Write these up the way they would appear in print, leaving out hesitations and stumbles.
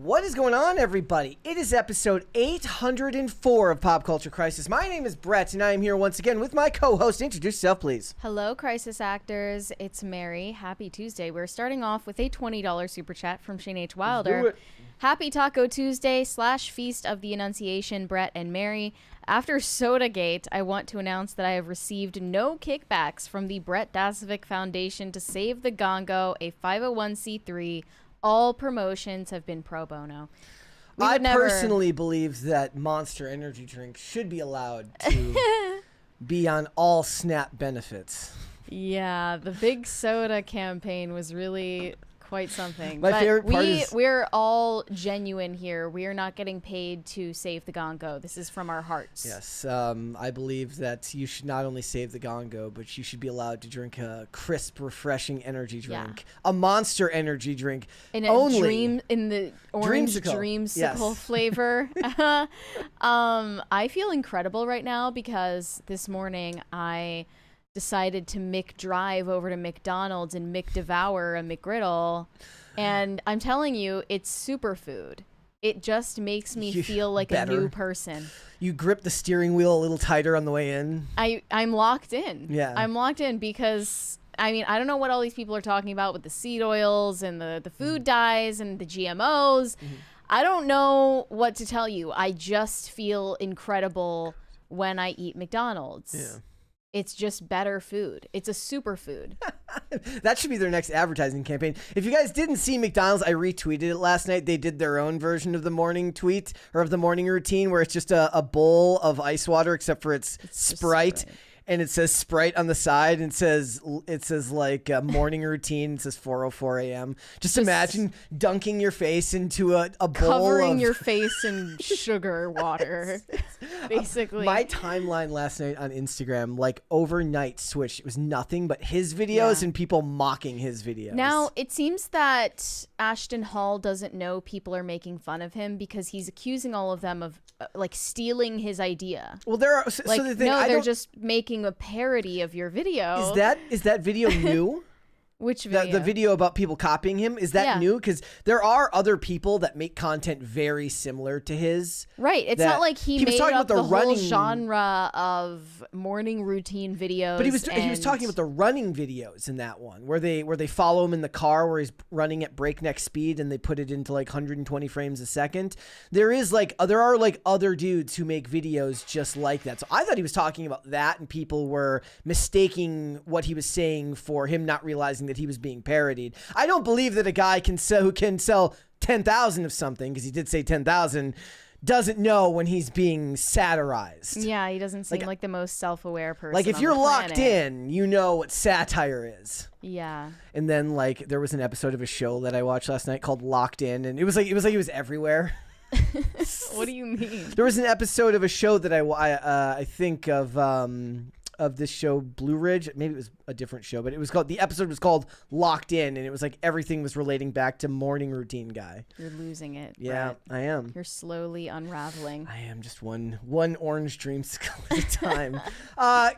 What is going on, everybody? It is episode 804 of Pop Culture Crisis. My name is Brett, and I am here once again with my co-host. Introduce yourself, please. Hello, Crisis Actors. It's Mary. Happy Tuesday. We're starting off with a $20 super chat from Shane H. Wilder. Let's do it. Happy Taco Tuesday / Feast of the Annunciation, Brett and Mary. After Sodagate, I want to announce that I have received no kickbacks from the Brett Dasovic Foundation to Save the Gongo, a 501c3. All promotions have been pro bono. I personally believe that Monster Energy Drink should be allowed to be on all SNAP benefits. Yeah, the big soda campaign was really quite something. My favorite part is we're all genuine here. We are not getting paid to save the Gongo. This is from our hearts. Yes, I believe that you should not only save the Gongo, but you should be allowed to drink a crisp, refreshing energy drink, a Monster Energy Drink, in the orange dreamsicle flavor. I feel incredible right now because this morning I decided to McDrive over to McDonald's and McDevour a McGriddle, and I'm telling you, it's superfood. It just makes me feel like a new person. You grip the steering wheel a little tighter on the way in. I'm locked in. Yeah. I'm locked in because, I mean, I don't know what all these people are talking about with the seed oils and the food dyes and the GMOs. Mm-hmm. I don't know what to tell you. I just feel incredible when I eat McDonald's. Yeah. It's just better food. It's a superfood. That should be their next advertising campaign. If you guys didn't see McDonald's, I retweeted it last night. They did their own version of the morning tweet or of the morning routine where it's just a bowl of ice water, except for it's Sprite. And it says Sprite on the side, and it says like morning routine. It says 4:04 a.m. Just imagine dunking your face into a bowl covering your face in sugar water, basically. My timeline last night on Instagram, like overnight switched. It was nothing but his videos and people mocking his videos. Now it seems that Ashton Hall doesn't know people are making fun of him because he's accusing all of them of like stealing his idea. Well, there are they're just making a parody of your video. Is that video new? Which video? The video about people copying him, is that new? Because there are other people that make content very similar to his. Right. It's not like he made up the whole genre of morning routine videos. But he was talking about the running videos in that one, where they follow him in the car where he's running at breakneck speed and they put it into like 120 frames a second. There are other dudes who make videos just like that. So I thought he was talking about that, and people were mistaking what he was saying for him not realizing that he was being parodied. I don't believe that a guy who can sell 10,000 of something, because he did say 10,000, doesn't know when he's being satirized. Yeah, he doesn't seem like the most self-aware person. Like if you're locked in, you know what satire is. Yeah. And then like there was an episode of a show that I watched last night called Locked In, and it was everywhere. What do you mean? There was an episode of a show that I think of this show Blue Ridge. Maybe it was a different show, but the episode was called Locked In, and it was like everything was relating back to morning routine guy. You're losing it. Yeah, Brett. I am. You're slowly unraveling. I am just one orange dreamsicle at a time.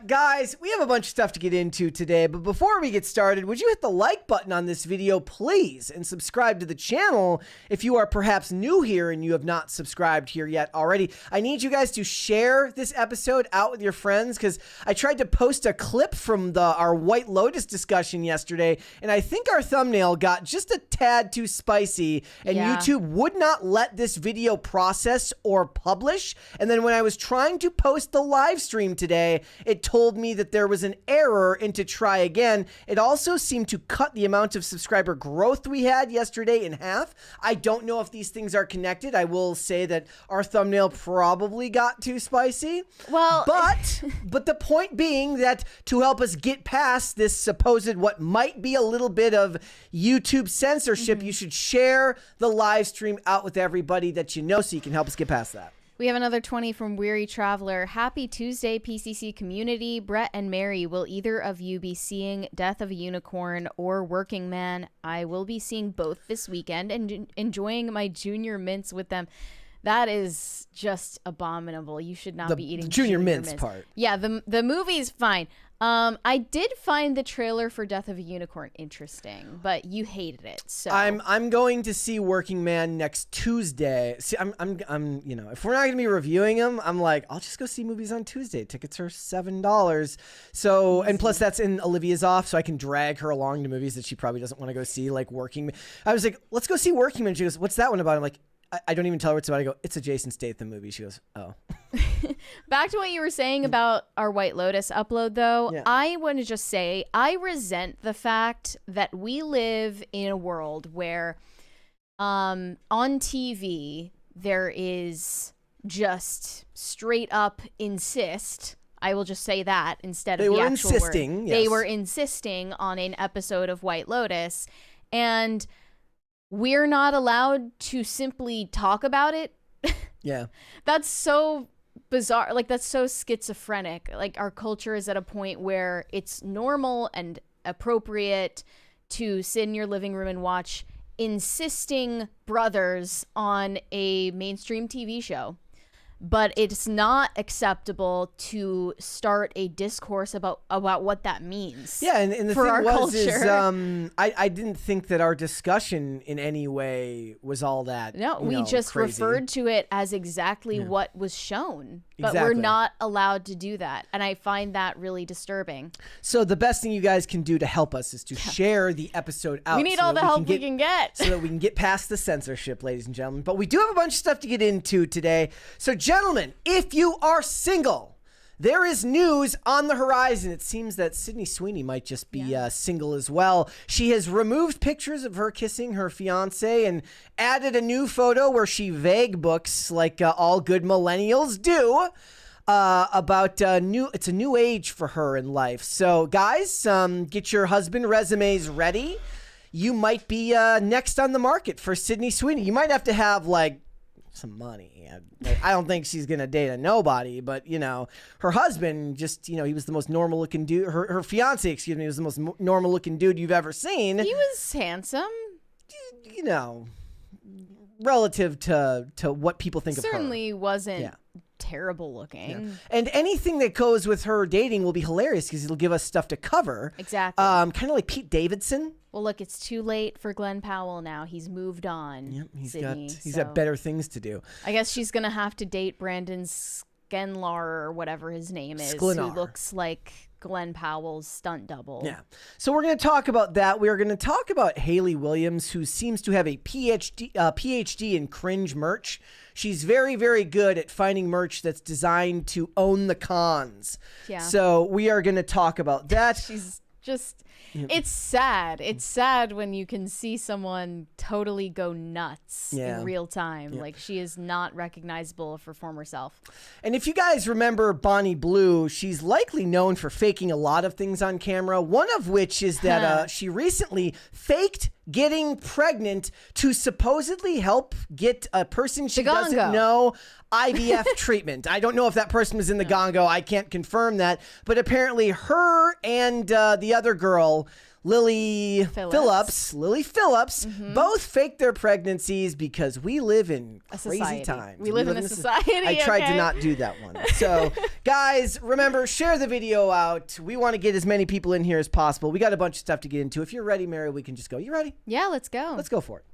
Guys, we have a bunch of stuff to get into today, but before we get started, would you hit the like button on this video, please, and subscribe to the channel if you are perhaps new here and you have not subscribed here yet already. I need you guys to share this episode out with your friends, because I tried to post a clip from our White Lotus discussion yesterday, and I think our thumbnail got just a tad too spicy, and YouTube would not let this video process or publish. And then when I was trying to post the live stream today, it told me that there was an error and to try again. It also seemed to cut the amount of subscriber growth we had yesterday in half. I don't know if these things are connected. I will say that our thumbnail probably got too spicy. Well, but the point being that to help us get past this supposed what might be a little bit of YouTube censorship, you should share the live stream out with everybody that you know so you can help us get past that. We have another 20 from Weary Traveler. Happy Tuesday, PCC community. Brett and Mary, will either of you be seeing Death of a Unicorn or Working Man? I will be seeing both this weekend and enjoying my junior mints with them. That is just abominable. You should not be eating the Junior Mints part. Yeah, the movie's fine. I did find the trailer for Death of a Unicorn interesting, but you hated it. So I'm going to see Working Man next Tuesday. See, I'm if we're not gonna be reviewing them, I'm like, I'll just go see movies on Tuesday. Tickets are $7. So, and plus that's in Olivia's off, so I can drag her along to movies that she probably doesn't want to go see, like Working Man. I was like, let's go see Working Man. She goes, what's that one about? I'm like, I don't even tell her what it's about. I go, it's a Jason Statham movie. She goes, oh. Back to what you were saying about our White Lotus upload, though. Yeah. I want to just say I resent the fact that we live in a world where on TV there is just straight up insist. I will just say that instead of the actual word. Yes. They were insisting on an episode of White Lotus, and we're not allowed to simply talk about it. Yeah. That's so bizarre. Like, that's so schizophrenic. Like, our culture is at a point where it's normal and appropriate to sit in your living room and watch insisting brothers on a mainstream TV show. But it's not acceptable to start a discourse about what that means. Yeah, and the for thing our was culture. is I didn't think that our discussion in any way was all that. No, we just crazy. referred to it as exactly what was shown. But Exactly. we're not allowed to do that. And I find that really disturbing. So the best thing you guys can do to help us is to share the episode out. We need all the help we can get. So that we can get past the censorship, ladies and gentlemen. But we do have a bunch of stuff to get into today. So gentlemen, if you are single, there is news on the horizon. It seems that Sydney Sweeney might just be single as well. She has removed pictures of her kissing her fiance and added a new photo where she vague books like all good millennials do about it's a new age for her in life. So guys, get your husband resumes ready. You might be next on the market for Sydney Sweeney. You might have to have like some money. I don't think she's gonna date a nobody, but her husband just he was the most normal looking dude. Her fiance, excuse me, was the most normal looking dude you've ever seen. He was handsome, relative to what people think of her. Certainly wasn't terrible looking. Yeah. And anything that goes with her dating will be hilarious because it'll give us stuff to cover. Exactly. Kind of like Pete Davidson. Well, look, it's too late for Glenn Powell now. He's moved on. Yep, Sydney, he's got better things to do. I guess she's gonna have to date Brandon Skenlar or whatever his name is, who looks like Glenn Powell's stunt double. Yeah. So we're going to talk about that. We are going to talk about Haley Williams, who seems to have a PhD in cringe merch. She's very, very good at finding merch that's designed to own the cons. Yeah. So we are going to talk about that. She's just... It's sad. It's sad when you can see someone totally go nuts in real time. Like, she is not recognizable of her former self. And if you guys remember Bonnie Blue, she's likely known for faking a lot of things on camera. One of which is that she recently faked getting pregnant to supposedly help get a person she doesn't know IVF treatment. I don't know if that person was in the gongo. I can't confirm that. But apparently her and the other girl, Lily Phillips, both faked their pregnancies because we live in crazy times. We live in a society. I tried to not do that one. So, guys, remember, share the video out. We want to get as many people in here as possible. We got a bunch of stuff to get into. If you're ready, Mary, we can just go. You ready? Yeah, let's go. Let's go for it.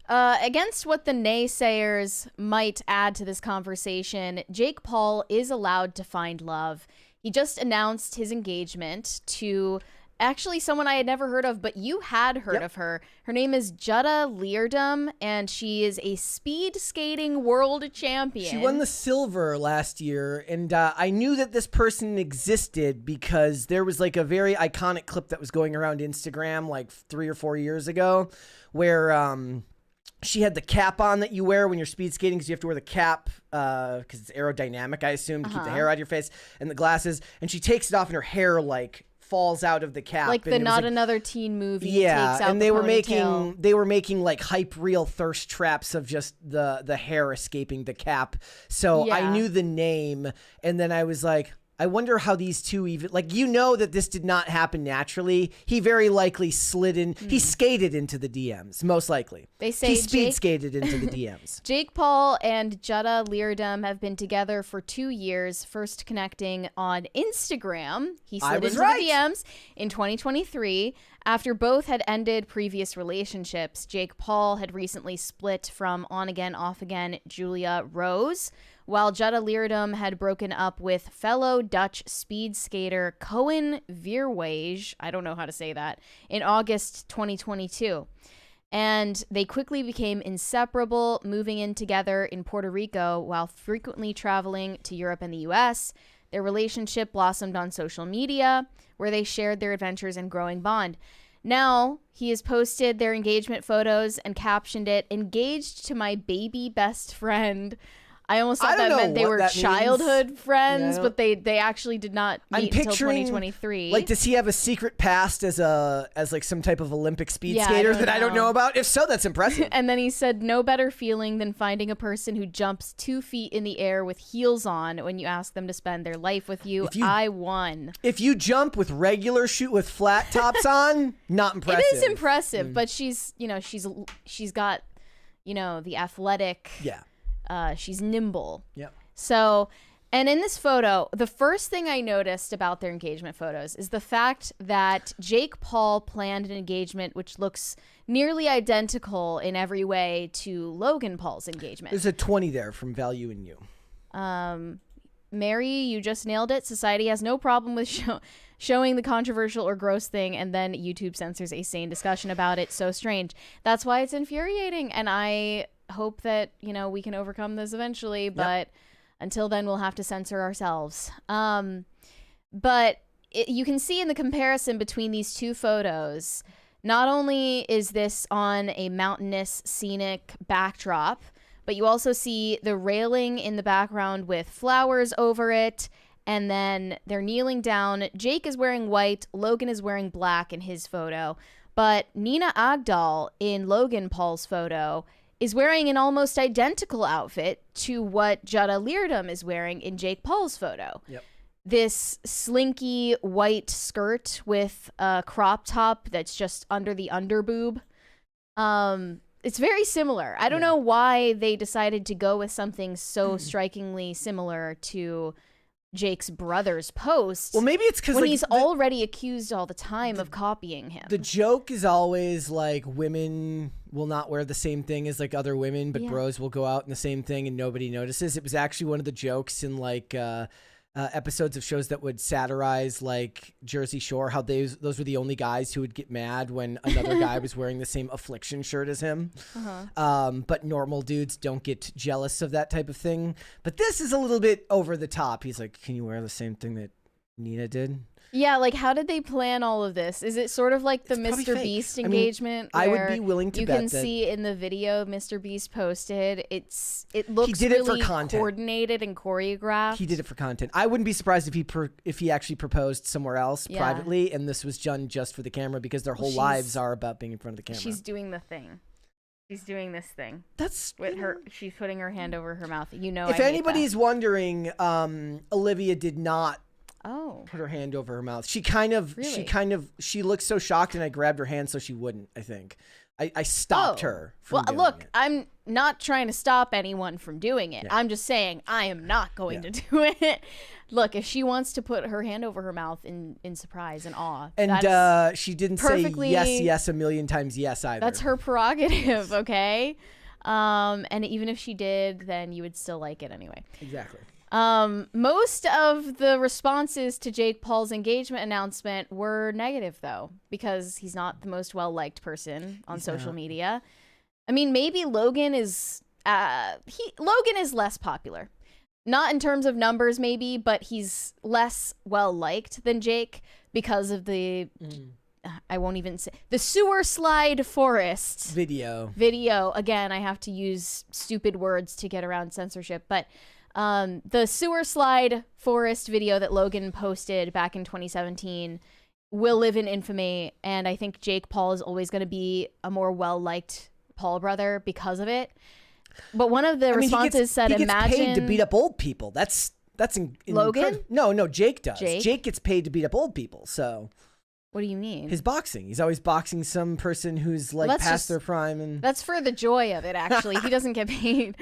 Against what the naysayers might add to this conversation, Jake Paul is allowed to find love. He just announced his engagement to actually someone I had never heard of, but you had heard of her. Her name is Jutta Leerdam, and she is a speed skating world champion. She won the silver last year, and I knew that this person existed because there was like a very iconic clip that was going around Instagram like 3 or 4 years ago where she had the cap on that you wear when you're speed skating, because you have to wear the cap because it's aerodynamic, I assume, to keep the hair out of your face, and the glasses. And she takes it off, and her hair like falls out of the cap. Like the Not Another Teen Movie. Yeah, takes out and they were making like hype reel thirst traps of just the hair escaping the cap. So I knew the name, and then I was like, I wonder how these two even, like, you know that this did not happen naturally. He very likely slid in. He skated into the DMs, most likely. They say he speed skated into the DMs. Jake Paul and Jutta Leerdam have been together for 2 years, first connecting on Instagram. He slid into the DMs in 2023. After both had ended previous relationships, Jake Paul had recently split from on-again, off-again Julia Rose, while Jutta Leerdam had broken up with fellow Dutch speed skater Koen Veerwege, I don't know how to say that, in August 2022. And they quickly became inseparable, moving in together in Puerto Rico while frequently traveling to Europe and the US. Their relationship blossomed on social media, where they shared their adventures and growing bond. Now, he has posted their engagement photos and captioned it, "Engaged to my baby best friend." I almost thought that meant they were childhood friends, but they actually did not meet until 2023. Like, does he have a secret past as like some type of Olympic speed skater that I don't know about? If so, that's impressive. And then he said, "No better feeling than finding a person who jumps 2 feet in the air with heels on when you ask them to spend their life with you. I won." If you jump with regular shoe with flat tops on, not impressive. It is impressive, but she's got, the athletic. Yeah. She's nimble. Yep. So, and in this photo, the first thing I noticed about their engagement photos is the fact that Jake Paul planned an engagement which looks nearly identical in every way to Logan Paul's engagement. There's a 20 there from Value in You. Mary, you just nailed it. Society has no problem with showing the controversial or gross thing, and then YouTube censors a sane discussion about it. So strange. That's why it's infuriating, and I hope that we can overcome this eventually, but until then we'll have to censor ourselves. But you can see in the comparison between these two photos, not only is this on a mountainous scenic backdrop, but you also see the railing in the background with flowers over it, and then they're kneeling down. Jake is wearing white, Logan is wearing black in his photo, but Nina Agdal in Logan Paul's photo is wearing an almost identical outfit to what Jutta Leerdam is wearing in Jake Paul's photo. Yep. This slinky white skirt with a crop top that's just under the underboob. It's very similar. I don't know why they decided to go with something so strikingly similar to Jake's brother's post. Well, maybe it's because when he's already accused all the time of copying him. The joke is always like women will not wear the same thing as like other women, but bros will go out in the same thing and nobody notices. It was actually one of the jokes in like episodes of shows that would satirize like Jersey Shore, how those were the only guys who would get mad when another guy was wearing the same Affliction shirt as him. But normal dudes don't get jealous of that type of thing. But this is a little bit over the top. He's like, "Can you wear the same thing that Nina did?" Yeah, like how did they plan all of this? Is it sort of like the Mr. Beast engagement? I would be willing to bet that you can see in the video Mr. Beast posted. It looks really coordinated and choreographed. He did it for content. I wouldn't be surprised if he actually proposed somewhere else privately, and this was done just for the camera because their whole lives are about being in front of the camera. She's doing the thing. She's doing this thing. That's with her. She's putting her hand over her mouth. If anybody's wondering, Olivia did not put her hand over her mouth. She looked so shocked, and I grabbed her hand so she wouldn't. I think I stopped her from doing it. I'm not trying to stop anyone from doing it. I'm just saying I am not going to do it. Look, if she wants to put her hand over her mouth in surprise and awe, and she didn't say yes a million times yes either. That's her prerogative, okay? And even if she did, then you would still like it anyway. Exactly. Most of the responses to Jake Paul's engagement announcement were negative, though, because he's not the most well-liked person on social media. I mean, maybe Logan is less popular. Not in terms of numbers, maybe, but he's less well-liked than Jake because of the I won't even say the sewer slide forest video. Again, I have to use stupid words to get around censorship, but the sewer slide forest video that Logan posted back in 2017 will live in infamy, and I think Jake Paul is always going to be a more well-liked Paul brother because of it. But one of the responses said, he gets paid to beat up old people. That's That's Logan? No, Jake does. Jake? Jake gets paid to beat up old people, so. What do you mean? His boxing. He's always boxing some person who's like past their prime. And that's for the joy of it, actually. He doesn't get paid.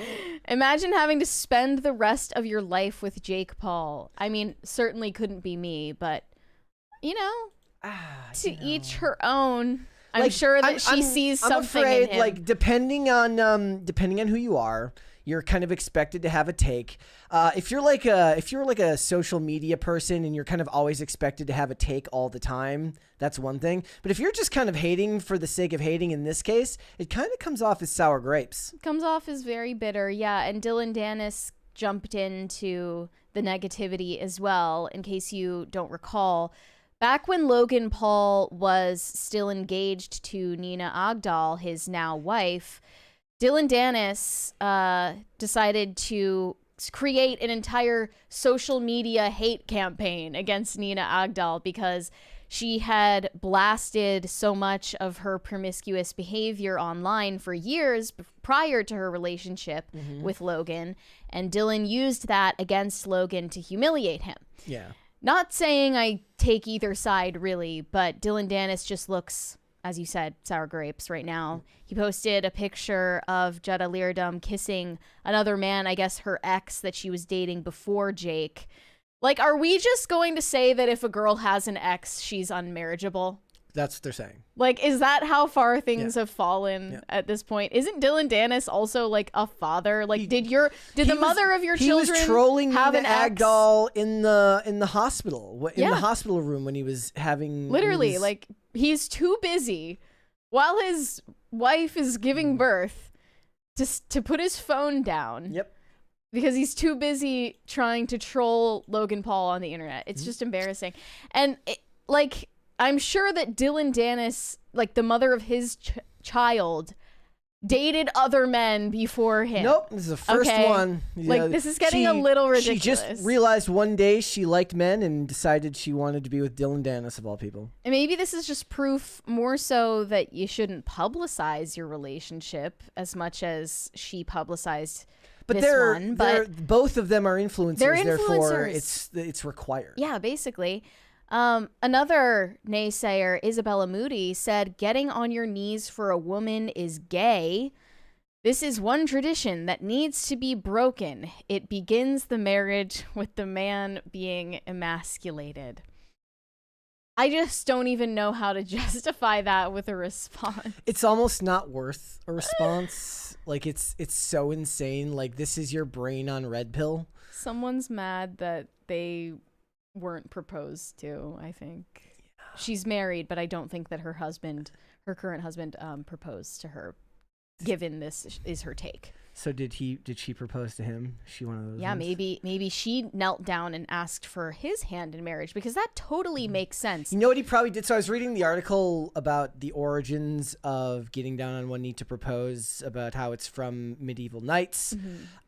Imagine having to spend the rest of your life with Jake Paul. I mean, certainly couldn't be me, but, to each her own. I'm sure that she sees something I'm afraid, in him. like, depending on who you are, you're kind of expected to have a take. If you're like a social media person and you're kind of always expected to have a take all the time, that's one thing. But if you're just kind of hating for the sake of hating in this case, it kind of comes off as sour grapes. It comes off as very bitter, yeah. And Dylan Dennis jumped into the negativity as well, in case you don't recall. Back when Logan Paul was still engaged to Nina Agdal, his now wife, Dylan Dennis decided to create an entire social media hate campaign against Nina Agdal because she had blasted so much of her promiscuous behavior online for years prior to her relationship with Logan, and Dylan used that against Logan to humiliate him. Yeah. Not saying I take either side, really, but Dylan Dennis just looks, as you said, sour grapes right now. He posted a picture of Jetta Leardom kissing another man, I guess her ex that she was dating before Jake. Like, are we just going to say that if a girl has an ex, she's unmarriageable? That's what they're saying. Like, is that how far things have fallen at this point? Isn't Dylan Dennis also like a father? Like, did the mother of your children he was trolling have Nina an ex? Agdal in the hospital, in the hospital room when he was having literally like he's too busy while his wife is giving birth to put his phone down. Yep. Because he's too busy trying to troll Logan Paul on the internet. It's just embarrassing. And I'm sure that Dylan Dennis, like the mother of his child, dated other men before him. Nope, this is the first one. Like, this is getting a little ridiculous. She just realized one day she liked men and decided she wanted to be with Dylan Dennis, of all people. And maybe this is just proof more so that you shouldn't publicize your relationship as much as she publicized but both of them are influencers, therefore it's required. Yeah, basically. Another naysayer, Isabella Moody, said getting on your knees for a woman is gay. This is one tradition that needs to be broken. It begins the marriage with the man being emasculated. I just don't even know how to justify that with a response. It's almost not worth a response. Like, it's so insane. Like, this is your brain on red pill. Someone's mad that they weren't proposed to, I think. Yeah. She's married, but I don't think that her current husband, proposed to her, given this is her take. So did she propose to him? Is she one of those? Yeah, ones? maybe she knelt down and asked for his hand in marriage, because that totally makes sense. You know what he probably did? So I was reading the article about the origins of getting down on one knee to propose, about how it's from medieval knights.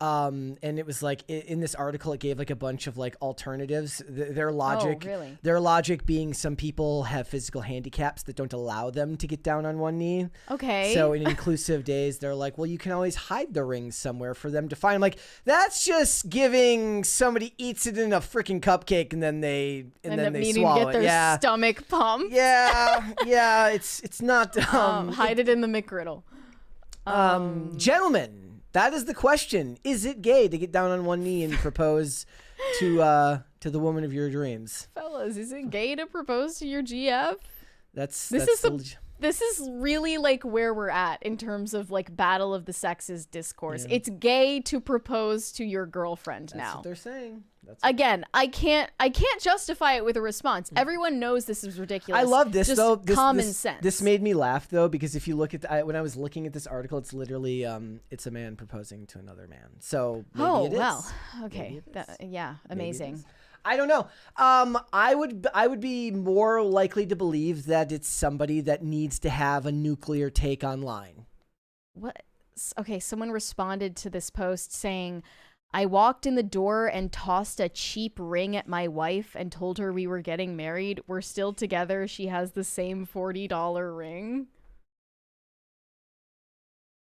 And it was like in this article it gave like a bunch of like alternatives. Their logic, really? Their logic being some people have physical handicaps that don't allow them to get down on one knee. Okay. So in inclusive days, they're like, well, you can always hide the ring somewhere for them to find. Like, that's just giving somebody eats it in a freaking cupcake and then they swallow get their stomach pumped. Yeah, it's not hide it in the McGriddle. Gentlemen, that is the question. Is it gay to get down on one knee and propose to the woman of your dreams? Fellas, is it gay to propose to your GF? This is really like where we're at in terms of like battle of the sexes discourse. Yeah. It's gay to propose to your girlfriend now. That's what they're saying. Again, I can't justify it with a response. Everyone knows this is ridiculous. I love this just though. Common sense. This made me laugh though, because if you look at when I was looking at this article, it's literally it's a man proposing to another man. So maybe it is. Well, okay, amazing. I don't know. I would be more likely to believe that it's somebody that needs to have a nuclear take online. What? Okay, someone responded to this post saying, I walked in the door and tossed a cheap ring at my wife and told her we were getting married. We're still together. She has the same $40 ring.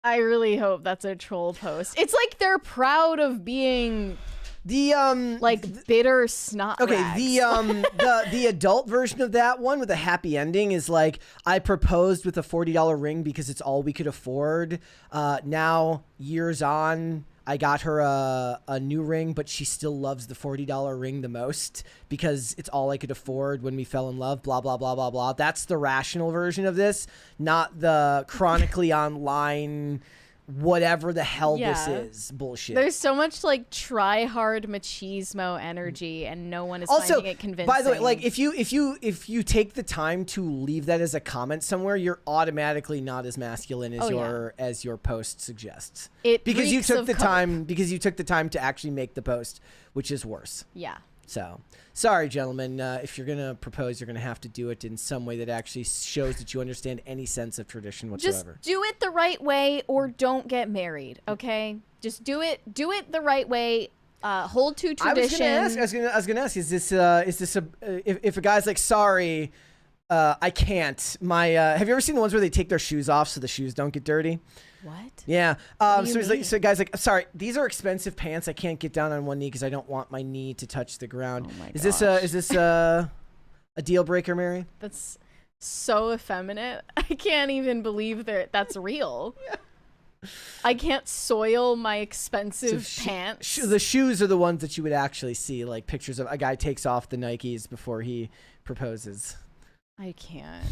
I really hope that's a troll post. It's like they're proud of being bitter snot rags. The adult version of that one with a happy ending is like, I proposed with a $40 ring because it's all we could afford. Now, years on, I got her a new ring, but she still loves the $40 ring the most because it's all I could afford when we fell in love, blah, blah, blah, blah, blah. That's the rational version of this, not the chronically online whatever the hell this is bullshit. There's so much like try hard machismo energy and no one is finding it convincing. By the way, like if you take the time to leave that as a comment somewhere, you're automatically not as masculine as your post suggests. Because you took the time to actually make the post, which is worse. Yeah. So, sorry, gentlemen. If you're going to propose, you're going to have to do it in some way that actually shows that you understand any sense of tradition whatsoever. Just do it the right way or don't get married, okay? Just do it the right way. Hold to tradition. I was going to ask, is this if a guy's like, sorry, I can't. Have you ever seen the ones where they take their shoes off so the shoes don't get dirty? What? Yeah. So guys like, sorry, these are expensive pants. I can't get down on one knee because I don't want my knee to touch the ground. Oh my gosh. Is this a deal breaker, Mary? That's so effeminate. I can't even believe that's real. Yeah. I can't soil my expensive pants. The shoes are the ones that you would actually see, like pictures of a guy takes off the Nikes before he proposes. I can't.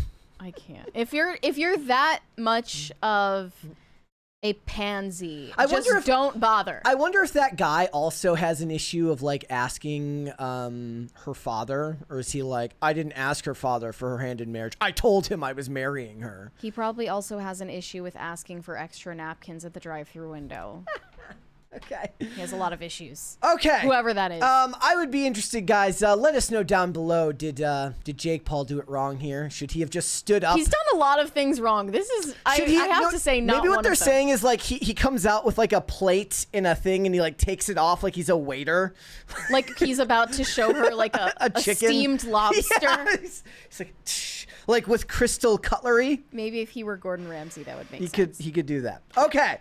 If you're that much of a pansy, don't bother. I wonder if that guy also has an issue of like asking her father, or is he like, I didn't ask her father for her hand in marriage. I told him I was marrying her. He probably also has an issue with asking for extra napkins at the drive-thru window. Okay. He has a lot of issues. Okay. Whoever that is. I would be interested, guys. Let us know down below. Did Jake Paul do it wrong here? Should he have just stood up? He's done a lot of things wrong. This is, I have to say, not maybe what one they're of them. saying is like he comes out with like a plate in a thing and he like takes it off like he's a waiter. Like he's about to show her like a chicken. steamed lobster. Yeah, he's like with crystal cutlery. Maybe if he were Gordon Ramsay, that would make sense. He could do that. Okay.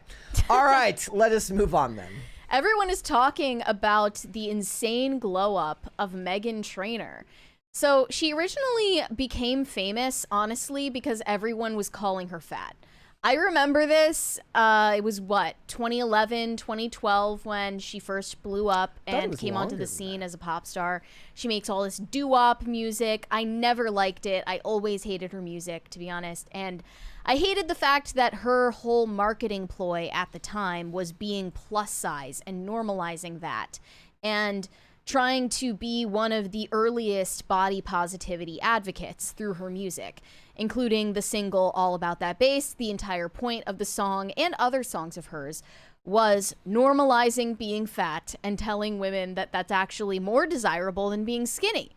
All right. Let us move on then. Everyone is talking about the insane glow up of Meghan Trainor. So she originally became famous, honestly, because everyone was calling her fat. I remember this. It was 2011, 2012 when she first blew up and came onto the scene as a pop star. She makes all this doo-wop music. I never liked it. I always hated her music, to be honest. And I hated the fact that her whole marketing ploy at the time was being plus size and normalizing that and trying to be one of the earliest body positivity advocates through her music, including the single All About That Bass. The entire point of the song and other songs of hers was normalizing being fat and telling women that that's actually more desirable than being skinny.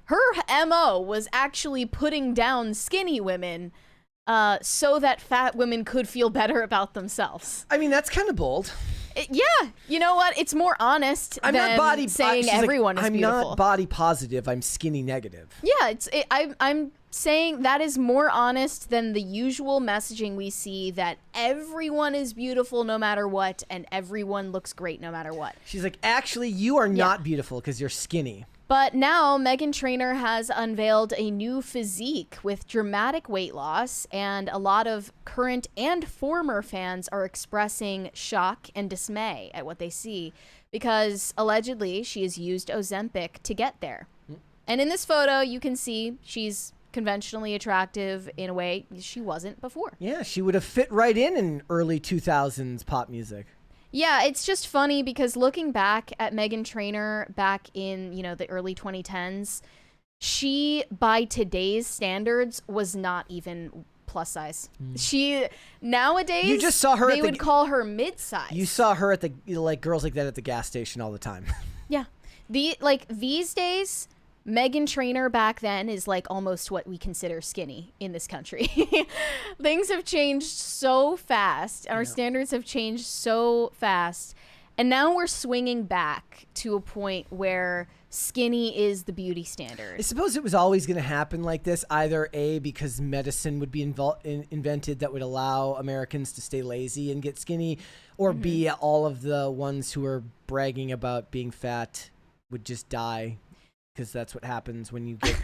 Her MO was actually putting down skinny women so that fat women could feel better about themselves. I mean, that's kind of bold. Yeah. You know what? It's more honest than saying everyone is beautiful. I'm not body positive. I'm skinny negative. Yeah. I'm saying that is more honest than the usual messaging we see that everyone is beautiful no matter what and everyone looks great no matter what. She's like, actually, you are not beautiful because you're skinny. But now Meghan Trainor has unveiled a new physique with dramatic weight loss, and a lot of current and former fans are expressing shock and dismay at what they see because allegedly she has used Ozempic to get there. And in this photo, you can see she's conventionally attractive in a way she wasn't before. Yeah, she would have fit right in early 2000s pop music. Yeah, it's just funny because looking back at Meghan Trainor back in, the early 2010s, she, by today's standards, was not even plus size. She, nowadays, you just saw her they would call her mid-size. You saw her at girls like that at the gas station all the time. Yeah. These days, Meghan Trainor back then is like almost what we consider skinny in this country. Things have changed so fast. Our standards have changed so fast. And now we're swinging back to a point where skinny is the beauty standard. I suppose it was always going to happen like this, either A, because medicine would be invented that would allow Americans to stay lazy and get skinny, or B, all of the ones who are bragging about being fat would just die, because that's what happens when you get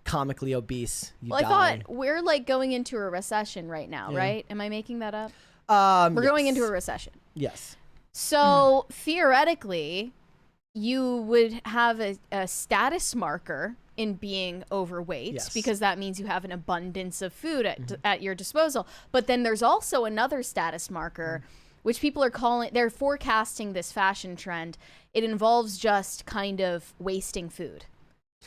comically obese. You die. I thought we're like going into a recession right now, right? Am I making that up? We're going into a recession. Yes. So theoretically, you would have a status marker in being overweight because that means you have an abundance of food at your disposal. But then there's also another status marker, which people are calling, they're forecasting this fashion trend. It involves just kind of wasting food.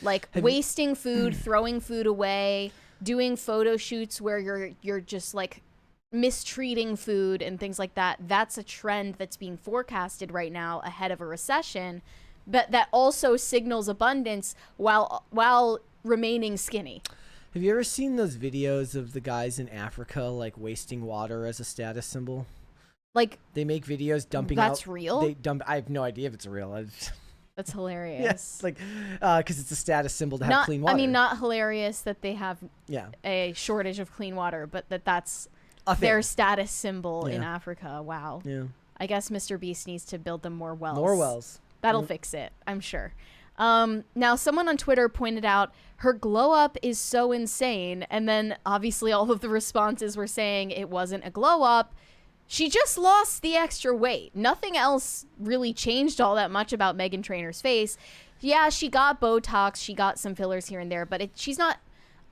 Like wasting food, throwing food away, doing photo shoots where you're just like mistreating food and things like that. That's a trend that's being forecasted right now ahead of a recession, but that also signals abundance while remaining skinny. Have you ever seen those videos of the guys in Africa like wasting water as a status symbol? Like they make videos dumping that's real? They dump. I have no idea if it's real. That's hilarious. Yes, like because it's a status symbol to have clean water. I mean, not hilarious that they have a shortage of clean water, but that's their status symbol in Africa. Wow. Yeah. I guess Mr. Beast needs to build them more wells. More wells. That'll fix it, I'm sure. Now, someone on Twitter pointed out her glow up is so insane, and then obviously all of the responses were saying it wasn't a glow up. She just lost the extra weight. Nothing else really changed all that much about Meghan Trainor's face. Yeah, she got Botox, she got some fillers here and there, but she's not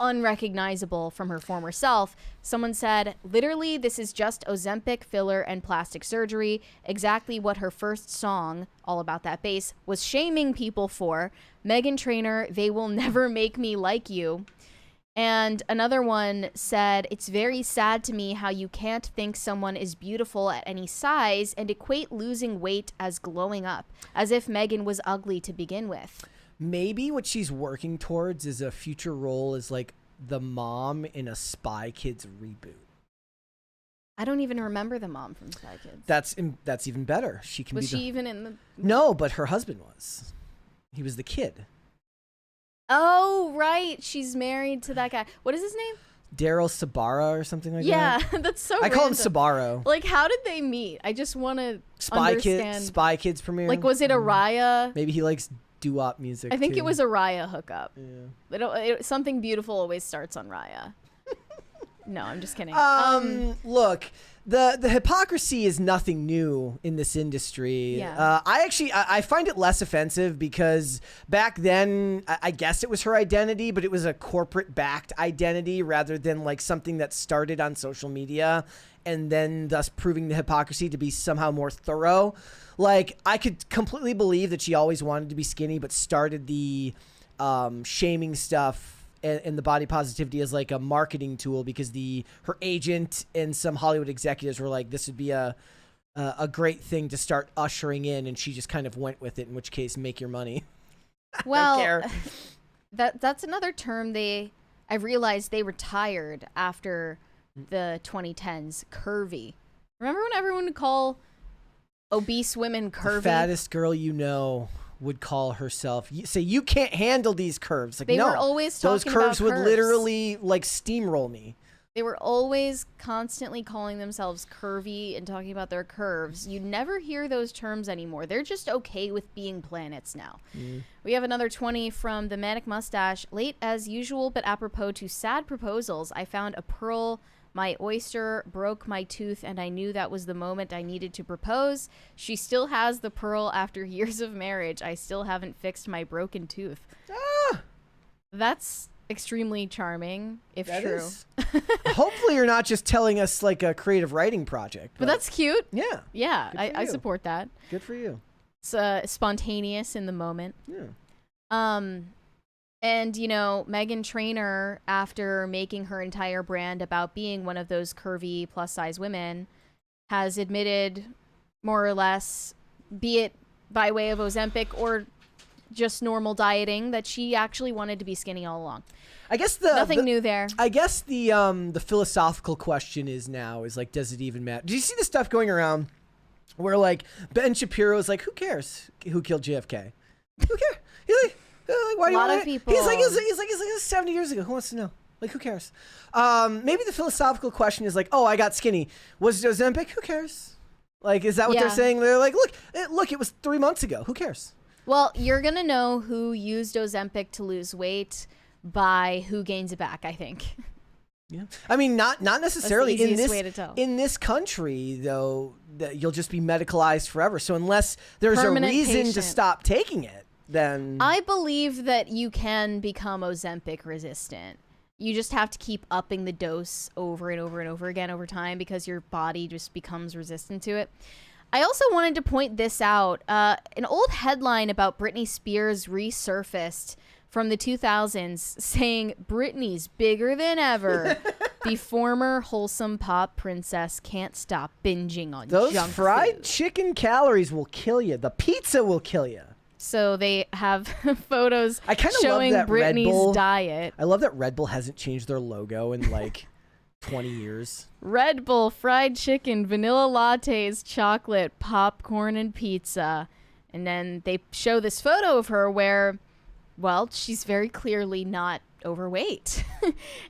unrecognizable from her former self. Someone said, literally, this is just Ozempic, filler, and plastic surgery. Exactly what her first song, All About That Bass, was shaming people for. Meghan Trainor, they will never make me like you. And another one said, it's very sad to me how you can't think someone is beautiful at any size and equate losing weight as glowing up, as if Meghan was ugly to begin with. Maybe what she's working towards is a future role as like the mom in a Spy Kids reboot. I don't even remember the mom from Spy Kids. That's even better. She can. Was she even in the? No, but her husband was. He was the kid. Oh right, she's married to that guy. What is his name? Daryl Sabara or something like that. Yeah, that's so. I call him Sabaro. Like, how did they meet? I just want to understand. Spy Kids premiere. Like, was it Araya? Maybe he likes doo-wop music. I think it was a Raya hookup. Yeah. Something beautiful always starts on Raya. No, I'm just kidding. Look, the hypocrisy is nothing new in this industry. Yeah. I find it less offensive because back then, I guess it was her identity, but it was a corporate-backed identity rather than like something that started on social media and then thus proving the hypocrisy to be somehow more thorough. Like, I could completely believe that she always wanted to be skinny, but started the shaming stuff and the body positivity as like a marketing tool because her agent and some Hollywood executives were like, this would be a great thing to start ushering in, and she just kind of went with it, in which case, make your money. Well, I don't care. That's another term I realized they retired after the 2010s, curvy. Remember when everyone would call obese women curvy? The fattest girl you know would call herself, say, you can't handle these curves. Like, they no, were always talking those curves about would literally like steamroll me. They were always constantly calling themselves curvy and talking about their curves. You never hear those terms anymore. They're just okay with being planets now. We have another 20 from the Manic Mustache. Late as usual, but apropos to sad proposals, I found a pearl. My oyster broke my tooth, and I knew that was the moment I needed to propose. She still has the pearl after years of marriage. I still haven't fixed my broken tooth. That's extremely charming, if that true. Hopefully you're not just telling us like a creative writing project. But that's cute. Yeah. Yeah, I support that. Good for you. It's spontaneous in the moment. Yeah. And, you know, Meghan Trainor, after making her entire brand about being one of those curvy plus-size women, has admitted, more or less, be it by way of Ozempic or just normal dieting, that she actually wanted to be skinny all along. I guess nothing new there. I guess the philosophical question is like, does it even matter? Do you see the stuff going around where like Ben Shapiro is like, who cares who killed JFK? Who cares? He's like why do you want people. He's like 70 years ago. Who wants to know? Like, who cares? Maybe the philosophical question is like, oh, I got skinny. Was it Ozempic? Who cares? Like, is that what they're saying? They're like, look, it was 3 months ago. Who cares? Well, you're going to know who used Ozempic to lose weight by who gains it back, I think. Yeah. I mean, not necessarily in this way to tell. In this country, though, that you'll just be medicalized forever. So unless there's Permanent a reason patient. to stop taking it, then I believe that you can become Ozempic resistant. You just have to keep upping the dose over and over and over again over time because your body just becomes resistant to it. I also wanted to point this out. An old headline about Britney Spears resurfaced from the 2000s saying Britney's bigger than ever. The former wholesome pop princess can't stop binging on those junk fried food. chicken calories will kill you. The pizza will kill you. So they have photos I kind of showing love that Britney's Red Bull, diet. I love that Red Bull hasn't changed their logo in like 20 years. Red Bull, fried chicken, vanilla lattes, chocolate, popcorn, and pizza. And then they show this photo of her where, well, she's very clearly not overweight.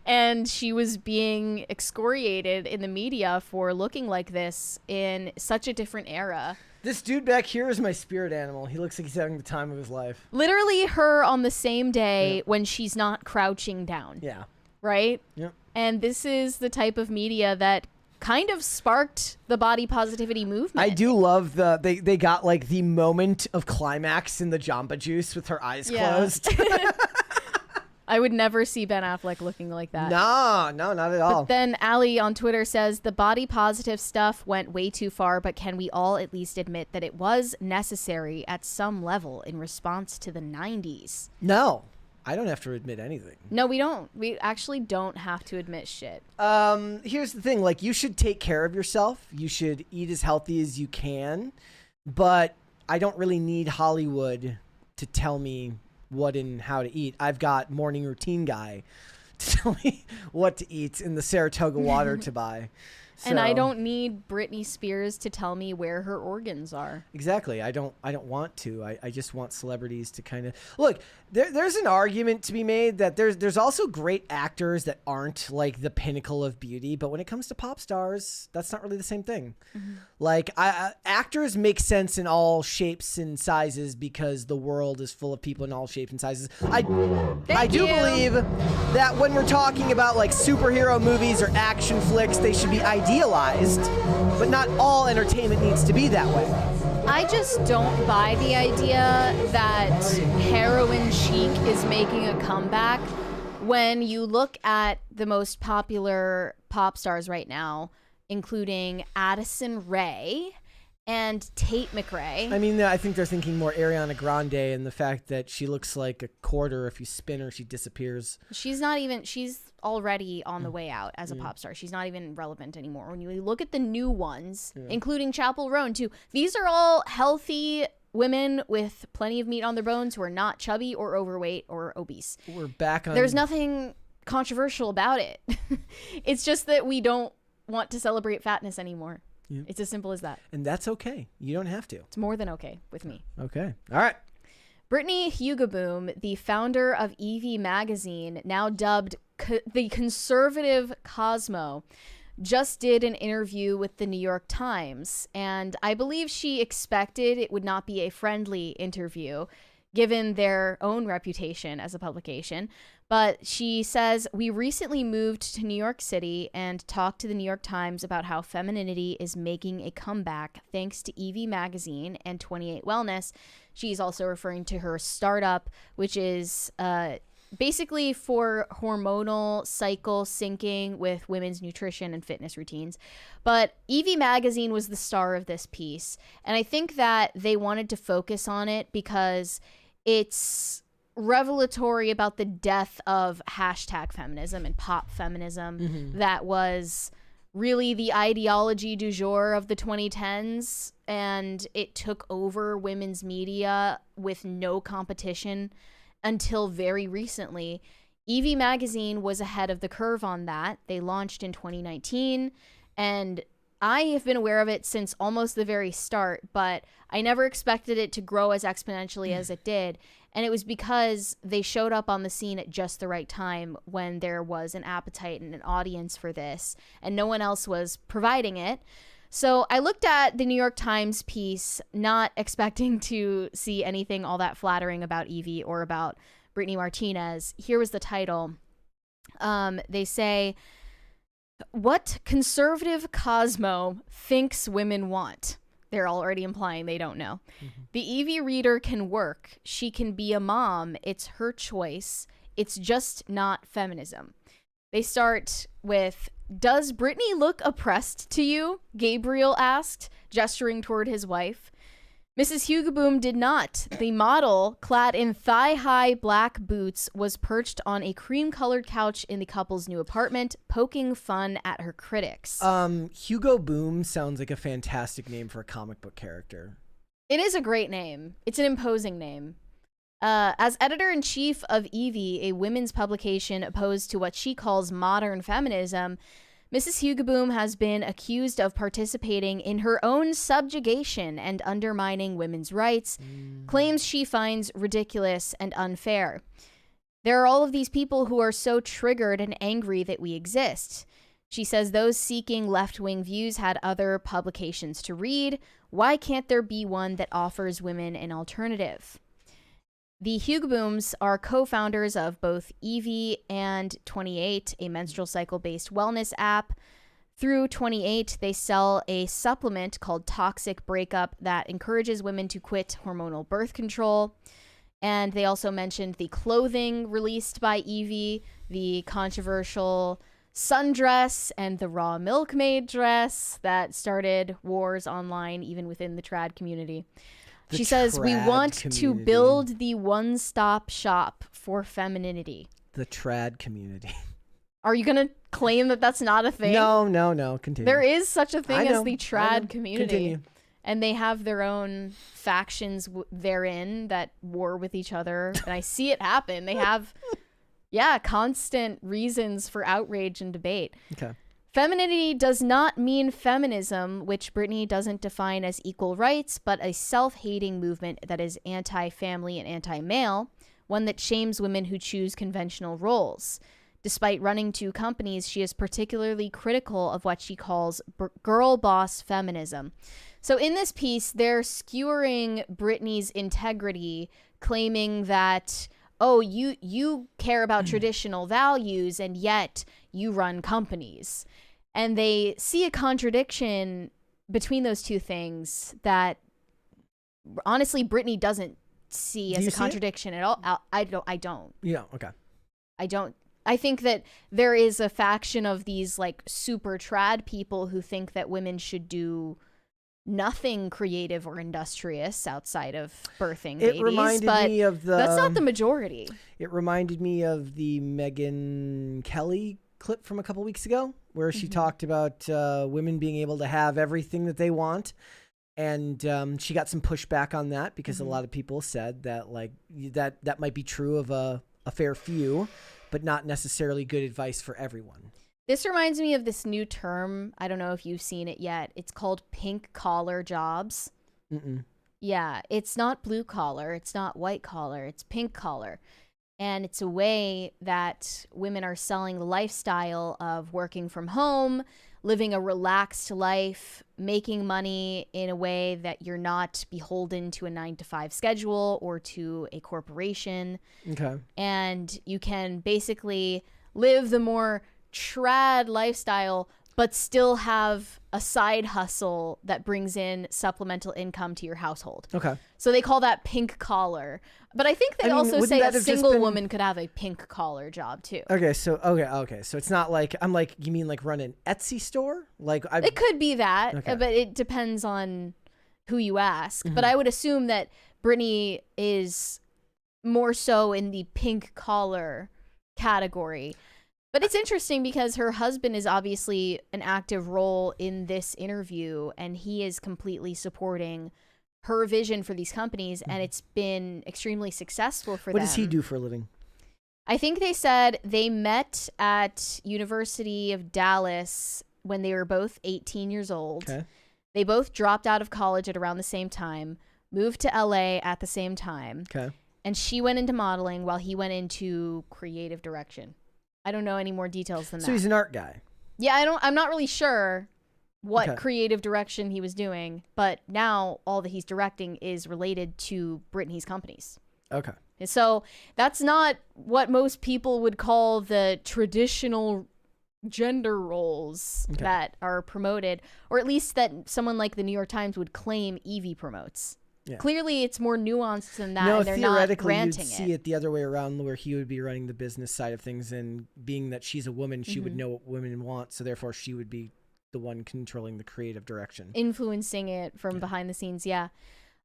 And she was being excoriated in the media for looking like this in such a different era. This dude back here is my spirit animal. He looks like he's having the time of his life. Literally her on the same day when she's not crouching down. Yeah. Right? Yep. And this is the type of media that kind of sparked the body positivity movement. I do love they got like the moment of climax in the Jamba Juice with her eyes closed. I would never see Ben Affleck looking like that. No, not at all. But then Allie on Twitter says the body positive stuff went way too far, but can we all at least admit that it was necessary at some level in response to the 90s? No, I don't have to admit anything. No, we don't. We actually don't have to admit shit. Here's the thing. Like, you should take care of yourself. You should eat as healthy as you can. But I don't really need Hollywood to tell me what and how to eat. I've got morning routine guy to tell me what to eat and the Saratoga water to buy. And I don't need Britney Spears to tell me where her organs are. Exactly. I don't want to. I just want celebrities to kind of look. There's an argument to be made that there's also great actors that aren't like the pinnacle of beauty, but when it comes to pop stars, that's not really the same thing. Mm-hmm. Like actors make sense in all shapes and sizes because the world is full of people in all shapes and sizes. I do believe that when we're talking about like superhero movies or action flicks, they should be idealized, but not all entertainment needs to be that way. I just don't buy the idea that heroin chic is making a comeback. When you look at the most popular pop stars right now, including Addison Rae and Tate McRae. I mean, I think they're thinking more Ariana Grande and the fact that she looks like a quarter. If you spin her, she disappears. She's already on the way out as a pop star. She's not even relevant anymore. When you look at the new ones, including Chappell Roan too, these are all healthy women with plenty of meat on their bones who are not chubby or overweight or obese. We're back on. There's nothing controversial about it. It's just that we don't want to celebrate fatness anymore. Yeah. It's as simple as that. And that's okay. You don't have to. It's more than okay with me. Okay. All right. Brittany Hugaboom, the founder of Evie magazine, now dubbed the conservative Cosmo, just did an interview with the New York Times. And I believe she expected it would not be a friendly interview, given their own reputation as a publication. But she says, we recently moved to New York City and talked to the New York Times about how femininity is making a comeback thanks to Evie magazine and 28 Wellness. She's also referring to her startup, which is basically for hormonal cycle syncing with women's nutrition and fitness routines. But Evie magazine was the star of this piece. And I think that they wanted to focus on it because it's revelatory about the death of hashtag feminism and pop feminism that was really the ideology du jour of the 2010s, and it took over women's media with no competition until very recently. Evie magazine was ahead of the curve on that. They launched in 2019, and I have been aware of it since almost the very start, but I never expected it to grow as exponentially as it did. And it was because they showed up on the scene at just the right time when there was an appetite and an audience for this, and no one else was providing it. So I looked at the New York Times piece, not expecting to see anything all that flattering about Evie or about Brittany Martinez. Here was the title. They say, "What conservative Cosmo thinks women want." They're already implying they don't know. Mm-hmm. The Evie reader can work. She can be a mom. It's her choice. It's just not feminism. They start with, "Does Brittany look oppressed to you?" Gabriel asked, gesturing toward his wife. Mrs. Hugaboom did not. The model, clad in thigh-high black boots, was perched on a cream-colored couch in the couple's new apartment, poking fun at her critics. Hugo Boom sounds like a fantastic name for a comic book character. It is a great name. It's an imposing name. As editor-in-chief of Evie, a women's publication opposed to what she calls modern feminism, Mrs. Hugaboom has been accused of participating in her own subjugation and undermining women's rights, claims she finds ridiculous and unfair. There are all of these people who are so triggered and angry that we exist. She says those seeking left-wing views had other publications to read. Why can't there be one that offers women an alternative? The Hugabooms are co-founders of both Evie and 28, a menstrual cycle-based wellness app. Through 28, they sell a supplement called Toxic Breakup that encourages women to quit hormonal birth control. And they also mentioned the clothing released by Evie, the controversial sundress and the raw milkmaid dress that started wars online, even within the trad community. She says, "We want to build the one-stop shop for femininity." The trad community. Are you going to claim that that's not a thing? No. Continue. There is such a thing as the trad community. Continue. And they have their own factions therein that war with each other. And I see it happen. They have, constant reasons for outrage and debate. Okay. Femininity does not mean feminism, which Brittany doesn't define as equal rights, but a self-hating movement that is anti-family and anti-male, one that shames women who choose conventional roles. Despite running two companies, she is particularly critical of what she calls girl boss feminism. So in this piece, they're skewering Brittany's integrity, claiming that, oh, you care about traditional values, and yet you run companies. And they see a contradiction between those two things that, honestly, Brittany doesn't see as a contradiction at all. I don't. Yeah, okay. I don't. I think that there is a faction of these, like, super trad people who think that women should do nothing creative or industrious outside of birthing babies. It reminded me of the... That's not the majority. It reminded me of the Meghan Kelly clip from a couple weeks ago, where she talked about women being able to have everything that they want. And she got some pushback on that because a lot of people said that, like, that might be true of a fair few, but not necessarily good advice for everyone. This reminds me of this new term. I don't know if you've seen it yet. It's called pink collar jobs. Yeah, it's not blue collar. It's not white collar. It's pink collar. And it's a way that women are selling the lifestyle of working from home, living a relaxed life, making money in a way that you're not beholden to a 9-to-5 schedule or to a corporation. Okay. And you can basically live the more trad lifestyle, but still have a side hustle that brings in supplemental income to your household. Okay. So they call that pink collar. But I think they also say a single woman could have a pink collar job too. Okay, so so it's not like you mean like run an Etsy store? It could be that, but it depends on who you ask. But I would assume that Brittany is more so in the pink collar category. But it's interesting because her husband is obviously an active role in this interview, and he is completely supporting her vision for these companies, and it's been extremely successful for them. What does he do for a living? I think they said they met at University of Dallas when they were both 18 years old. Okay. They both dropped out of college at around the same time, moved to LA at the same time. Okay. And she went into modeling while he went into creative direction. I don't know any more details than that. So he's an art guy. Yeah, I'm not really sure what creative direction he was doing, but now all that he's directing is related to Britney's companies. Okay. So that's not what most people would call the traditional gender roles that are promoted, or at least that someone like the New York Times would claim Evie promotes. Yeah. Clearly, it's more nuanced than that. No, and they're not granting theoretically, you'd see it the other way around, where he would be running the business side of things, and being that she's a woman, she would know what women want, so therefore she would be the one controlling the creative direction. Influencing it from behind the scenes, yeah.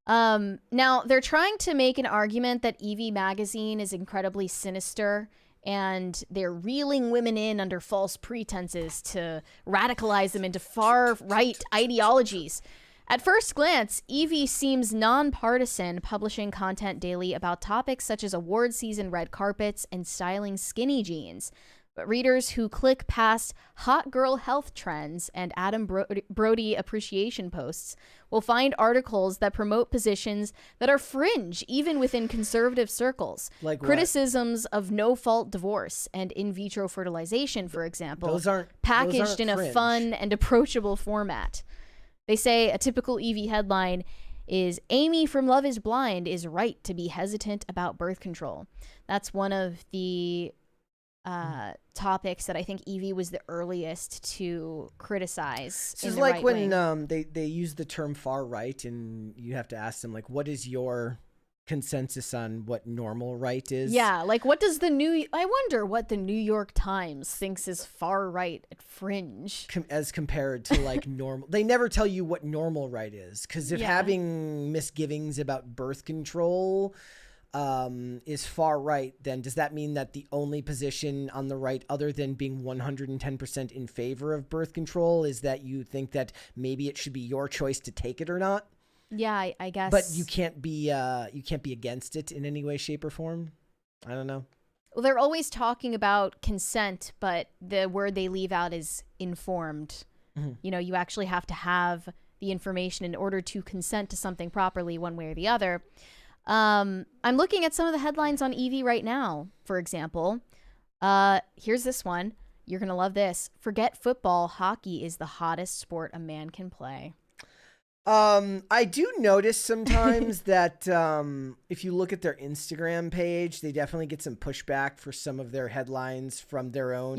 Now, they're trying to make an argument that Evie magazine is incredibly sinister, and they're reeling women in under false pretenses to radicalize them into far-right ideologies. At first glance, Evie seems nonpartisan, publishing content daily about topics such as award season red carpets and styling skinny jeans. But readers who click past hot girl health trends and Adam Brody appreciation posts will find articles that promote positions that are fringe, even within conservative circles. Like criticisms of no-fault divorce and in vitro fertilization, for example, packaged in a fun and approachable format. They say a typical Evie headline is Amy from Love is Blind is right to be hesitant about birth control. That's one of the topics that I think Evie was the earliest to criticize. This is like when they use the term far right, and you have to ask them, like, what is your consensus on what normal right is? Yeah, like what does I wonder what the New York Times thinks is far right at fringe as compared to like normal. They never tell you what normal right is, because if having misgivings about birth control is far right, then does that mean that the only position on the right, other than being 110% in favor of birth control, is that you think that maybe it should be your choice to take it or not? Yeah, I guess. But you can't be against it in any way, shape, or form. I don't know. Well, they're always talking about consent, but the word they leave out is informed. Mm-hmm. You know, you actually have to have the information in order to consent to something properly, one way or the other. I'm looking at some of the headlines on Evie right now, for example. Here's this one. You're going to love this. Forget football. Hockey is the hottest sport a man can play. I do notice sometimes that if you look at their Instagram page, they definitely get some pushback for some of their headlines from their own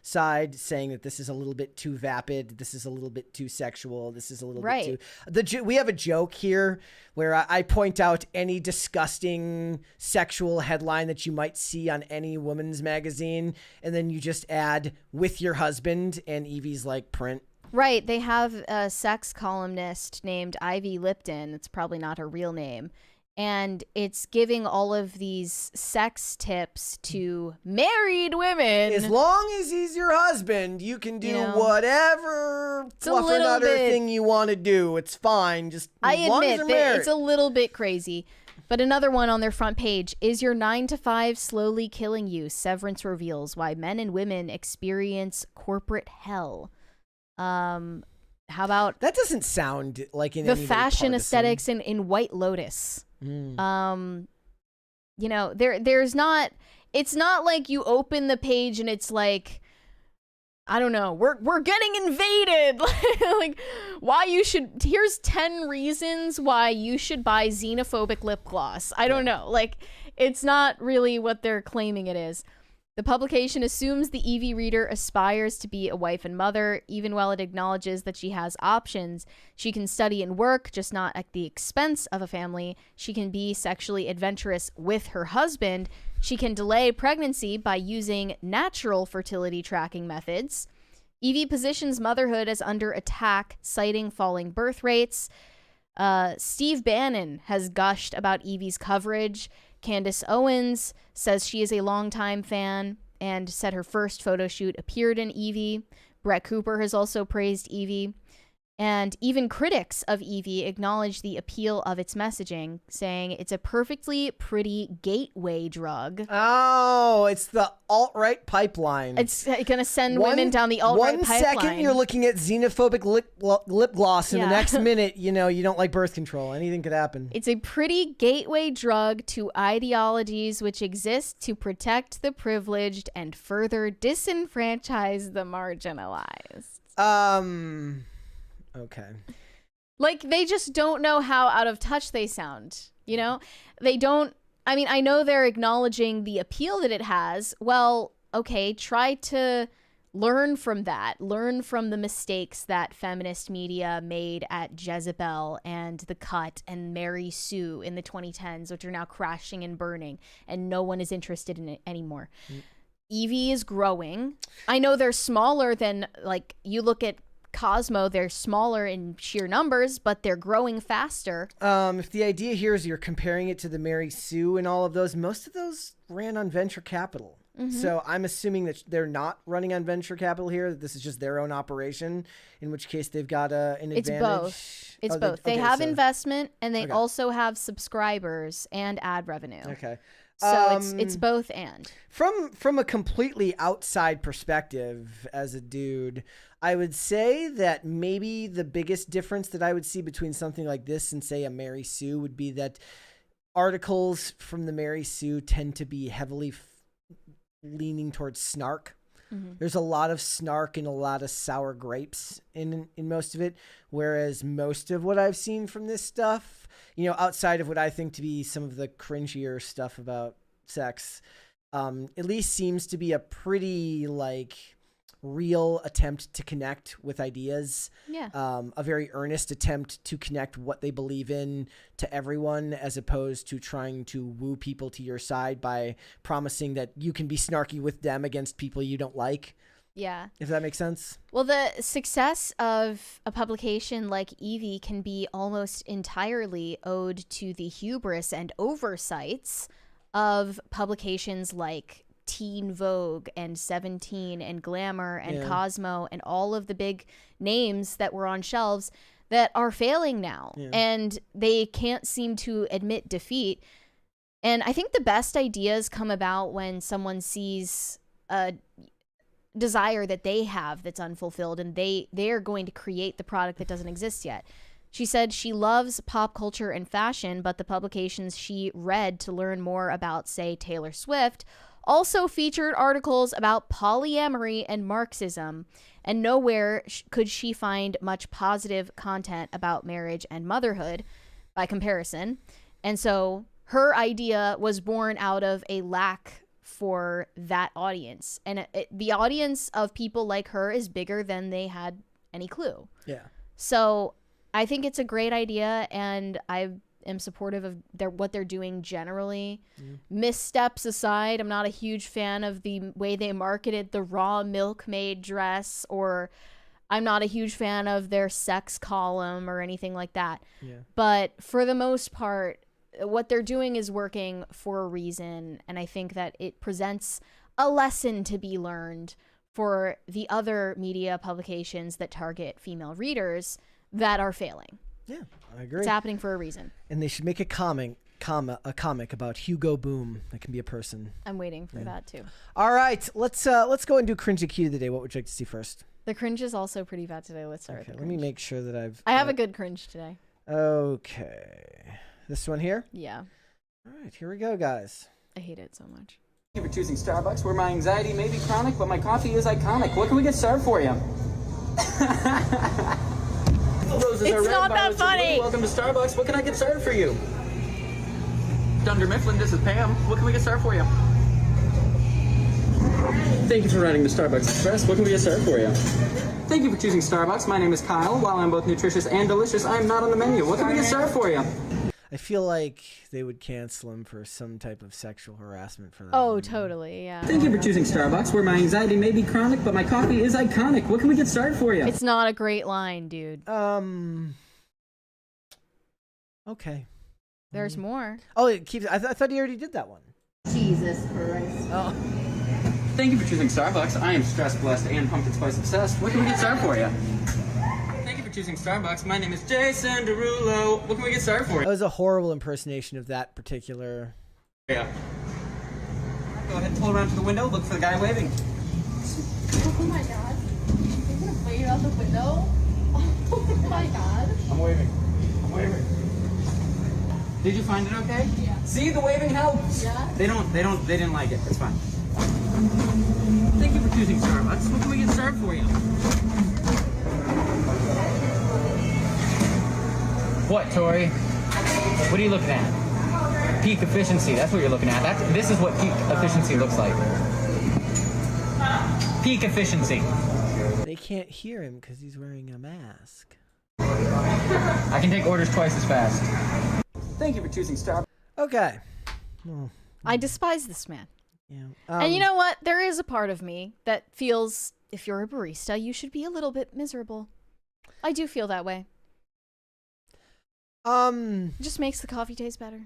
side, saying that this is a little bit too vapid, this is a little bit too sexual, this is a little bit too... We have a joke here where I point out any disgusting sexual headline that you might see on any women's magazine, and then you just add, with your husband, and Evie's like, print. Right. They have a sex columnist named Ivy Lipton. It's probably not her real name. And it's giving all of these sex tips to married women. As long as he's your husband, you can do whatever fluffernutter thing you want to do. It's fine. Just as long as you're married. It's a little bit crazy. But another one on their front page is your 9-to-5 slowly killing you. Severance reveals why men and women experience corporate hell. How about that? Doesn't sound like in the fashion aesthetics in White Lotus. You know, there's not. It's not like you open the page and it's like, I don't know, we're getting invaded. Like why you should. Here's 10 reasons why you should buy xenophobic lip gloss. I don't know. Like it's not really what they're claiming it is. The publication assumes the Evie reader aspires to be a wife and mother, even while it acknowledges that she has options. She can study and work, just not at the expense of a family. She can be sexually adventurous with her husband. She can delay pregnancy by using natural fertility tracking methods. Evie positions motherhood as under attack, citing falling birth rates. Steve Bannon has gushed about Evie's coverage. Candace Owens says she is a longtime fan and said her first photo shoot appeared in Evie. Brett Cooper has also praised Evie. And even critics of Evie acknowledge the appeal of its messaging, saying it's a perfectly pretty gateway drug. Oh, it's the alt-right pipeline. It's going to send women down the alt-right pipeline. 1 second you're looking at xenophobic lip gloss, and the next minute, you don't like birth control. Anything could happen. It's a pretty gateway drug to ideologies which exist to protect the privileged and further disenfranchise the marginalized. Okay. Like, they just don't know how out of touch they sound, They don't, I know they're acknowledging the appeal that it has. Well, okay, try to learn from that. Learn from the mistakes that feminist media made at Jezebel and The Cut and Mary Sue in the 2010s, which are now crashing and burning, and no one is interested in it anymore. Evie is growing. I know they're smaller than, like, you look at Cosmo, they're smaller in sheer numbers, but they're growing faster. If the idea here is you're comparing it to the Mary Sue and all of those, most of those ran on venture capital. So I'm assuming that they're not running on venture capital here, that this is just their own operation, in which case they've got an advantage. It's both. It's both. They have investment, and they also have subscribers and ad revenue. Okay. So it's both and. From a completely outside perspective, as a dude, I would say that maybe the biggest difference that I would see between something like this and, say, a Mary Sue would be that articles from the Mary Sue tend to be heavily leaning towards snark. There's a lot of snark and a lot of sour grapes in most of it, whereas most of what I've seen from this stuff, outside of what I think to be some of the cringier stuff about sex, at least seems to be a pretty, real attempt to connect with ideas. A very earnest attempt to connect what they believe in to everyone, as opposed to trying to woo people to your side by promising that you can be snarky with them against people you don't like. Yeah. If that makes sense. Well, the success of a publication like Evie can be almost entirely owed to the hubris and oversights of publications like Teen Vogue and 17 and Glamour and Cosmo and all of the big names that were on shelves that are failing now. And they can't seem to admit defeat. And I think the best ideas come about when someone sees a desire that they have that's unfulfilled, and they're going to create the product that doesn't exist yet. She said she loves pop culture and fashion, but the publications she read to learn more about, say, Taylor Swift, also featured articles about polyamory and Marxism, and nowhere could she find much positive content about marriage and motherhood by comparison. And so her idea was born out of a lack for that audience. And the audience of people like her is bigger than they had any clue. Yeah. So I think it's a great idea, and I am supportive of what they're doing generally. Missteps aside, I'm not a huge fan of the way they marketed the raw milkmaid dress, or I'm not a huge fan of their sex column or anything like that. But for the most part, what they're doing is working for a reason, and I think that it presents a lesson to be learned for the other media publications that target female readers that are failing. Yeah, I agree. It's happening for a reason. And they should make a comic about Hugo Boom that can be a person. I'm waiting for that too. All right, let's go and do Cringe Cute of the day. What would you like to see first? The cringe is also pretty bad today. Let's start with the Let cringe. me make sure that I have a good cringe today. Okay. This one here? Yeah. All right, here we go, guys. I hate it so much. Thank you for choosing Starbucks, where my anxiety may be chronic, but my coffee is iconic. What can we get served for you? It's not that funny. Welcome to Starbucks. What can I get served for you? Dunder Mifflin, this is Pam. What can we get served for you? Thank you for riding the Starbucks Express. What can we get served for you? Thank you for choosing Starbucks. My name is Kyle. While I'm both nutritious and delicious, I am not on the menu. What can we get served for you? I feel like they would cancel him for some type of sexual harassment for that. Oh, totally, yeah. Thank you for choosing Starbucks, where my anxiety may be chronic, but my coffee is iconic. What can we get served for you? It's not a great line, dude. Okay. There's more. Oh, it keeps. I thought he already did that one. Jesus Christ. Oh. Thank you for choosing Starbucks. I am stressed, blessed, and pumpkin spice obsessed. What can we get served for you? Thank you for choosing Starbucks. My name is Jason Derulo. What can we get started for you? That was a horrible impersonation of that particular. Yeah. Go ahead and pull around to the window. Look for the guy waving. Oh my god. You're gonna wave out the window? Oh my god. I'm waving. I'm waving. Did you find it okay? Yeah. See, the waving helps. Yeah. They didn't like it. It's fine. Thank you for choosing Starbucks. What can we get started for you? What, Tori? What are you looking at? Peak efficiency. That's what you're looking at. This is what peak efficiency looks like. Peak efficiency. They can't hear him because he's wearing a mask. I can take orders twice as fast. Thank you for choosing Starbucks. Okay. Well, I despise this man. yeah. And you know what? There is a part of me that feels if you're a barista, you should be a little bit miserable. I do feel that way. It just makes the coffee taste better.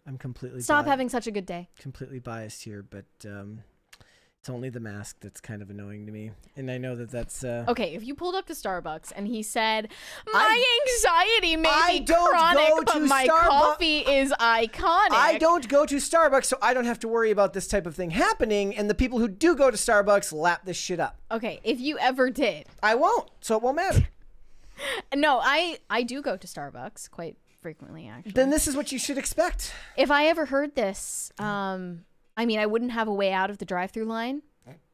I'm completely Stop having such a good day. completely biased here, but it's only the mask that's kind of annoying to me, and I know that that's. Okay, if you pulled up to Starbucks and he said, "My anxiety may I be don't chronic, go but to my coffee is iconic." I don't go to Starbucks, so I don't have to worry about this type of thing happening. And the people who do go to Starbucks lap this shit up. Okay, if you ever did. I won't, so it won't matter. No, I do go to Starbucks quite frequently, actually. Then this is what you should expect. If I ever heard this, I mean, I wouldn't have a way out of the drive-through line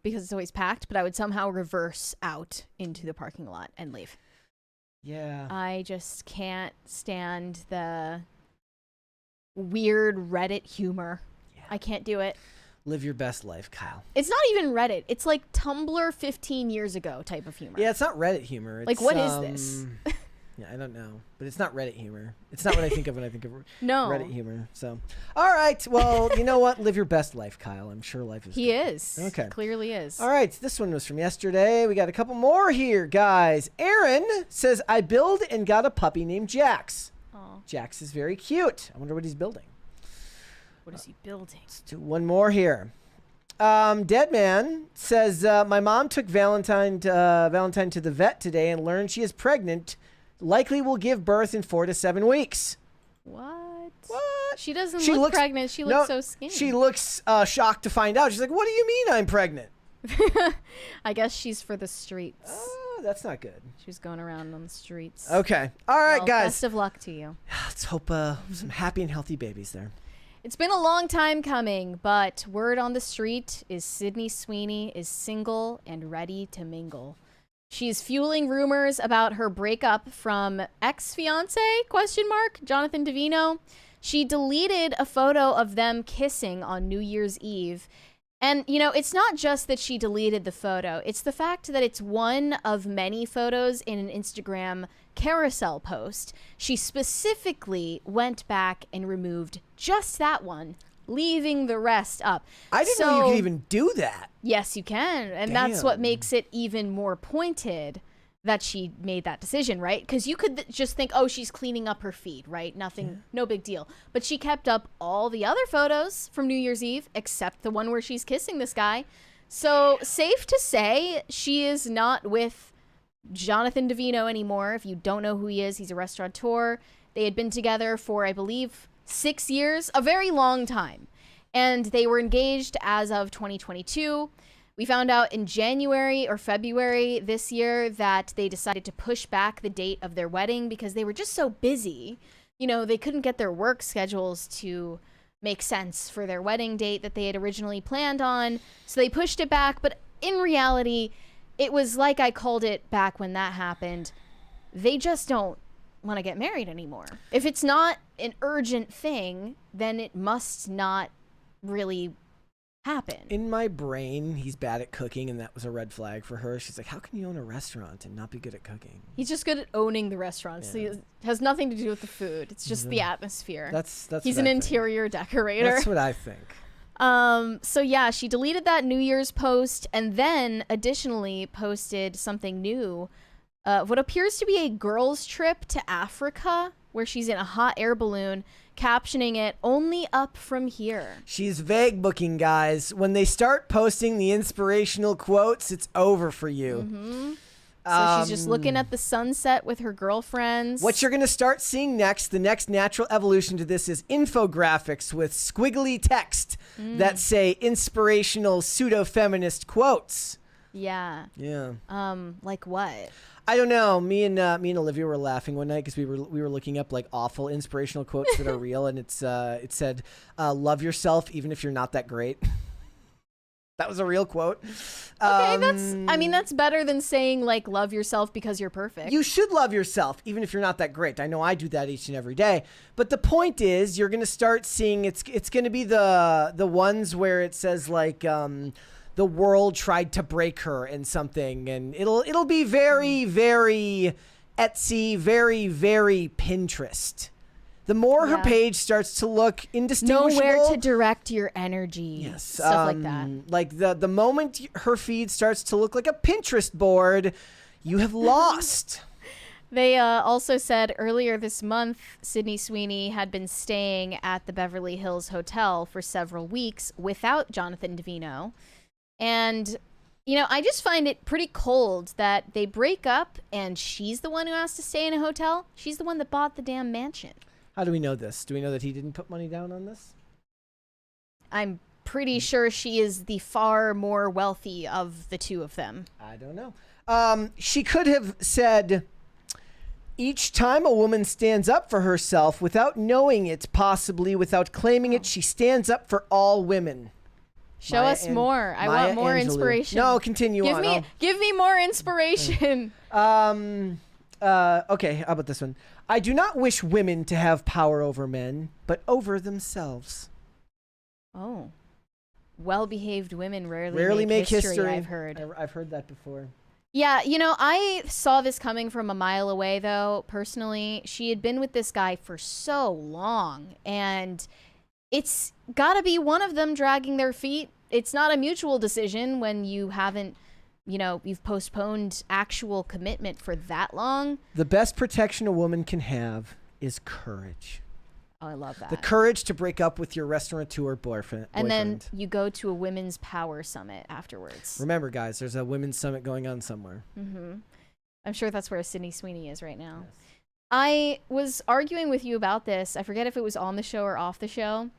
because it's always packed, but I would somehow reverse out into the parking lot and leave. Yeah. I just can't stand the weird Reddit humor. Yeah. I can't do it. Live your best life, Kyle. It's not even Reddit. It's like Tumblr 15 years ago type of humor. Yeah, it's not Reddit humor. It's, Like, what is this? Yeah, I don't know, but it's not Reddit humor. It's not what I think of when I think of No. Reddit humor. So, all right. Well, you know what? Live your best life, Kyle. I'm sure life is. He good. is. Okay. Clearly is. All right. This one was from yesterday. We got a couple more here, guys. Aaron says, I build and got a puppy named Jax. Aw. Jax is very cute. I wonder what he's building. What is he building? Let's do one more here. Dead Man says, my mom took Valentine to the vet today and learned she is pregnant. Likely will give birth in 4 to 7 weeks. What? What? She doesn't look pregnant. She looks so skinny. She looks shocked to find out. She's like, what do you mean I'm pregnant? I guess she's for the streets. Oh, that's not good. She was going around on the streets. Okay. All right, Well, guys. Best of luck to you. Let's hope some happy and healthy babies there. It's been a long time coming, but word on the street is Sydney Sweeney is single and ready to mingle. She's fueling rumors about her breakup from ex-fiance, ? Jonathan Davino. She deleted a photo of them kissing on New Year's Eve. And, you know, it's not just that she deleted the photo. It's the fact that it's one of many photos in an Instagram carousel post. She specifically went back and removed just that one, leaving the rest up. I didn't know you could even do that. Yes, you can. And that's what makes it even more pointed that she made that decision, right? Because you could just think, oh, she's cleaning up her feed, right? Nothing, no big deal. But she kept up all the other photos from New Year's Eve, except the one where she's kissing this guy. So safe to say she is not with Jonathan Davino anymore. If you don't know who he is, he's a restaurateur. They had been together for, I believe, 6 years, a very long time. And they were engaged as of 2022. We found out in January or February this year that they decided to push back the date of their wedding because they were just so busy. You know, they couldn't get their work schedules to make sense for their wedding date that they had originally planned on. So they pushed it back. But in reality, it was like I called it back when that happened. They just don't want to get married anymore. If it's not an urgent thing, then it must not really happen. In my brain, he's bad at cooking, and that was a red flag for her. She's like, how can you own a restaurant and not be good at cooking? He's just good at owning the restaurant. So it has nothing to do with the food. It's just the atmosphere. That's He's what an I think. interior decorator. That's what I think. So yeah, she deleted that New Year's post and then additionally posted something new. What appears to be a girls' trip to Africa, where she's in a hot air balloon, captioning it, "Only up from here." She's vague booking, guys. When they start posting the inspirational quotes, it's over for you. So she's just looking at the sunset with her girlfriends. What you're going to start seeing next, the next natural evolution to this, is infographics with squiggly text that say inspirational pseudo-feminist quotes. Yeah. Yeah. Like what? I don't know. Me and Olivia were laughing one night because we were looking up like awful inspirational quotes that are real, and it said, "Love yourself even if you're not that great." That was a real quote. Okay, that's better than saying like love yourself because you're perfect. You should love yourself even if you're not that great. I know I do that each and every day. But the point is, you're going to start seeing it's going to be the ones where it says like the world tried to break her and something, and it'll be very, very Etsy, very, very Pinterest. The more her page starts to look indistinguishable. Nowhere to direct your energy. Yes. Stuff like that. Like the moment her feed starts to look like a Pinterest board, you have lost. They also said earlier this month, Sydney Sweeney had been staying at the Beverly Hills Hotel for several weeks without Jonathan Davino. And, you know, I just find it pretty cold that they break up and she's the one who has to stay in a hotel. She's the one that bought the damn mansion. How do we know this? Do we know that he didn't put money down on this? I'm pretty sure she is the far more wealthy of the two of them. I don't know. She could have said, each time a woman stands up for herself without knowing it, possibly without claiming it, she stands up for all women. Show us more. I want more inspiration. No, continue on. Give me more inspiration. Okay, how about this one? I do not wish women to have power over men, but over themselves. Oh. Well-behaved women rarely make history, I've heard. I've heard that before. Yeah, you know, I saw this coming from a mile away, though, personally. She had been with this guy for so long, and it's got to be one of them dragging their feet. It's not a mutual decision when you haven't, you know, you've postponed actual commitment for that long. The best protection a woman can have is courage. Oh, I love that. The courage to break up with your restaurateur boyfriend. And then you go to a women's power summit afterwards. Remember, guys, there's a women's summit going on somewhere. Mm-hmm. I'm sure that's where Sydney Sweeney is right now. Yes. I was arguing with you about this. I forget if it was on the show or off the show,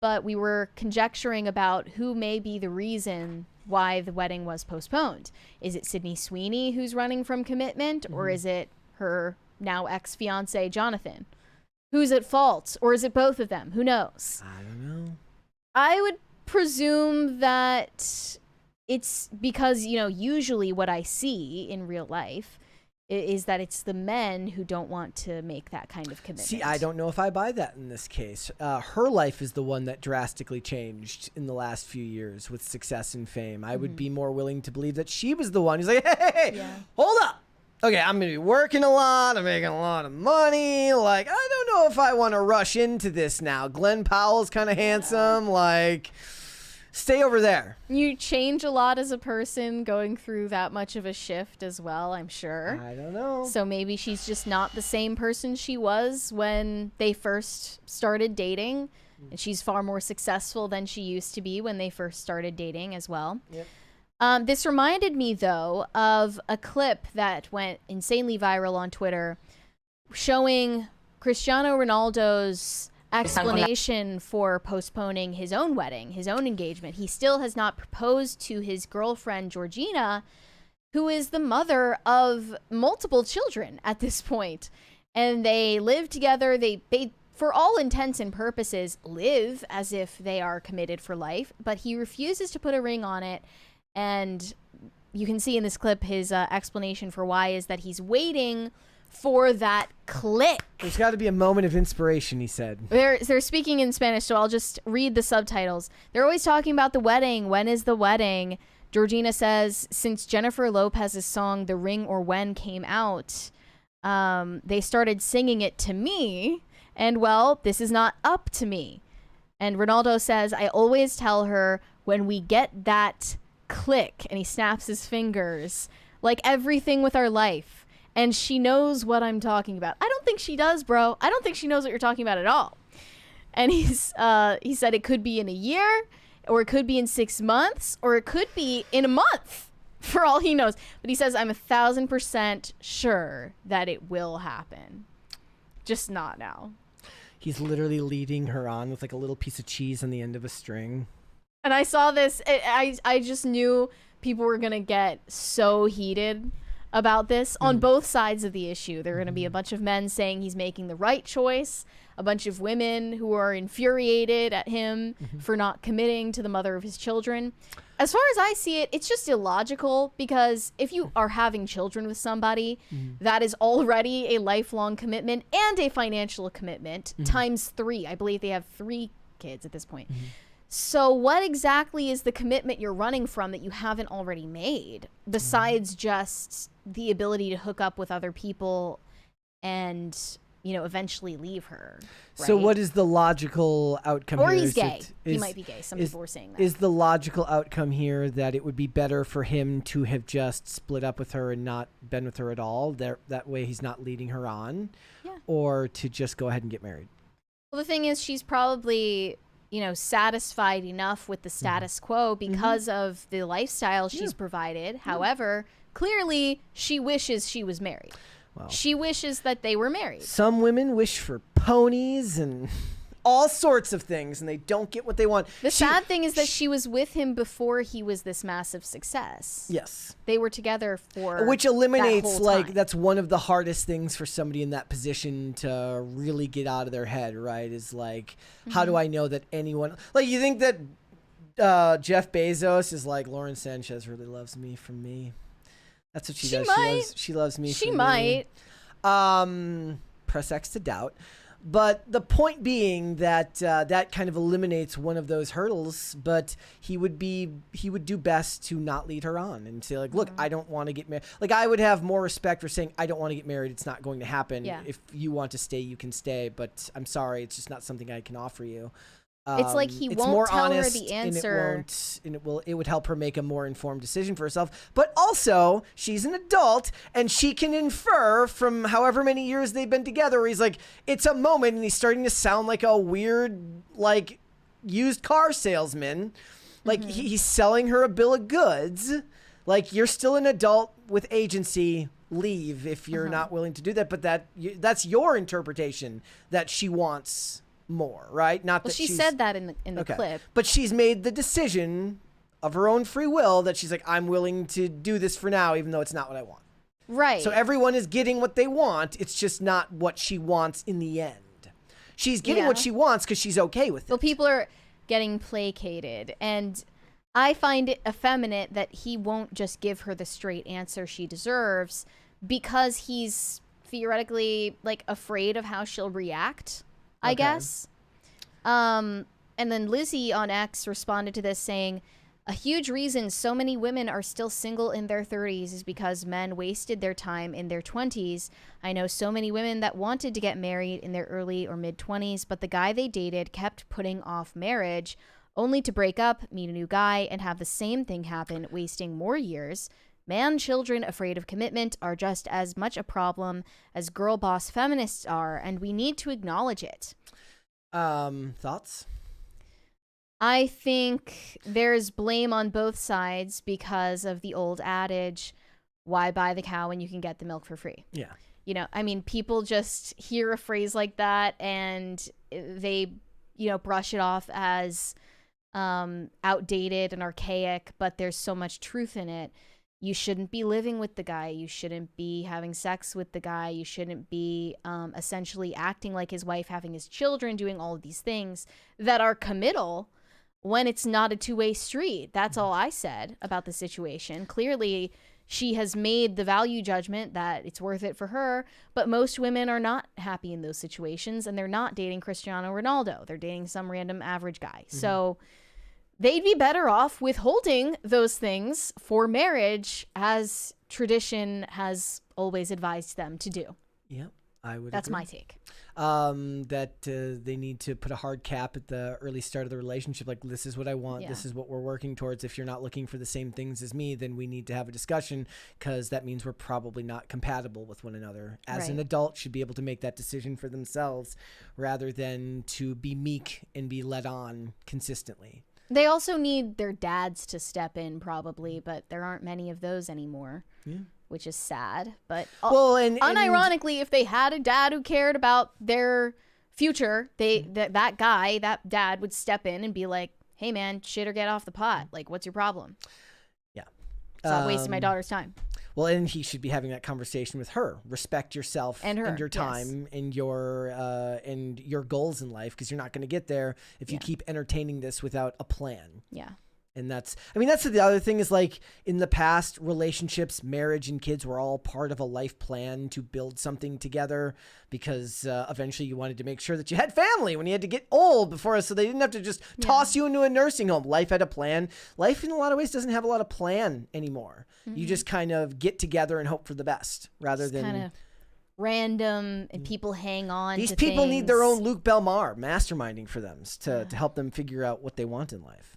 but we were conjecturing about who may be the reason why the wedding was postponed. Is it Sydney Sweeney who's running from commitment, or is it her now ex-fiance Jonathan? Who's at fault, or is it both of them? Who knows? I don't know. I would presume that it's because, you know, usually what I see in real life is that it's the men who don't want to make that kind of commitment. See, I don't know if I buy that in this case. Her life is the one that drastically changed in the last few years with success and fame. I would be more willing to believe that she was the one who's like, hey, hold up. Okay, I'm going to be working a lot. I'm making a lot of money. Like, I don't know if I want to rush into this now. Glenn Powell's kind of handsome. Like, stay over there. You change a lot as a person going through that much of a shift as well, I'm sure. I don't know. So maybe she's just not the same person she was when they first started dating. And she's far more successful than she used to be when they first started dating as well. Yep. This reminded me, though, of a clip that went insanely viral on Twitter showing Cristiano Ronaldo's explanation for postponing his own wedding, his own engagement. He still has not proposed to his girlfriend, Georgina, who is the mother of multiple children at this point. And they live together. They for all intents and purposes, live as if they are committed for life. But he refuses to put a ring on it. And you can see in this clip his explanation for why is that he's waiting for that click. There's got to be a moment of inspiration, he said. They're speaking in Spanish, so I'll just read the subtitles. They're always talking about the wedding. When is the wedding? Georgina says, since Jennifer Lopez's song The Ring or When came out, they started singing it to me. And, well, this is not up to me. And Ronaldo says, I always tell her when we get that click, and he snaps his fingers, like everything with our life, and she knows what I'm talking about. I don't think she does, bro. I don't think she knows what you're talking about at all. And he said it could be in a year, or it could be in 6 months, or it could be in a month. for all he knows. But he says, I'm 1,000% sure that it will happen. Just not now. He's literally leading her on with like a little piece of cheese on the end of a string. And I saw this. I just knew people were going to get so heated about this on both sides of the issue. There are going to be a bunch of men saying he's making the right choice, a bunch of women who are infuriated at him for not committing to the mother of his children. As far as I see it, it's just illogical, because if you are having children with somebody, that is already a lifelong commitment and a financial commitment times 3. I believe they have 3 kids at this point. So what exactly is the commitment you're running from that you haven't already made, besides just the ability to hook up with other people and, you know, eventually leave her? Right? So what is the logical outcome or here? He's gay. He might be gay. Some people were saying that. Is the logical outcome here that it would be better for him to have just split up with her and not been with her at all? That way he's not leading her on? Yeah. Or to just go ahead and get married? Well, the thing is, she's probably, you know, satisfied enough with the status quo because of the lifestyle she's provided. However, clearly she wishes she was married. Wow. She wishes that they were married. Some women wish for ponies and all sorts of things, and they don't get what they want. The sad thing is that she was with him before he was this massive success. Yes. They were together for which eliminates, that whole time. that's one of the hardest things for somebody in that position to really get out of their head, right? Is like, how do I know that anyone, like, you think that Jeff Bezos is like, Lauren Sanchez really loves me from me. That's what she does. She loves me. She from might. Me. Press X to doubt. But the point being that that kind of eliminates one of those hurdles. But he would do best to not lead her on and say, like, look, I don't want to get married. Like, I would have more respect for saying, I don't want to get married. It's not going to happen. Yeah. If you want to stay, you can stay. But I'm sorry, it's just not something I can offer you. It's like he won't more tell her honest, the answer. And it would help her make a more informed decision for herself. But also, she's an adult, and she can infer from however many years they've been together, where he's like, it's a moment, and he's starting to sound like a weird, like, used car salesman. Like, he's selling her a bill of goods. Like, you're still an adult with agency. Leave if you're not willing to do that. But that's your interpretation, that she wants more, right? Not that she said that in the clip. But she's made the decision of her own free will that she's like, I'm willing to do this for now, even though it's not what I want. Right. So everyone is getting what they want. It's just not what she wants in the end. She's getting what she wants because she's okay with it. Well, people are getting placated, and I find it effeminate that he won't just give her the straight answer she deserves, because he's theoretically, like, afraid of how she'll react, I guess. And then Lizzie on X responded to this saying, a huge reason so many women are still single in their 30s is because men wasted their time in their 20s. I know so many women that wanted to get married in their early or mid 20s, but the guy they dated kept putting off marriage, only to break up, meet a new guy, and have the same thing happen, wasting more years. Man, children afraid of commitment are just as much a problem as girl boss feminists are, and we need to acknowledge it. Thoughts? I think there's blame on both sides because of the old adage, why buy the cow when you can get the milk for free? Yeah. You know, I mean, people just hear a phrase like that and they, you know, brush it off as outdated and archaic, but there's so much truth in it. You shouldn't be living with the guy. You shouldn't be having sex with the guy. You shouldn't be essentially acting like his wife, having his children, doing all of these things that are committal when it's not a two-way street. That's all I said about the situation. Clearly, she has made the value judgment that it's worth it for her, but most women are not happy in those situations, and they're not dating Cristiano Ronaldo. They're dating some random average guy. So they'd be better off withholding those things for marriage, as tradition has always advised them to do. Yep, I would That's agree. my take. That they need to put a hard cap at the early start of the relationship. Like, this is what I want. Yeah. This is what we're working towards. If you're not looking for the same things as me, then we need to have a discussion, because that means we're probably not compatible with one another. As an adult, should be able to make that decision for themselves rather than to be meek and be led on consistently. They also need their dads to step in probably, but there aren't many of those anymore, which is sad. But unironically, if they had a dad who cared about their future, that dad would step in and be like, hey man, shit or get off the pot. Like, what's your problem? Yeah. Stop wasting my daughter's time. Well, and he should be having that conversation with her. Respect yourself and your time and your goals in life, because you're not going to get there if you keep entertaining this without a plan. Yeah. And that's the other thing is, like, in the past, relationships, marriage, and kids were all part of a life plan to build something together, because eventually you wanted to make sure that you had family when you had to get old so they didn't have to just toss you into a nursing home. Life had a plan. Life in a lot of ways doesn't have a lot of plan anymore. You just kind of get together and hope for the best rather than kind of random, and people hang on. These people need their own Luke Belmar masterminding for them to help them figure out what they want in life.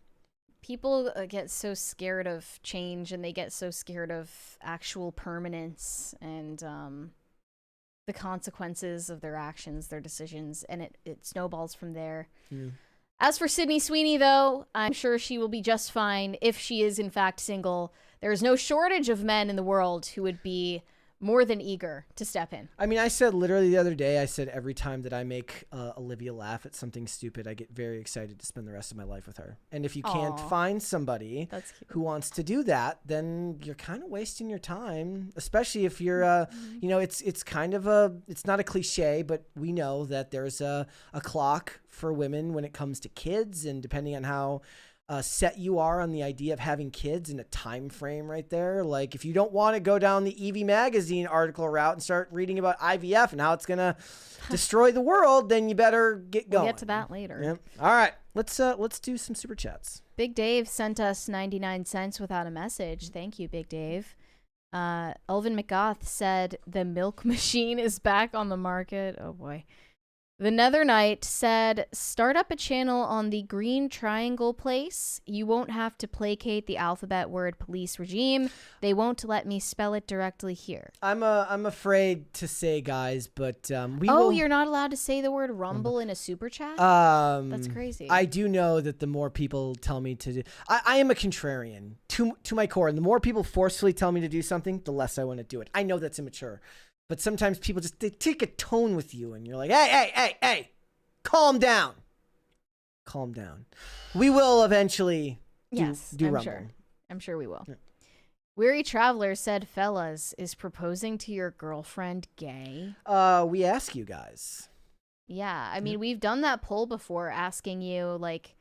People get so scared of change, and they get so scared of actual permanence and the consequences of their actions, their decisions, and it snowballs from there. As for Sydney Sweeney, though, I'm sure she will be just fine if she is in fact single. There is no shortage of men in the world who would be more than eager to step in. I mean, I said literally the other day, every time that I make Olivia laugh at something stupid, I get very excited to spend the rest of my life with her. And if you can't find somebody who wants to do that, then you're kind of wasting your time, especially if you're, it's kind of it's not a cliche, but we know that there's a clock for women when it comes to kids, and depending on how set you are on the idea of having kids in a time frame right there. Like, if you don't want to go down the Evie magazine article route and start reading about IVF and how it's going to destroy the world, then you better get going. We'll get to that later. Yep. All right. Let's do some super chats. Big Dave sent us 99 cents without a message. Thank you, Big Dave. Elvin McGoth said the milk machine is back on the market. Oh boy. The Nether Knight said, start up a channel on the Green Triangle Place. You won't have to placate the alphabet word police regime. They won't let me spell it directly here. I'm afraid to say, guys, but we will... you're not allowed to say the word rumble in a super chat? That's crazy. I do know that the more people tell me to do... I am a contrarian to my core, and the more people forcefully tell me to do something, the less I want to do it. I know that's immature. But sometimes people they take a tone with you, and you're like, hey, calm down. Calm down. We will eventually do Rumble. Sure. I'm sure we will. Yeah. Weary Traveler said, fellas, is proposing to your girlfriend gay? We ask you guys. Yeah, I mean, we've done that poll before, asking you, like,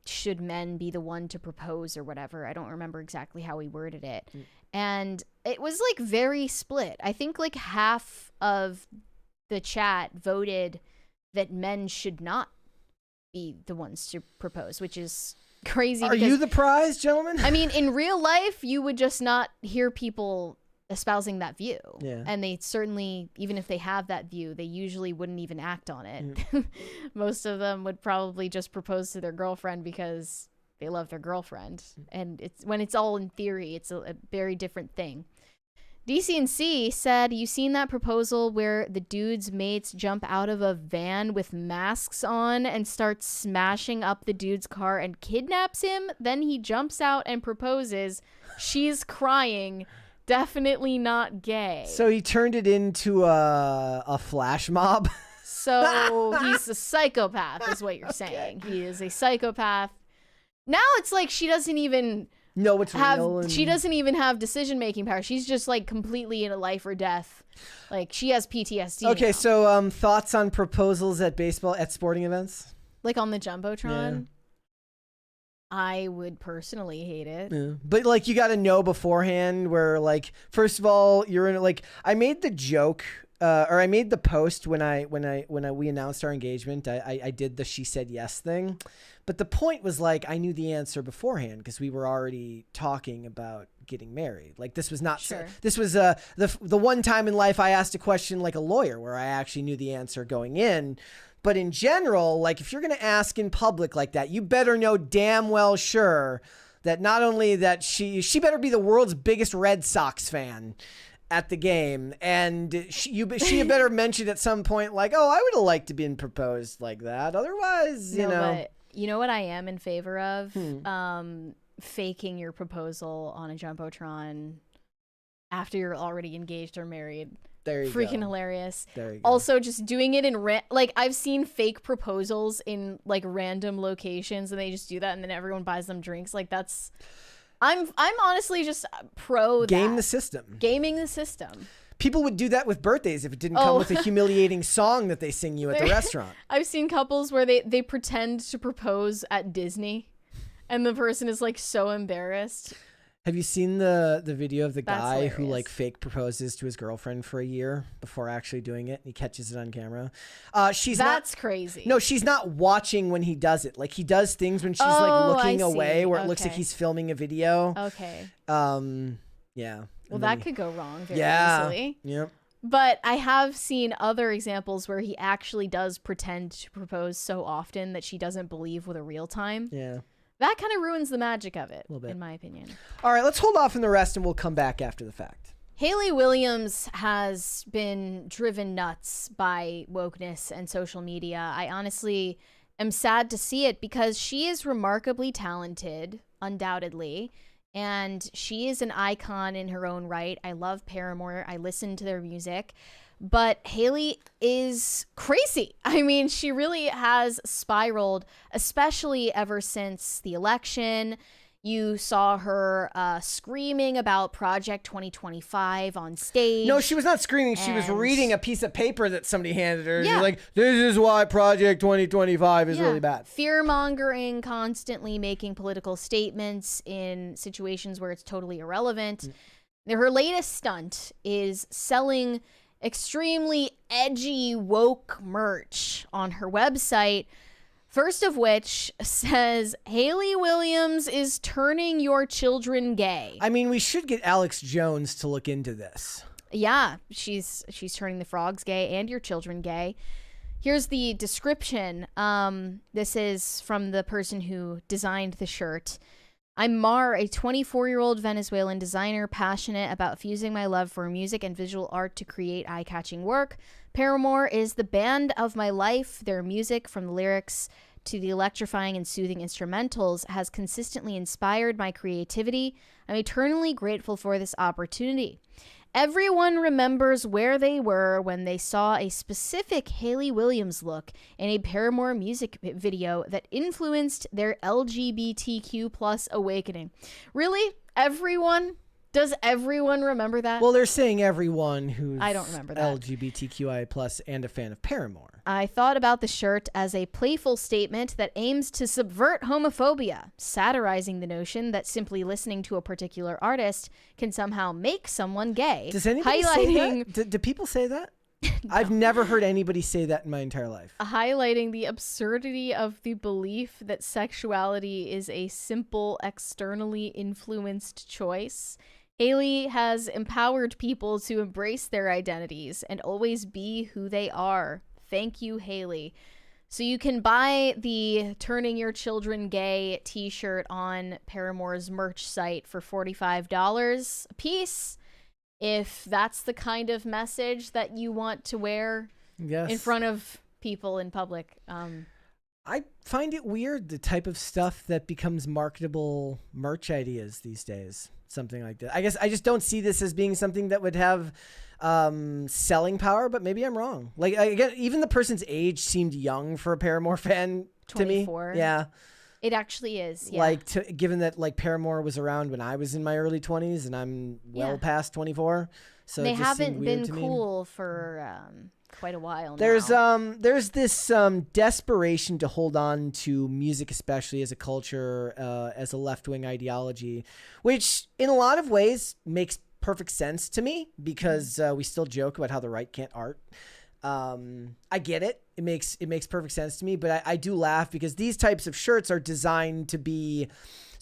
should men be the one to propose or whatever. I don't remember exactly how we worded it. And it was, like, very split. I think, like, half of the chat voted that men should not be the ones to propose, which is crazy. Are you the prize, gentlemen? I mean, in real life, you would just not hear people espousing that view. Yeah. And they certainly, even if they have that view, they usually wouldn't even act on it. Most of them would probably just propose to their girlfriend because they love their girlfriend. And when it's all in theory, it's a very different thing. DCNC said, you seen that proposal where the dude's mates jump out of a van with masks on and start smashing up the dude's car and kidnaps him? Then he jumps out and proposes. She's crying. Definitely not gay. So he turned it into a flash mob? So he's a psychopath is what you're saying. He is a psychopath. Now it's like she doesn't even... No, it's real. She doesn't even have decision-making power. She's just, like, completely in a life or death. Like, she has PTSD Okay, now. so thoughts on proposals at sporting events? Like on the Jumbotron? Yeah. I would personally hate it. Yeah. But, like, you got to know beforehand where, like, first of all, you're in, like, I made the joke... or I made the post when we announced our engagement. I did the she said yes thing, but the point was, like, I knew the answer beforehand because we were already talking about getting married. Like, this was not sure. This was the one time in life I asked a question like a lawyer where I actually knew the answer going in. But in general, like, if you're gonna ask in public like that, you better know damn well sure that not only that she better be the world's biggest Red Sox fan at the game, and she had better mention at some point, like, oh, I would have liked to been proposed like that. Otherwise, you know. You know what I am in favor of? Faking your proposal on a Jumbotron after you're already engaged or married. There you Freaking go. hilarious. There you go. Also, just doing it in like I've seen fake proposals in like random locations, and they just do that, and then everyone buys them drinks. Like that's, I'm honestly just pro Game that. the system. Gaming the system. People would do that with birthdays if it didn't come with a humiliating song that they sing you at the restaurant. I've seen couples where they pretend to propose at Disney, and the person is like so embarrassed. Have you seen the video of the That's guy who hilarious. like fake proposes to his girlfriend for a year before actually doing it, and he catches it on camera? That's crazy. No, she's not watching when he does it. Like he does things when she's like looking away, where it looks like he's filming a video. Okay. Yeah. Well, that could go wrong very easily. Yep. But I have seen other examples where he actually does pretend to propose so often that she doesn't believe with a real time. Yeah. That kind of ruins the magic of it, A little bit. in my opinion. All right, let's hold off on the rest and we'll come back after the fact. Hayley Williams has been driven nuts by wokeness and social media. I honestly am sad to see it because she is remarkably talented, undoubtedly, and she is an icon in her own right. I love Paramore. I listen to their music. But Hayley is crazy. I mean, she really has spiraled, especially ever since the election. You saw her screaming about Project 2025 on stage. No, she was not screaming. She was reading a piece of paper that somebody handed her. Yeah. She's like, this is why Project 2025 is really bad. Fear-mongering, constantly making political statements in situations where it's totally irrelevant. Her latest stunt is selling extremely edgy woke merch on her website. First of which says, Hayley Williams is turning your children gay. I mean, we should get Alex Jones to look into this. Yeah, she's turning the frogs gay and your children gay. Here's the description. This is from the person who designed the shirt. I'm Mar, a 24-year-old Venezuelan designer passionate about fusing my love for music and visual art to create eye-catching work. Paramore is the band of my life. Their music, from the lyrics to the electrifying and soothing instrumentals, has consistently inspired my creativity. I'm eternally grateful for this opportunity. Everyone remembers where they were when they saw a specific Hayley Williams look in a Paramore music video that influenced their LGBTQ plus awakening. Really? Everyone? Does everyone remember that? Well, they're saying everyone who's I don't remember that. LGBTQI plus and a fan of Paramore. I thought about the shirt as a playful statement that aims to subvert homophobia, satirizing the notion that simply listening to a particular artist can somehow make someone gay. Does anybody say that? Do people say that? No. I've never heard anybody say that in my entire life. Highlighting the absurdity of the belief that sexuality is a simple, externally influenced choice. Hayley has empowered people to embrace their identities and always be who they are. Thank you, Hayley. So you can buy the Turning Your Children Gay t-shirt on Paramore's merch site for $45 a piece. If that's the kind of message that you want to wear in front of people in public. I find it weird, the type of stuff that becomes marketable merch ideas these days. Something like that. I guess I just don't see this as being something that would have selling power, but maybe I'm wrong. Like, again, even the person's age seemed young for a Paramore fan 24. to me. Yeah. It actually is, yeah. Like, given that, like, Paramore was around when I was in my early 20s and I'm well past 24. So they it just haven't seemed weird been to me. cool for quite a while now. There's this desperation to hold on to music, especially as a culture, as a left-wing ideology, which in a lot of ways makes perfect sense to me because we still joke about how the right can't art. I get it. It makes perfect sense to me, but I do laugh because these types of shirts are designed to be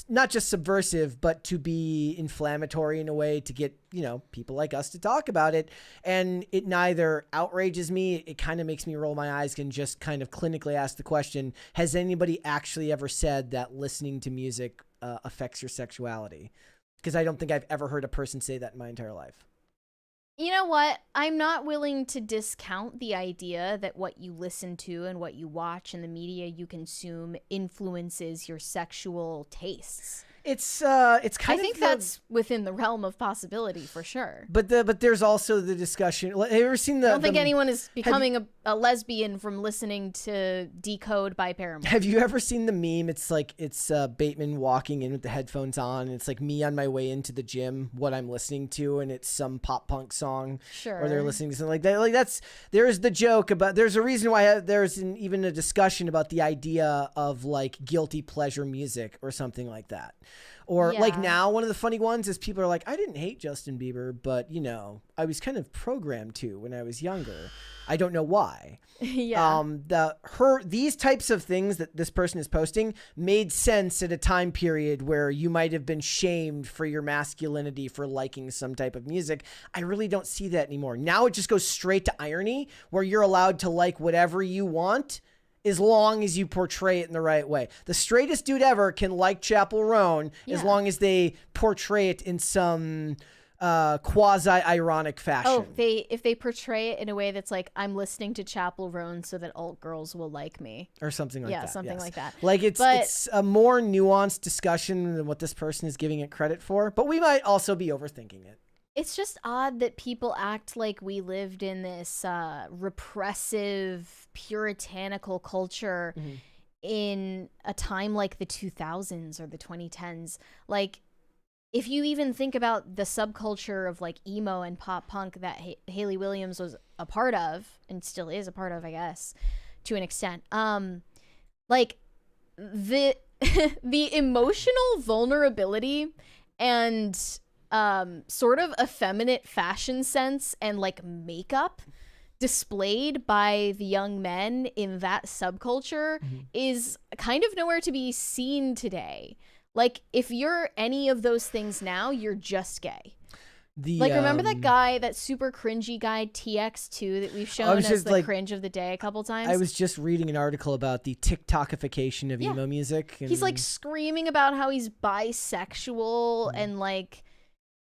not just subversive, but to be inflammatory in a way to get, people like us to talk about it. And it neither outrages me. It kind of makes me roll my eyes and just kind of clinically ask the question, has anybody actually ever said that listening to music affects your sexuality? Because I don't think I've ever heard a person say that in my entire life. You know what? I'm not willing to discount the idea that what you listen to and what you watch and the media you consume influences your sexual tastes. It's kind of. I think that's within the realm of possibility for sure. But there's also the discussion. Have you ever seen the? I don't think anyone is becoming a lesbian from listening to Decode by Paramore. Have you ever seen the meme? It's Bateman walking in with the headphones on, and it's like me on my way into the gym, what I'm listening to, and it's some pop punk song. Sure. Or they're listening to something like that. Like there's the joke about. There's a reason why there's even a discussion about the idea of like guilty pleasure music or something like that. Or like now, one of the funny ones is people are like, I didn't hate Justin Bieber, but I was kind of programmed to when I was younger. I don't know why. Yeah. These types of things that this person is posting made sense at a time period where you might have been shamed for your masculinity for liking some type of music. I really don't see that anymore. Now it just goes straight to irony where you're allowed to like whatever you want, as long as you portray it in the right way. The straightest dude ever can like Chappell Roan as long as they portray it in some quasi-ironic fashion. Oh, if they portray it in a way that's like, I'm listening to Chappell Roan so that alt girls will like me. Or something like that. Yeah, something like that. Like it's a more nuanced discussion than what this person is giving it credit for, but we might also be overthinking it. It's just odd that people act like we lived in this repressive, puritanical culture in a time like the 2000s or the 2010s. Like, if you even think about the subculture of like emo and pop punk that Hayley Williams was a part of, and still is a part of, I guess, to an extent, like the the emotional vulnerability and sort of effeminate fashion sense and like makeup displayed by the young men in that subculture is kind of nowhere to be seen today. Like, if you're any of those things now, you're just gay. Remember that guy, that super cringy guy, TX2, that we've shown as the cringe of the day a couple times? I was just reading an article about the TikTokification of emo music. And he's like screaming about how he's bisexual and like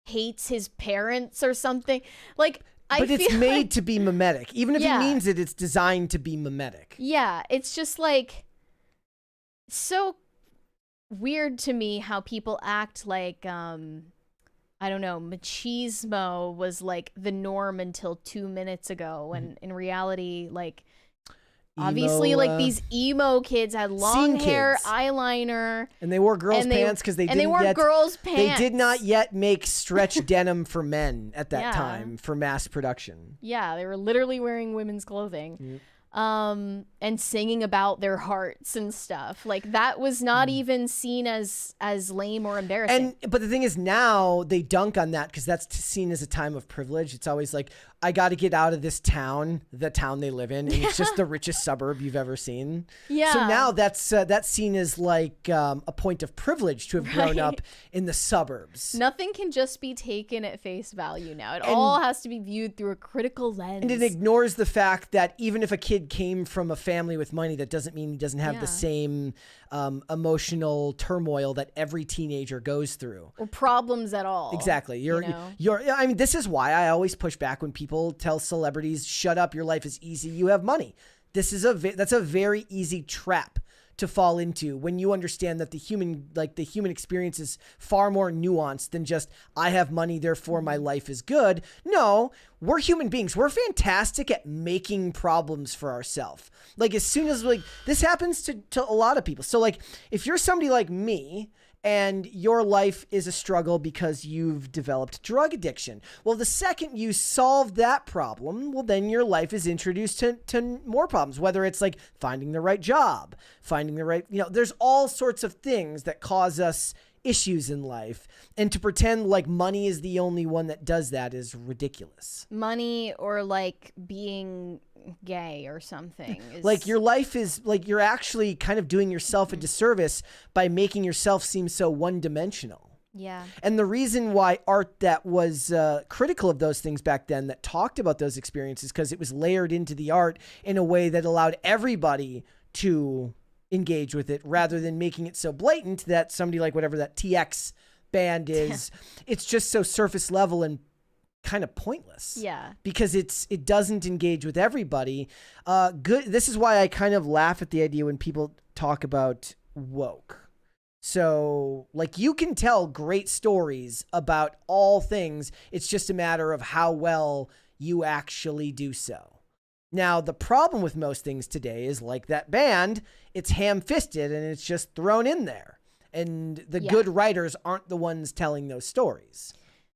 hates his parents or something. Like, but it's made to be mimetic. Even if he means it, it's designed to be mimetic. Yeah, it's just like so weird to me how people act like I don't know, machismo was like the norm until 2 minutes ago, when in reality, like, obviously, like, these emo kids had long hair, eyeliner, and they wore girls' pants because they did not yet make stretch denim for men at that time for mass production. Yeah, they were literally wearing women's clothing. And singing about their hearts and stuff. Like, that was not even seen as lame or embarrassing. But the thing is, now they dunk on that because that's seen as a time of privilege. It's always like, I got to get out of this town, the town they live in, and it's just the richest suburb you've ever seen. Yeah. So now that's seen as like a point of privilege to have grown up in the suburbs. Nothing can just be taken at face value now. It all has to be viewed through a critical lens. And it ignores the fact that even if a kid came from a family with money, that doesn't mean he doesn't have the same emotional turmoil that every teenager goes through, or problems at all. Exactly. I mean, this is why I always push back when people tell celebrities, "Shut up, your life is easy. You have money." That's a very easy trap to fall into when you understand that the human experience is far more nuanced than just, I have money, therefore my life is good. No, we're human beings. We're fantastic at making problems for ourselves. Like, as soon as this happens to a lot of people. So like, if you're somebody like me and your life is a struggle because you've developed drug addiction, well, the second you solve that problem, well, then your life is introduced to more problems, whether it's like finding the right job, finding the right, there's all sorts of things that cause us issues in life, and to pretend like money is the only one that does that is ridiculous. Money, or like being gay or something, like, your life is like, you're actually kind of doing yourself a disservice by making yourself seem so one-dimensional. Yeah. And the reason why art that was critical of those things back then, that talked about those experiences, because it was layered into the art in a way that allowed everybody to engage with it, rather than making it so blatant that somebody like whatever that TX band is, it's just so surface level and kind of pointless. Yeah. Because it doesn't engage with everybody. This is why I kind of laugh at the idea when people talk about woke. So, like, you can tell great stories about all things. It's just a matter of how well you actually do so. Now, the problem with most things today is, like that band, it's ham-fisted and it's just thrown in there. And the good writers aren't the ones telling those stories.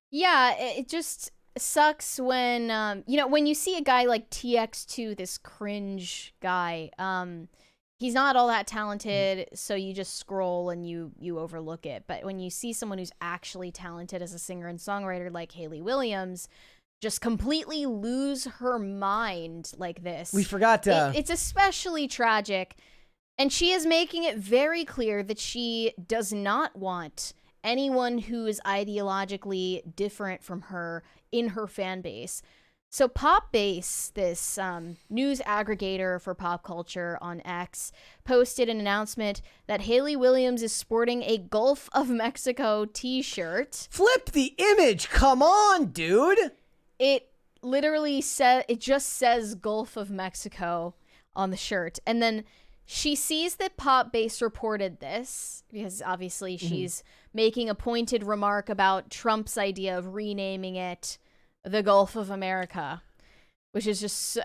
Yeah, it just sucks when, when you see a guy like TX2, this cringe guy, he's not all that talented, so you just scroll and you overlook it. But when you see someone who's actually talented as a singer and songwriter like Hayley Williams just completely lose her mind like this. We forgot it's especially tragic. And she is making it very clear that she does not want anyone who is ideologically different from her in her fan base. So Popbase, this news aggregator for pop culture on X, posted an announcement that Hayley Williams is sporting a Gulf of Mexico t-shirt. Flip the image. Come on, dude. It literally just says Gulf of Mexico on the shirt. And then she sees that Popbase reported this because obviously she's making a pointed remark about Trump's idea of renaming it the Gulf of America, which is just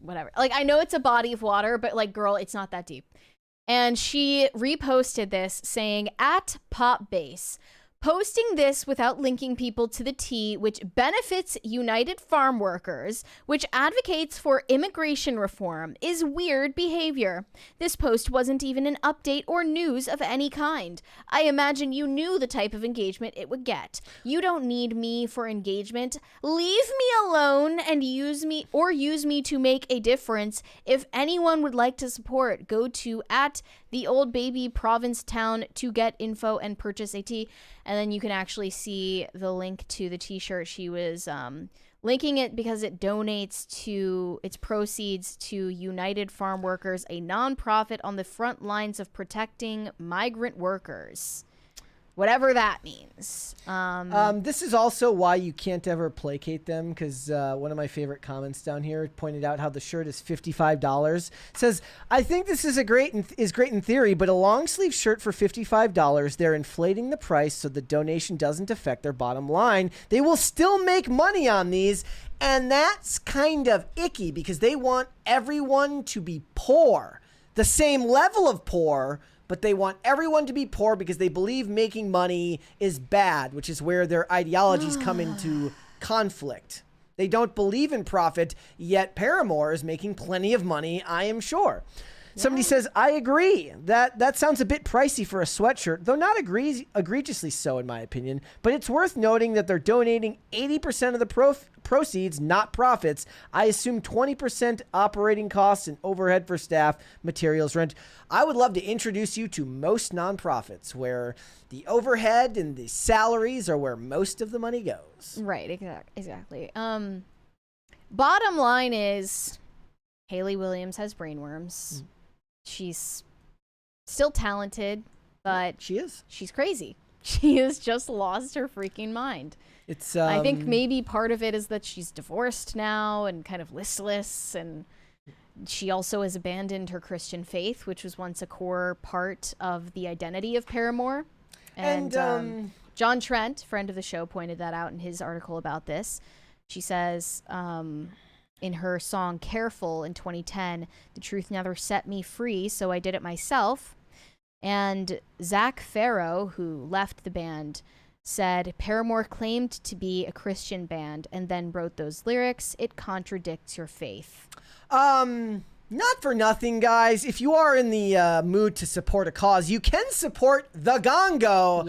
whatever. Like, I know it's a body of water, but like, girl, it's not that deep. And she reposted this saying, @Popbase, posting this without linking people to the tea, which benefits United Farm Workers, which advocates for immigration reform, is weird behavior. This post wasn't even an update or news of any kind. I imagine you knew the type of engagement it would get. You don't need me for engagement. Leave me alone and use me to make a difference. If anyone would like to support, go to @TheOldBaby Provincetown to get info and purchase a tee. And then you can actually see the link to the t-shirt. She was linking it because it donates to its proceeds to United Farm Workers, a nonprofit on the front lines of protecting migrant workers. Whatever that means. This is also why you can't ever placate them, because one of my favorite comments down here pointed out how the shirt is $55. Says, I think this is great in theory, but a long sleeve shirt for $55, they're inflating the price so the donation doesn't affect their bottom line. They will still make money on these, and that's kind of icky because they want everyone to be poor, the same level of poor, but they want everyone to be poor because they believe making money is bad, which is where their ideologies come into conflict. They don't believe in profit, yet Paramore is making plenty of money, I am sure. Yeah. Somebody says, I agree. That sounds a bit pricey for a sweatshirt, though not egregiously so, in my opinion. But it's worth noting that they're donating 80% of the proceeds, not profits. I assume 20% operating costs and overhead for staff, materials, rent. I would love to introduce you to most nonprofits where the overhead and the salaries are where most of the money goes. Right, exactly. Bottom line is Hayley Williams has brainworms. She's still talented, but she's crazy. She has just lost her freaking mind. It's I think maybe part of it is that she's divorced now and kind of listless, and she also has abandoned her Christian faith, which was once a core part of the identity of Paramore. And John Trent, friend of the show, pointed that out in his article about this. She says, in her song Careful in 2010, the truth never set me free, so I did it myself. And Zach Farrow, who left the band, said Paramore claimed to be a Christian band and then wrote those lyrics. It contradicts your faith. Not for nothing, guys. If you are in the mood to support a cause, you can support the Gongo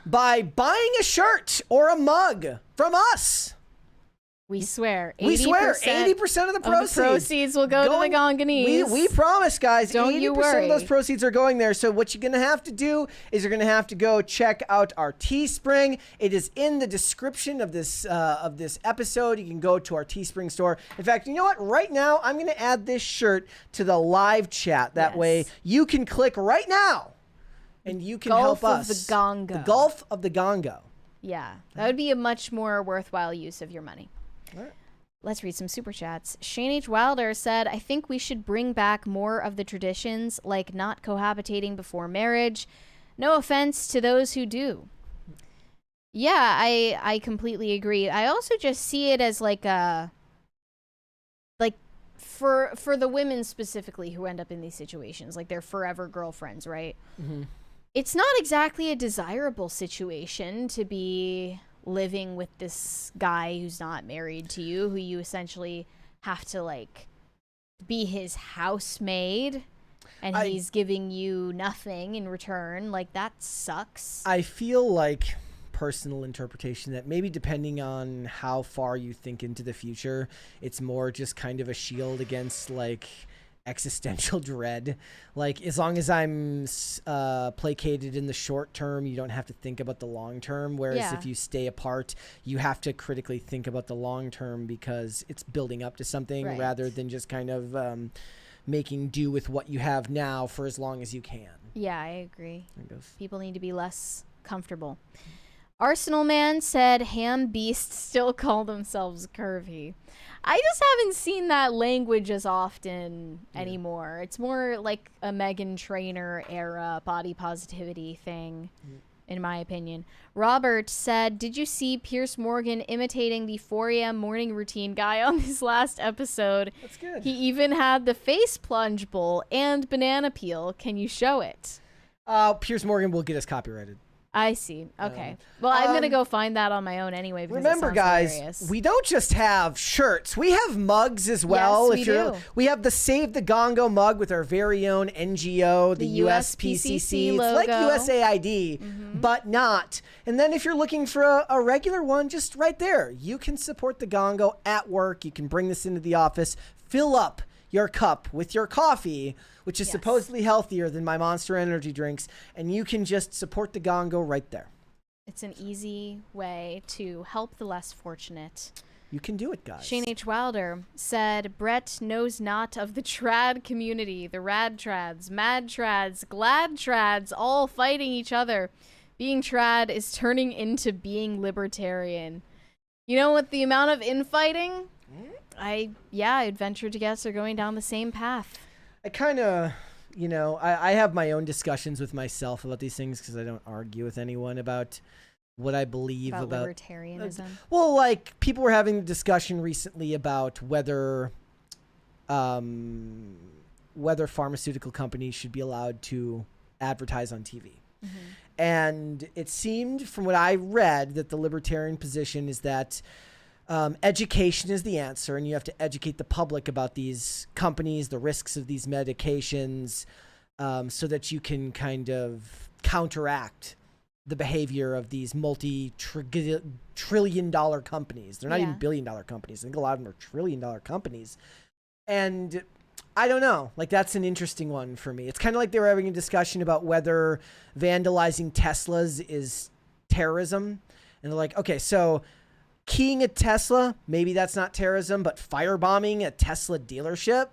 by buying a shirt or a mug from us. We swear 80% of the proceeds will go to the Gonganese. We promise, guys. Don't 80% you worry. of those proceeds are going there. So what you're going to have to do is you're going to have to go check out our Teespring. It is in the description of this episode. You can go to our Teespring store. In fact, you know what? Right now, I'm going to add this shirt to the live chat. That way you can click right now and you can help us. Gulf of the Gongo. The Gulf of the Gongo. Yeah, that would be a much more worthwhile use of your money. All right. Let's read some super chats. Shane H. Wilder said, I think we should bring back more of the traditions, like not cohabitating before marriage. No offense to those who do. Yeah, I completely agree. I also just see it as like a... like, for the women specifically who end up in these situations, like they're forever girlfriends, right? Mm-hmm. It's not exactly a desirable situation to be living with this guy who's not married to you, who you essentially have to like be his housemaid, and he's giving you nothing in return. Like, that sucks. I feel like personal interpretation that maybe depending on how far you think into the future, it's more just kind of a shield against like existential dread. Like, as long as I'm placated in the short term, you don't have to think about the long term, whereas if you stay apart, you have to critically think about the long term because it's building up to something rather than just kind of making do with what you have now for as long as you can. Yeah, I agree. People need to be less comfortable. Arsenal Man said ham beasts still call themselves curvy. I just haven't seen that language as often anymore. It's more like a Meghan Trainor era body positivity thing, in my opinion. Robert said, did you see Piers Morgan imitating the 4 a.m. morning routine guy on this last episode? That's good. He even had the face plunge bowl and banana peel. Can you show it? Piers Morgan will get us copyrighted. I see. Okay. Well, I'm going to go find that on my own anyway. Because remember, guys, hilarious. we don't just have shirts. We have mugs as well. Yes, we do. We have the Save the Gongo mug with our very own NGO, the USPCC logo. It's like USAID, but not. And then if you're looking for a regular one, just right there. You can support the Gongo at work. You can bring this into the office. Fill up your cup with your coffee, which is supposedly healthier than my Monster Energy drinks, and you can just support the Gongo right there. It's an easy way to help the less fortunate. You can do it, guys. Shane H. Wilder said, Brett knows not of the trad community, the rad trads, mad trads, glad trads, all fighting each other. Being trad is turning into being libertarian. You know what the amount of infighting? I'd venture to guess they're going down the same path. I kind of, I have my own discussions with myself about these things because I don't argue with anyone about what I believe about libertarianism. Well, like, people were having a discussion recently about whether pharmaceutical companies should be allowed to advertise on TV. Mm-hmm. And it seemed, from what I read, that the libertarian position is that education is the answer, and you have to educate the public about these companies, the risks of these medications, so that you can kind of counteract the behavior of these multi-trillion-dollar companies. They're not even billion-dollar companies. I think a lot of them are trillion-dollar companies. And I don't know. Like, that's an interesting one for me. It's kind of like they were having a discussion about whether vandalizing Teslas is terrorism. And they're like, okay, so keying a Tesla, maybe that's not terrorism, but firebombing a Tesla dealership,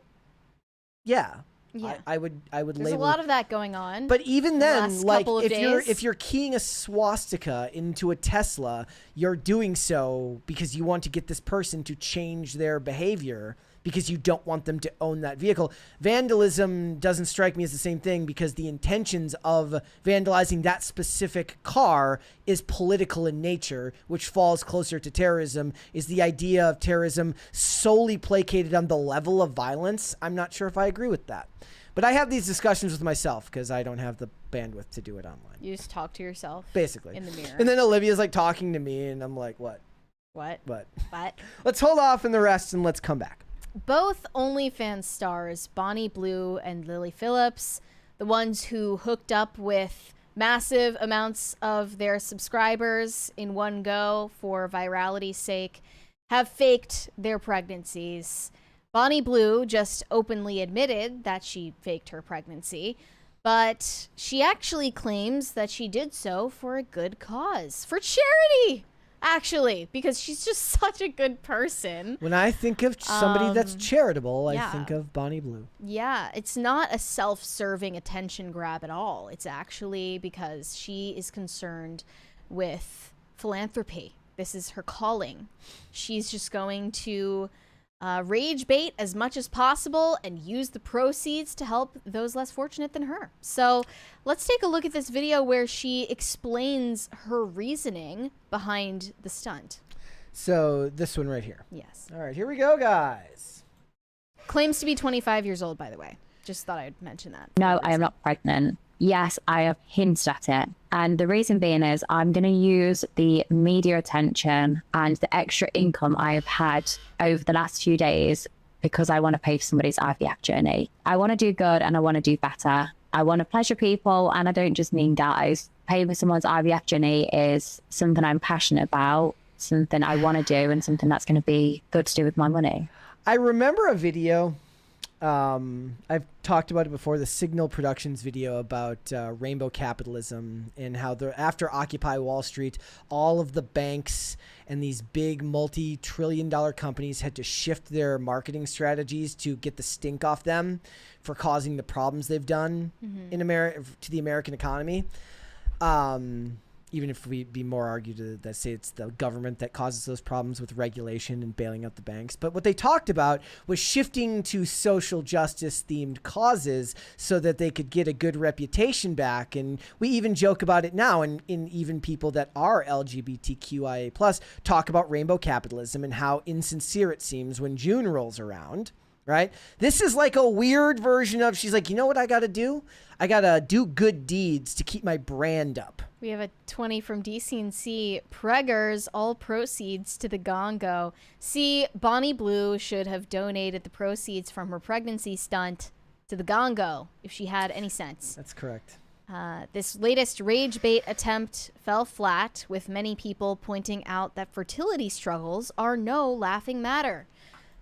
I would There's label. A lot of that going on. But even then, like, if you're keying a swastika into a Tesla, you're doing so because you want to get this person to change their behavior because you don't want them to own that vehicle. Vandalism doesn't strike me as the same thing because the intentions of vandalizing that specific car is political in nature, which falls closer to terrorism. Is the idea of terrorism solely placated on the level of violence? I'm not sure if I agree with that. But I have these discussions with myself because I don't have the bandwidth to do it online. You just talk to yourself. Basically. In the mirror. And then Olivia's like talking to me and I'm like, what? What? Let's hold off on the rest and let's come back. Both OnlyFans stars, Bonnie Blue and Lily Phillips, the ones who hooked up with massive amounts of their subscribers in one go for virality's sake, have faked their pregnancies. Bonnie Blue just openly admitted that she faked her pregnancy, but she actually claims that she did so for a good cause, for charity. Actually, because she's just such a good person. When I think of somebody that's charitable, I think of Bonnie Blue. Yeah, it's not a self-serving attention grab at all. It's actually because she is concerned with philanthropy. This is her calling. She's just going to rage bait as much as possible and use the proceeds to help those less fortunate than her. So let's take a look at this video where she explains her reasoning behind the stunt. So this one right here. Yes. All right, here we go, guys. Claims to be 25 years old, by the way. Just thought I'd mention that. No, I am not pregnant. Yes, I have hinted at it. And the reason being is I'm going to use the media attention and the extra income I have had over the last few days because I want to pay for somebody's IVF journey. I want to do good and I want to do better. I want to pleasure people, and I don't just mean guys. Paying for someone's IVF journey is something I'm passionate about, something I want to do, and something that's going to be good to do with my money. I remember a video. I've talked about it before, the Signal Productions video about rainbow capitalism and how after Occupy Wall Street, all of the banks and these big multi-trillion-dollar companies had to shift their marketing strategies to get the stink off them for causing the problems they've done in America to the American economy. Even if we'd be more argued that say it's the government that causes those problems with regulation and bailing out the banks. But what they talked about was shifting to social justice themed causes so that they could get a good reputation back. And we even joke about it now. And even people that are LGBTQIA plus talk about rainbow capitalism and how insincere it seems when June rolls around. Right? This is like a weird version of, she's like, you know what I got to do? I got to do good deeds to keep my brand up. We have a 20 from DCNC. Preggers, all proceeds to the Gongo. See, Bonnie Blue should have donated the proceeds from her pregnancy stunt to the Gongo if she had any sense. That's correct. This latest rage bait attempt fell flat, with many people pointing out that fertility struggles are no laughing matter.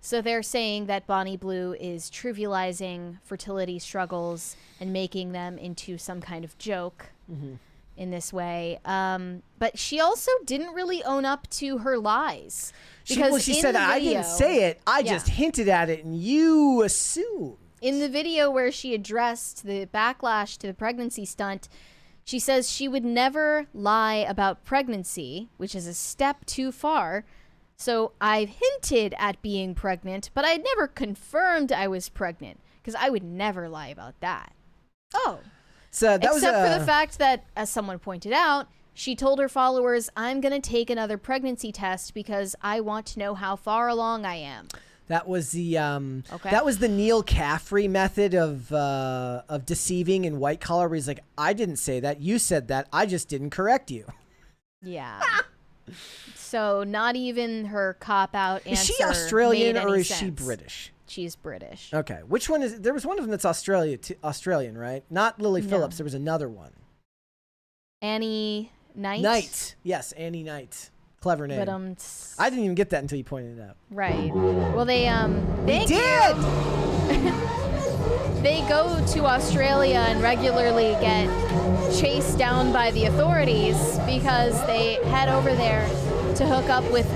So they're saying that Bonnie Blue is trivializing fertility struggles and making them into some kind of joke in this way. But she also didn't really own up to her lies. Because she said, I didn't say it. I just hinted at it and you assumed. In the video where she addressed the backlash to the pregnancy stunt, she says she would never lie about pregnancy, which is a step too far. So I've hinted at being pregnant, but I'd never confirmed I was pregnant because I would never lie about that. Oh. So that Except for the fact that, as someone pointed out, she told her followers, I'm going to take another pregnancy test because I want to know how far along I am. That was the that was the Neil Caffrey method of deceiving in white collar, where he's like, I didn't say that. You said that. I just didn't correct you. Yeah. So not even her cop-out answer. Is she Australian or is sense. she British? She's British. Okay. Which one is... There was one of them that's Australian, right? Not Lily Phillips. There was another one. Annie Knight? Knight. Yes, Annie Knight. Clever name. But, I didn't even get that until you pointed it out. Right. Well, they did! They go to Australia and regularly get chased down by the authorities because they head over there to hook up with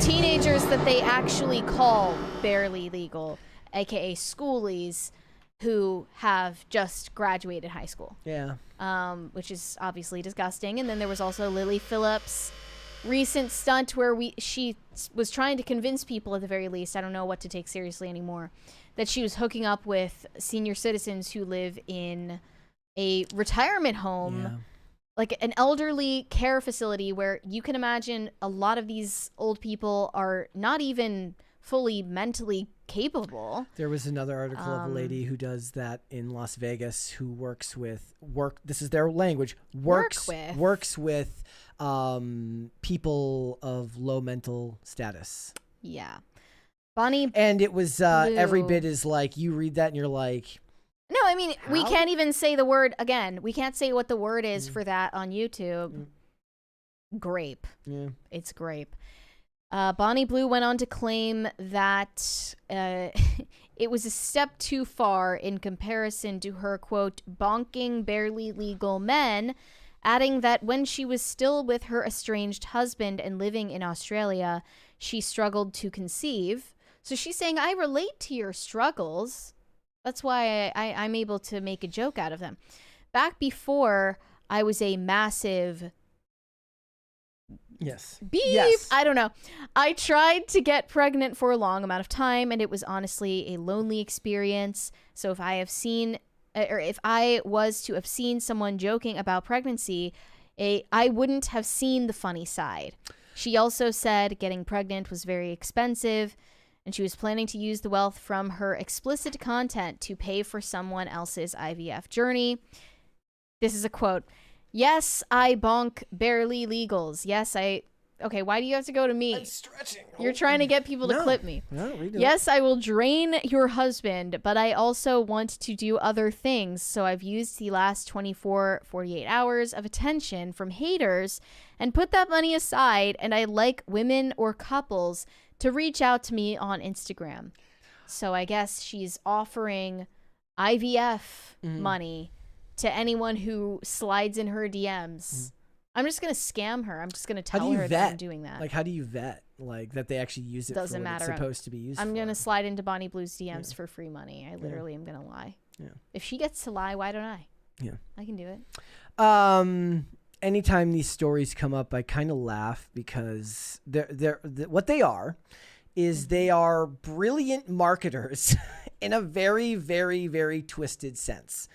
teenagers that they actually call barely legal, aka schoolies, who have just graduated high school. Yeah. Which is obviously disgusting. And then there was also Lily Phillips' recent stunt where she was trying to convince people, at the very least, I don't know what to take seriously anymore, that she was hooking up with senior citizens who live in a retirement home, like an elderly care facility, where you can imagine a lot of these old people are not even fully mentally capable. There was another article of a lady who does that in Las Vegas, who works with this is their language, works with people of low mental status. Yeah. Bonnie And it was every bit is like, you read that and you're like, no, I mean, we can't even say the word again. We can't say what the word is for that on YouTube. Grape. Yeah. It's grape. Bonnie Blue went on to claim that it was a step too far in comparison to her, quote, bonking barely legal men, adding that when she was still with her estranged husband and living in Australia, she struggled to conceive. So she's saying, I relate to your struggles. That's why I'm able to make a joke out of them. Back before I was a massive Yes. Beep. Yes. I don't know. I tried to get pregnant for a long amount of time, and it was honestly a lonely experience. So if I was to have seen someone joking about pregnancy, I wouldn't have seen the funny side. She also said getting pregnant was very expensive, and she was planning to use the wealth from her explicit content to pay for someone else's IVF journey. This is a quote. Yes, I bonk barely legals. Yes, Okay, why do you have to go to me? I'm stretching. You're trying to get people to clip me. No, redo yes, I will drain your husband, but I also want to do other things. So I've used the last 48 hours of attention from haters and put that money aside. And I like women or couples to reach out to me on Instagram. So I guess she's offering IVF money to anyone who slides in her DMs. I'm just going to scam her. I'm just going to tell her that I'm doing that. Like, how do you vet? Like, that they actually use it Doesn't for what matter. it's supposed to be used I'm for? going to slide into Bonnie Blue's DMs for free money. I literally am going to lie. Yeah. If she gets to lie, why don't I? Yeah. I can do it. Anytime these stories come up, I kind of laugh because what they are is they are brilliant marketers in a very, very, very twisted sense.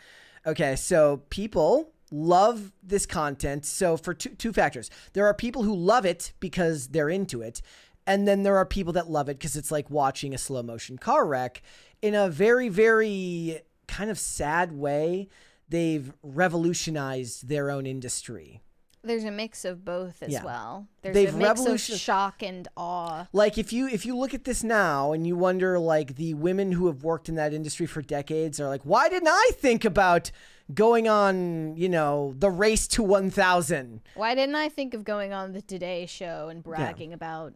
Okay, so people love this content. So for two factors, there are people who love it because they're into it. And then there are people that love it because it's like watching a slow motion car wreck. In a very, very kind of sad way, they've revolutionized their own industry. There's a mix of both as well. There's They've a mix of shock and awe. Like if you look at this now and you wonder, like, the women who have worked in that industry for decades are like, why didn't I think about going on, the race to 1,000? Why didn't I think of going on the Today Show and bragging about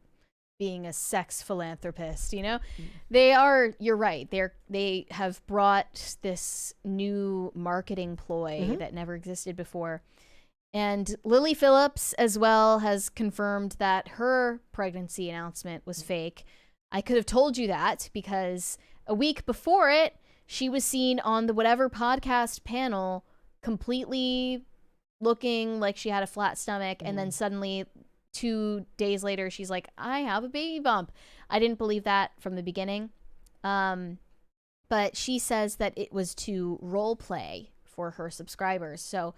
being a sex philanthropist? You're right. They have brought this new marketing ploy that never existed before. And Lily Phillips as well has confirmed that her pregnancy announcement was fake. I could have told you that because a week before it, she was seen on the whatever podcast panel completely looking like she had a flat stomach. And then suddenly 2 days later, she's like, I have a baby bump. I didn't believe that from the beginning. But she says that it was to role play for her subscribers. So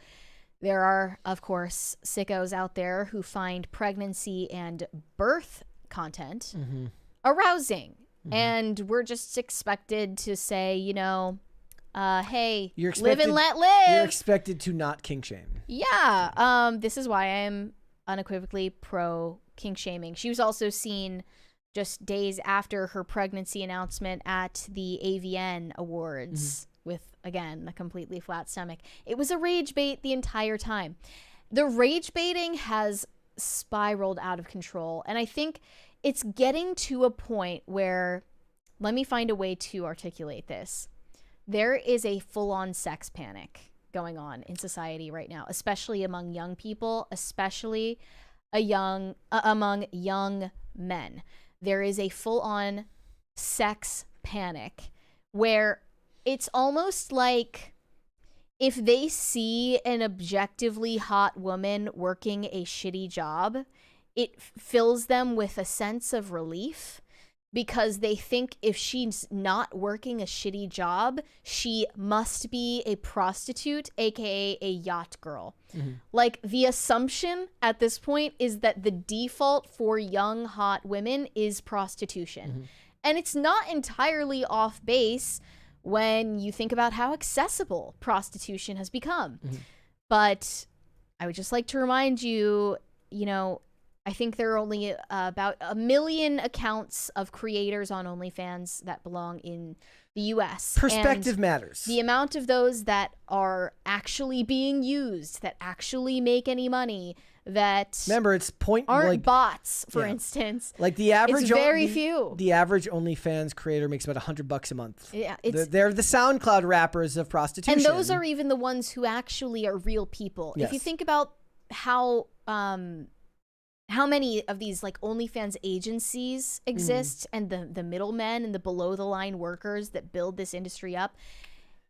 there are, of course, sickos out there who find pregnancy and birth content arousing. And we're just expected to say, hey, live and let live. You're expected to not kink shame. Yeah. This is why I'm unequivocally pro kink shaming. She was also seen just days after her pregnancy announcement at the AVN Awards with, again, a completely flat stomach. It was a rage bait the entire time. The rage baiting has spiraled out of control. And I think it's getting to a point where, let me find a way to articulate this. There is a full-on sex panic going on in society right now, especially among young people, especially among young men. There is a full-on sex panic where it's almost like if they see an objectively hot woman working a shitty job, it fills them with a sense of relief because they think if she's not working a shitty job, she must be a prostitute, aka a yacht girl. Like, the assumption at this point is that the default for young hot women is prostitution. And it's not entirely off base when you think about how accessible prostitution has become. But I would just like to remind you, I think there are only about 1 million accounts of creators on OnlyFans that belong in the US. Perspective matters. The amount of those that are actually being used, that actually make any money, that remember, it's aren't bots, for instance. Like the average, it's very few. The average OnlyFans creator makes about $100 a month. Yeah, they're the SoundCloud rappers of prostitution, and those are even the ones who actually are real people. Yes. If you think about how many of these like OnlyFans agencies exist and the middlemen and the below the line workers that build this industry up,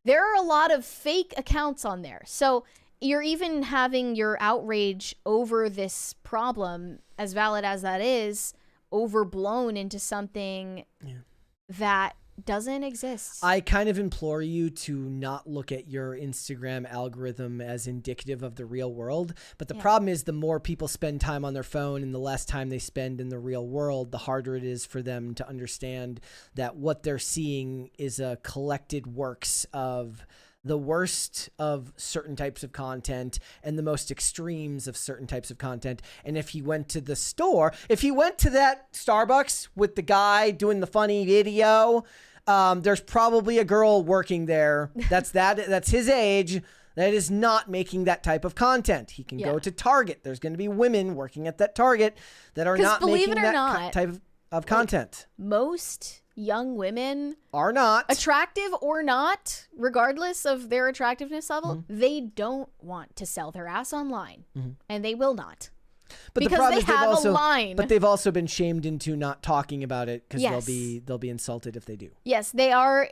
there are a lot of fake accounts on there. So you're even having your outrage over this problem, as valid as that is, overblown into something that doesn't exist. I kind of implore you to not look at your Instagram algorithm as indicative of the real world. But the problem is, the more people spend time on their phone and the less time they spend in the real world, the harder it is for them to understand that what they're seeing is a collected works of the worst of certain types of content and the most extremes of certain types of content. And if he went to the store, if he went to that Starbucks with the guy doing the funny video, there's probably a girl working there that's his age that is not making that type of content. He can go to Target. There's going to be women working at that Target that are not making that type of content. Most young women are not attractive or not, regardless of their attractiveness level. They don't want to sell their ass online, and they will not. But because they have a line. But they've also been shamed into not talking about it because they'll be insulted if they do. Yes, they are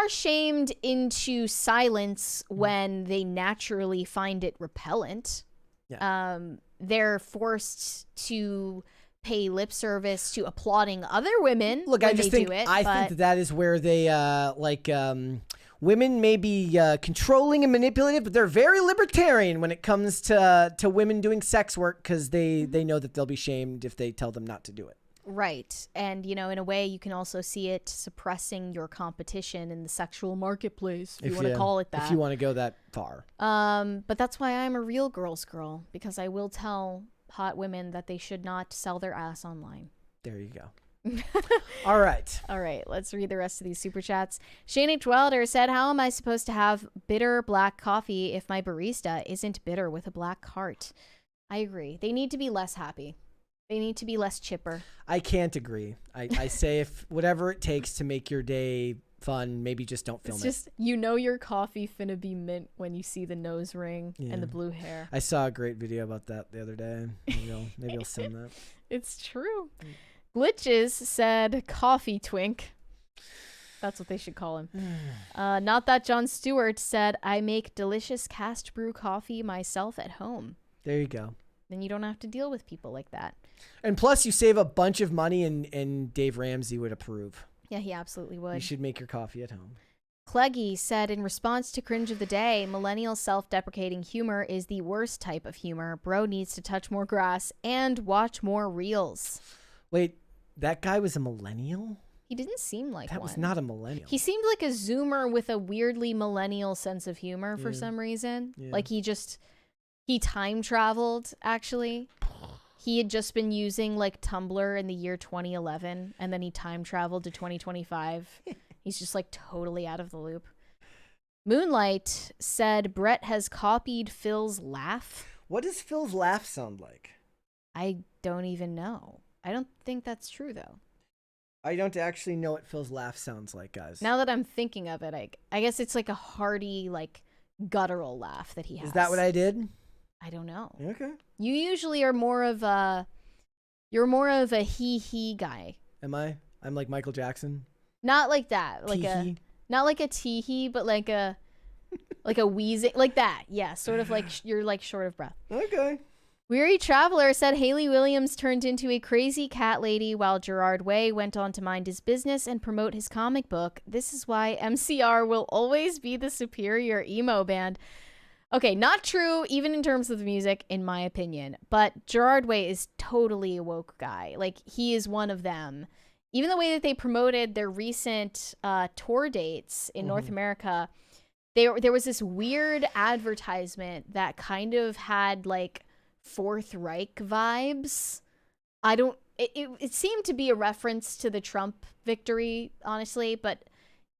shamed into silence when they naturally find it repellent. Yeah. They're forced to pay lip service to applauding other women. Look, I just think that is where they women may be controlling and manipulative, but they're very libertarian when it comes to women doing sex work because they know that they'll be shamed if they tell them not to do it. Right. And, in a way, you can also see it suppressing your competition in the sexual marketplace, if you want to call it that. If you want to go that far. But that's why I'm a real girl's girl, because I will tell hot women that they should not sell their ass online. There you go. All right. Let's read the rest of these super chats. Shane H. Wilder said, how am I supposed to have bitter black coffee if my barista isn't bitter with a black heart? I agree. They need to be less happy. They need to be less chipper. I can't agree. I say if whatever it takes to make your day fun, maybe just don't film it. It's just, your coffee finna be mint when you see the nose ring and the blue hair. I saw a great video about that the other day. Maybe I'll send that. It's true. Glitches said coffee twink. That's what they should call him. Not that John Stewart said, I make delicious cast brew coffee myself at home. There you go. Then you don't have to deal with people like that. And plus you save a bunch of money and Dave Ramsey would approve. Yeah, he absolutely would. You should make your coffee at home. Cleggy said, in response to Cringe of the Day, millennial self-deprecating humor is the worst type of humor. Bro needs to touch more grass and watch more reels. Wait, that guy was a millennial? He didn't seem like that one. was not a millennial. He seemed like a Zoomer with a weirdly millennial sense of humor for some reason. Yeah. Like he time traveled, actually. He had just been using like Tumblr in the year 2011, and then he time traveled to 2025. He's just like totally out of the loop. Moonlight said Brett has copied Phil's laugh. What does Phil's laugh sound like? I don't even know. I don't think that's true, though. I don't actually know what Phil's laugh sounds like, guys. Now that I'm thinking of it, I guess it's like a hearty, like guttural laugh that he has. Is that what I did? I don't know. Okay. You usually are more of a hee guy. Am I? I'm like Michael Jackson. Not like that. Not like a tee-hee, but like a wheezing, like that. Yeah, sort of like you're like short of breath. Okay. Weary Traveler said Haley Williams turned into a crazy cat lady while Gerard Way went on to mind his business and promote his comic book. This is why MCR will always be the superior emo band. Okay, not true, even in terms of the music, in my opinion. But Gerard Way is totally a woke guy. Like, he is one of them. Even the way that they promoted their recent tour dates in North America, there was this weird advertisement that kind of had, like, Fourth Reich vibes. It seemed to be a reference to the Trump victory, honestly, but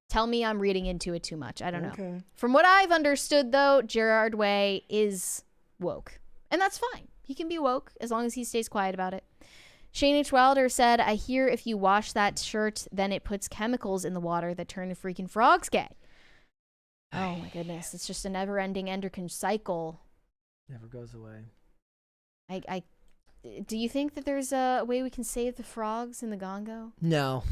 tell me I'm reading into it too much. I don't know. From what I've understood, though, Gerard Way is woke. And that's fine. He can be woke as long as he stays quiet about it. Shane H. Wilder said, I hear if you wash that shirt, then it puts chemicals in the water that turn the freaking frogs gay. Oh, my goodness. It's just a never-ending endocrine cycle. Never goes away. Do you think that there's a way we can save the frogs in the Congo? No.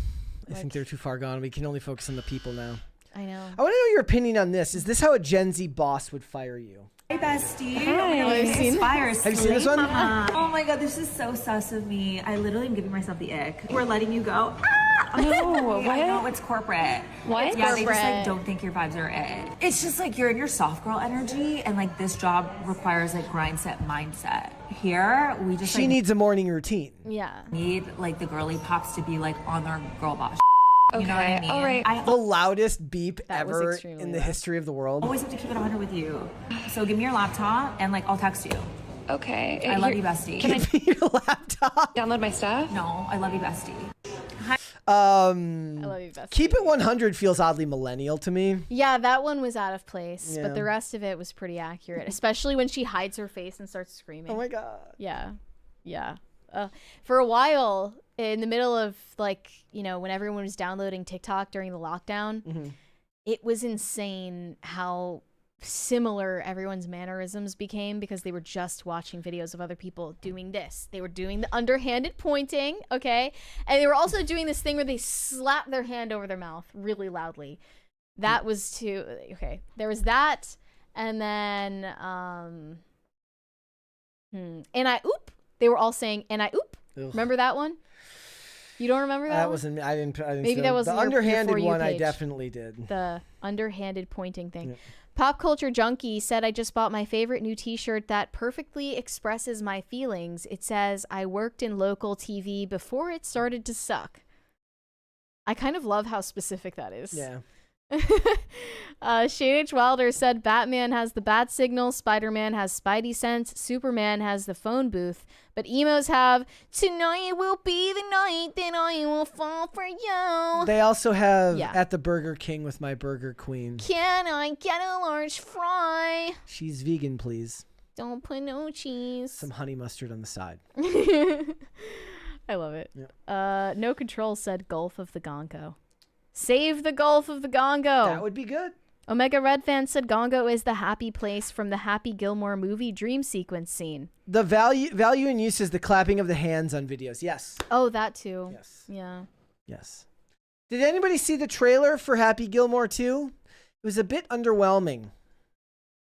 I think they're too far gone. We can only focus on the people now. I know. I want to know your opinion on this. Is this how a Gen Z boss would fire you? Hey, bestie. Hey. I've seen Have you seen this one? Oh my god, this is so sus of me. I literally am giving myself the ick. We're letting you go. No, I know it's corporate. What? Yeah, they just Corporate. like don't think your vibes are it. It's just like you're in your soft girl energy, and like this job requires like grind set mindset. Here, we just She needs a morning routine. Yeah. need like the girly pops to be like on their girl boss. You know what I mean? all right. I The loudest beep That was ever extremely in the loud. history of the world. always have to keep it 100 with you. So give me your laptop, and like I'll text you. Okay. I love you, bestie. Can I Your laptop. download my stuff? No, I love you, bestie. I love you, best. Keep It 100 feels oddly millennial to me. Yeah, that one was out of place, Yeah. but the rest of it was pretty accurate, especially when she hides her face and starts screaming. Oh my god. Yeah. Yeah. For a while, in the middle of like, when everyone was downloading TikTok during the lockdown, it was insane how similar everyone's mannerisms became because they were just watching videos of other people doing this. They were doing the underhanded pointing, okay? And they were also doing this thing where they slap their hand over their mouth really loudly. That was too, okay. There was that, and then, and I oop. They were all saying, and I oop. Ugh. Remember that one? You don't remember that That one? wasn't. I didn't. Maybe see that wasn't the your underhanded For You one. I page. definitely did. The underhanded pointing thing. Yeah. Pop Culture Junkie said, I just bought my favorite new t-shirt that perfectly expresses my feelings. It says, I worked in local TV before it started to suck. I kind of love how specific that is. Yeah. Shane H. Wilder said, Batman has the bat signal, Spider-Man has Spidey sense, Superman has the phone booth, but emos have, tonight will be the night that I will fall for you. They also have Yeah. at the Burger King with my Burger Queen. Can I get a large fry? She's vegan, please. Don't put no cheese. Some honey mustard on the side. I love it. Yeah. No Control said Gulf of the Gongo. Save the Gulf of the Gongo. That would be good. Omega Red Fan said Gongo is the happy place from the Happy Gilmore movie dream sequence scene. The value and use is the clapping of the hands on videos. Yes. Oh, that too. Yes. Yeah. Yes. Did anybody see the trailer for Happy Gilmore 2? It was a bit underwhelming.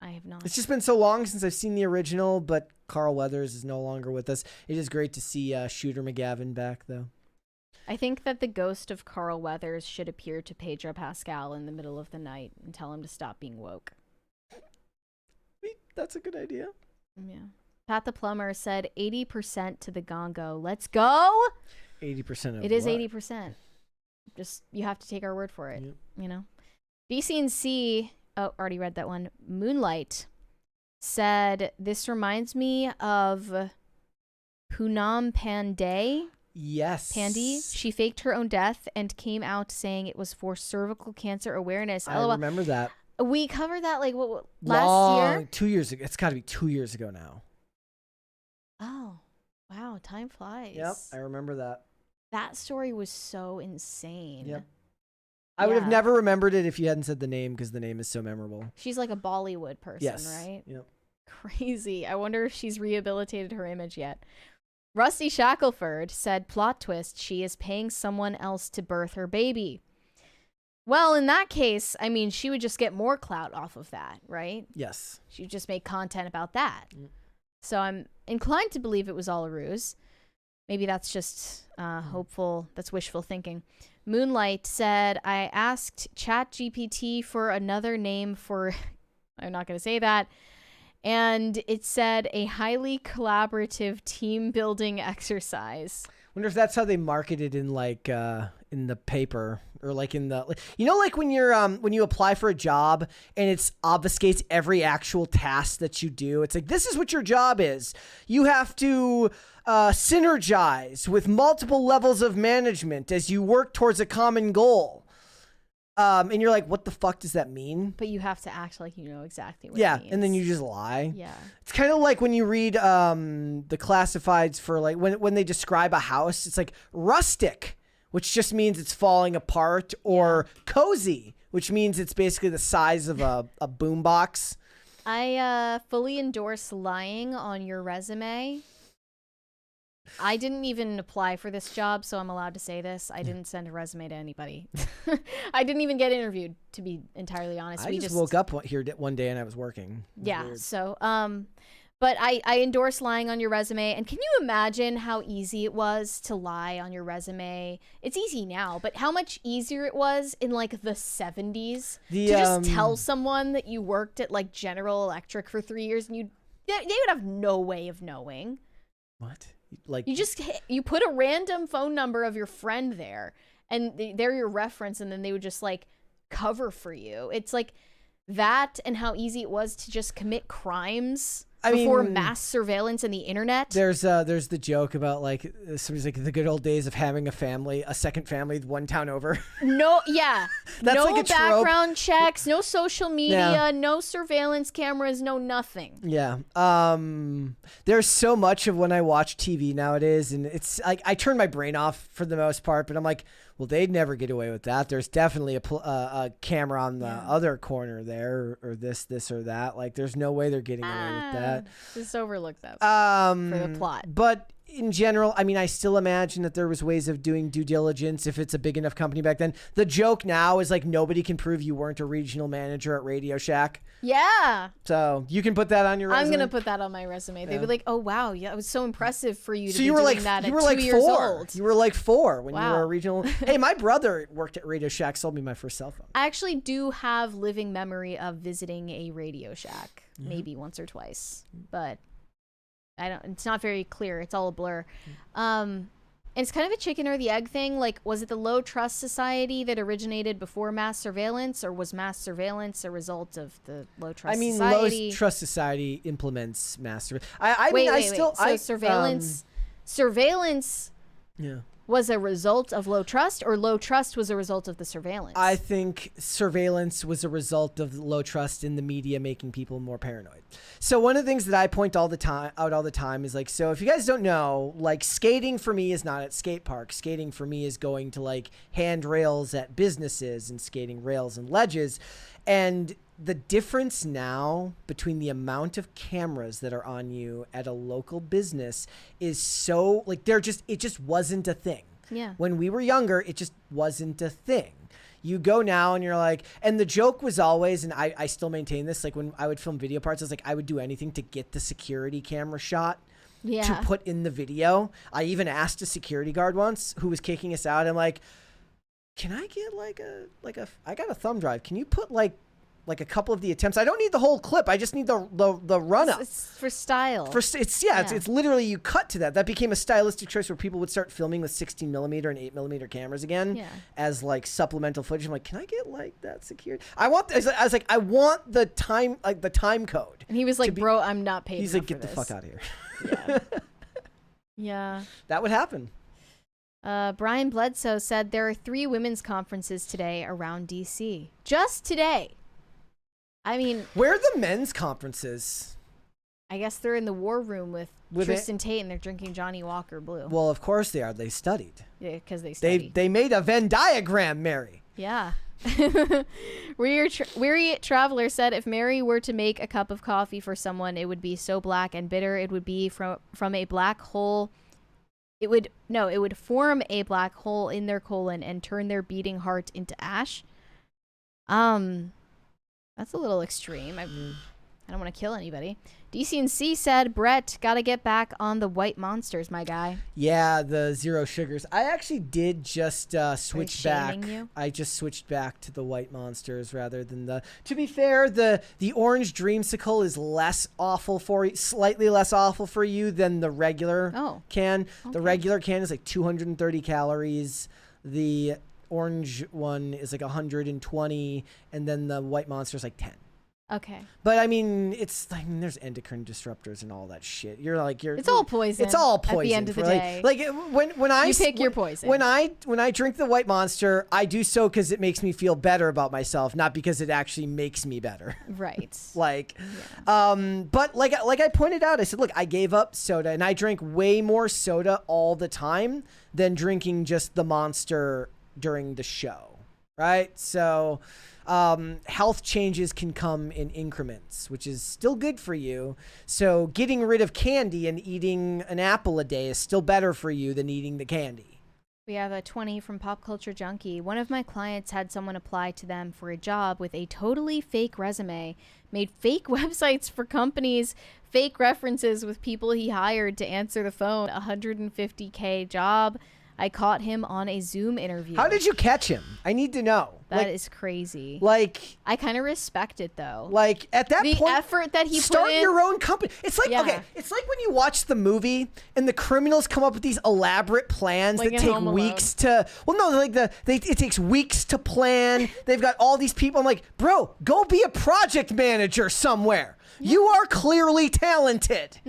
I have not. It's just been so long since I've seen the original, but Carl Weathers is no longer with us. It is great to see Shooter McGavin back, though. I think that the ghost of Carl Weathers should appear to Pedro Pascal in the middle of the night and tell him to stop being woke. That's a good idea. Yeah. Pat the Plumber said 80% to the Gongo. Let's go. 80% of It is what? 80%. Just, you have to take our word for it, Yep. you know? BC&C, oh, already read that one. Moonlight said, this reminds me of Poonam Pandey. Yes. Pandy. She faked her own death and came out saying it was for cervical cancer awareness. I remember that. We covered that like what last year? 2 years ago. It's got to be 2 years ago now. Oh, wow. Time flies. Yep. I remember that. That story was so insane. Yep. I would have Yeah. never remembered it if you hadn't said the name because the name is so memorable. She's like a Bollywood person, Yes. right? Yep. Crazy. I wonder if she's rehabilitated her image yet. Rusty Shackelford said, plot twist, she is paying someone else to birth her baby. Well, in that case, I mean, she would just get more clout off of that, right? Yes. She would just make content about that. Mm. So I'm inclined to believe it was all a ruse. Maybe that's just hopeful. That's wishful thinking. Moonlight said, I asked ChatGPT for another name for, I'm not going to say that. And it said a highly collaborative team building exercise. Wonder if that's how they market it in like in the paper or like in the like when you're when you apply for a job and it obfuscates every actual task that you do. It's like, this is what your job is. You have to synergize with multiple levels of management as you work towards a common goal. And you're like, what the fuck does that mean? But you have to act like you know exactly what Yeah, it means. and then you just lie. Yeah. It's kind of like when you read the classifieds for like when they describe a house, it's like rustic, which just means it's falling apart, or cozy, which means it's basically the size of a boombox. I fully endorse lying on your resume. I didn't even apply for this job, so I'm allowed to say this. I didn't send a resume to anybody. I didn't even get interviewed, to be entirely honest. I just woke up here one day and I was working. Yeah. Weird. So, but I endorse lying on your resume. And can you imagine how easy it was to lie on your resume? It's easy now, but how much easier it was in like the 70s to just tell someone that you worked at like General Electric for 3 years and they would have no way of knowing. What? Like you put a random phone number of your friend there and they're your reference, and then they would just like cover for you. It's like that, and how easy it was to just commit crimes before mass surveillance and the internet. There's the joke about like somebody's like the good old days of having a second family one town over. No, yeah. That's no like a background checks, no social media, no surveillance cameras, no nothing. Yeah. There's so much of when I watch TV nowadays, and it's like I turn my brain off for the most part, but I'm like, well, they'd never get away with that. There's definitely a camera on the other corner there, or this or that. Like, there's no way they're getting away with that. Just overlook that for the plot. But in general, I mean, I still imagine that there was ways of doing due diligence if it's a big enough company back then. The joke now is like nobody can prove you weren't a regional manager at Radio Shack. Yeah. So you can put that on your resume. I'm going to put that on my resume. They'd be like, oh, wow. Yeah, it was so impressive for you to be you were doing like, that you at were 2 like years 4. old. You were like 4 when you Wow. were a regional. Hey, my brother worked at Radio Shack, sold me my first cell phone. I actually do have living memory of visiting a Radio Shack, maybe once or twice, but it's not very clear. It's all a blur. It's kind of a chicken or the egg thing. Like, was it the low trust society that originated before mass surveillance, or was mass surveillance a result of the low trust society? Low trust society implements mass surveillance. Surveillance yeah. was a result of low trust, or low trust was a result of the surveillance? I think surveillance was a result of low trust in the media making people more paranoid. So one of the things that I point out all the time is like, so if you guys don't know, like, skating for me is not at skate parks. Skating for me is going to like handrails at businesses and skating rails and ledges. And the difference now between the amount of cameras that are on you at a local business is so like it just wasn't a thing. Yeah. When we were younger, it just wasn't a thing. You go now and you're like, and the joke was always, and I still maintain this, like when I would film video parts, I was like, I would do anything to get the security camera shot to put in the video. I even asked a security guard once who was kicking us out. I'm like, can I get I got a thumb drive. Can you put like a couple of the attempts? I don't need the whole clip. I just need the run up. It's for style. It's literally you cut to that. That became a stylistic choice where people would start filming with 16mm and 8mm cameras again as like supplemental footage. I'm like, can I get like that secured? I want the time code. And he was like, bro, I'm not paid. He's like, get the fuck out of here. Yeah. Yeah. That would happen. Brian Bledsoe said there are 3 women's conferences today around DC. Just today. I mean, where are the men's conferences? I guess they're in the war room with Tristan Tate, and they're drinking Johnny Walker Blue. Well, of course they are. They studied. Yeah, because they studied. They made a Venn diagram, Mary. Yeah. Weary Traveler said if Mary were to make a cup of coffee for someone, it would be so black and bitter. It would be from a black hole. It would form a black hole in their colon and turn their beating heart into ash. That's a little extreme. I don't want to kill anybody. DCNC said, Brett, gotta get back on the white monsters, my guy. Yeah, the zero sugars. I actually did just switch back. You? I just switched back to the white monsters rather than the... To be fair, the orange dreamsicle is slightly less awful for you than the regular can. Okay. The regular can is like 230 calories. The orange one is like 120, and then the white monster is like 10. Okay. But I mean, it's like there's endocrine disruptors and all that shit. It's all poison. It's all poison. At the end of the day. Like when I pick your poison. When I drink the white monster, I do so because it makes me feel better about myself, not because it actually makes me better. Right. But like I pointed out, I said, look, I gave up soda, and I drink way more soda all the time than drinking just the monster during the show. right? So health changes can come in increments, which is still good for you. So getting rid of candy and eating an apple a day is still better for you than eating the candy. We have a 20 from Pop Culture Junkie. One of my clients had someone apply to them for a job with a totally fake resume, made fake websites for companies, fake references with people he hired to answer the phone. $150K job. I caught him on a Zoom interview. How did you catch him? I need to know. That is crazy. Like, I kind of respect it though. Like at that point, the effort that he start put in. your own company. It's like okay, it's like when you watch the movie and the criminals come up with these elaborate plans Like that in take Home Alone. weeks to. Well, no, like it takes weeks to plan. They've got all these people. I'm like, bro, go be a project manager somewhere. You are clearly talented.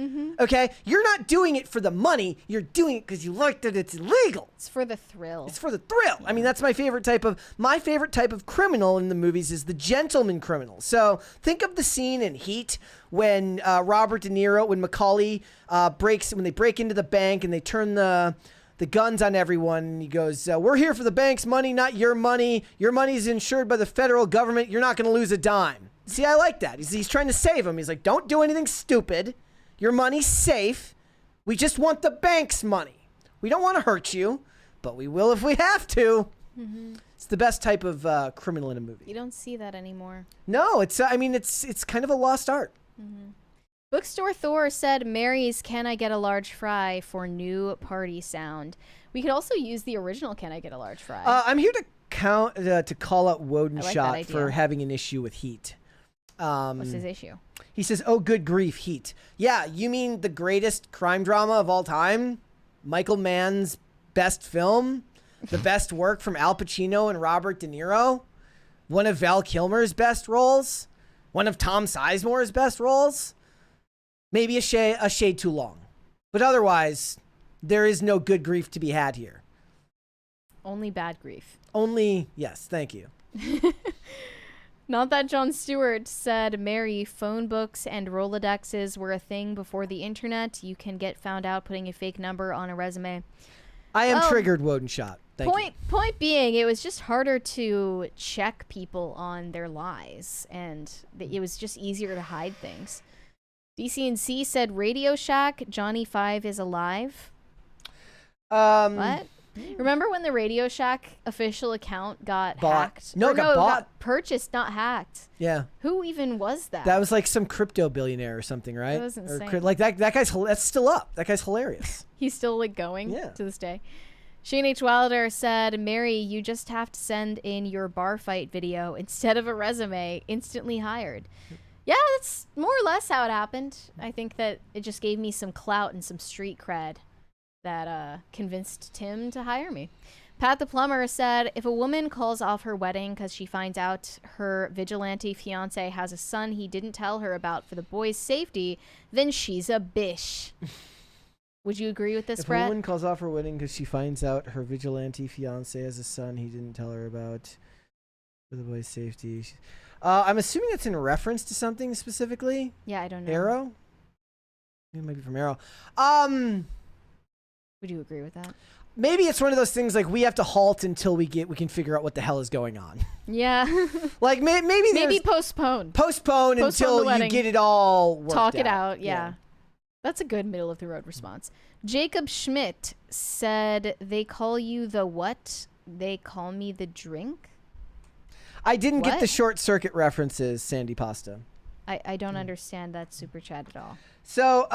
Okay? You're not doing it for the money. You're doing it because you like that it's illegal. It's for the thrill. It's for the thrill. I mean, that's my favorite type of criminal in the movies is the gentleman criminal. So think of the scene in Heat when Robert De Niro, when Macaulay when they break into the bank and they turn the guns on everyone. And he goes, we're here for the bank's money, not your money. Your money is insured by the federal government. You're not going to lose a dime. See, I like that. He's trying to save him. He's like, don't do anything stupid. Your money's safe. We just want the bank's money. We don't want to hurt you, but we will if we have to. It's the best type of criminal in a movie. You don't see that anymore. No, it's kind of a lost art. Bookstore Thor said, Mary's Can I Get a Large Fry for new party sound. We could also use the original Can I Get a Large Fry. I'm here to call out Woden I like Shot that idea. for having an issue with Heat. What's his issue? He says, oh, good grief, Heat. Yeah, you mean the greatest crime drama of all time? Michael Mann's best film? The best work from Al Pacino and Robert De Niro? One of Val Kilmer's best roles? One of Tom Sizemore's best roles? Maybe a shade too long. But otherwise, there is no good grief to be had here. Only bad grief. Only, yes, thank you. Not that Jon Stewart said, Mary, phone books and Rolodexes were a thing before the internet. You can get found out putting a fake number on a resume. I am triggered, Woden Shot. Thank you. Point being, it was just harder to check people on their lies, and it was just easier to hide things. DCNC said, Radio Shack, Johnny 5 is alive. What? Remember when the Radio Shack official account got hacked? No, it got bought. Got purchased, not hacked. Yeah. Who even was that? That was like some crypto billionaire or something, right? That was insane. Like that guy's that's still up. That guy's hilarious. He's still like going to this day. Shane H. Wilder said, Mary, you just have to send in your bar fight video instead of a resume, instantly hired. Yeah, that's more or less how it happened. I think that it just gave me some clout and some street cred that convinced Tim to hire me. Pat the plumber said, if a woman calls off her wedding because she finds out her vigilante fiance has a son he didn't tell her about for the boy's safety, then she's a bish. Would you agree with this, If Brett? a woman calls off her wedding because she finds out her vigilante fiance has a son he didn't tell her about for the boy's safety. I'm assuming it's in reference to something specifically. Yeah, I don't know. Arrow? It might be from Arrow. Would you agree with that? Maybe it's one of those things like we have to halt until we can figure out what the hell is going on. Yeah. Like maybe postpone. Postpone until you get it all worked Talk it out. Yeah. That's a good middle of the road response. Jacob Schmidt said, they call you the what? They call me the drink? I didn't get the short circuit references, Sandy Pasta. I don't understand that super chat at all. So,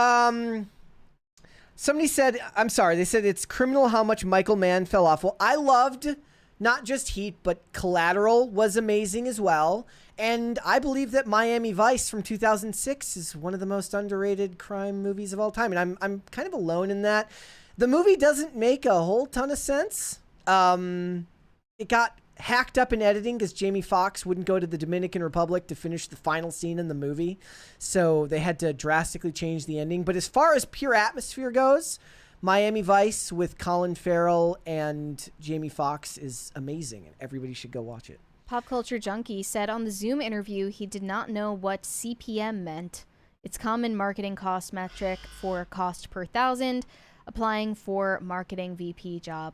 somebody said, I'm sorry, they said it's criminal how much Michael Mann fell off. Well, I loved not just Heat, but Collateral was amazing as well. And I believe that Miami Vice from 2006 is one of the most underrated crime movies of all time. And I'm kind of alone in that. The movie doesn't make a whole ton of sense. It got hacked up in editing because Jamie Foxx wouldn't go to the Dominican Republic to finish the final scene in the movie. So they had to drastically change the ending. But as far as pure atmosphere goes, Miami Vice with Colin Farrell and Jamie Foxx is amazing, and everybody should go watch it. Pop Culture Junkie said on the Zoom interview he did not know what CPM meant. It's common marketing cost metric for cost per thousand, applying for marketing VP job.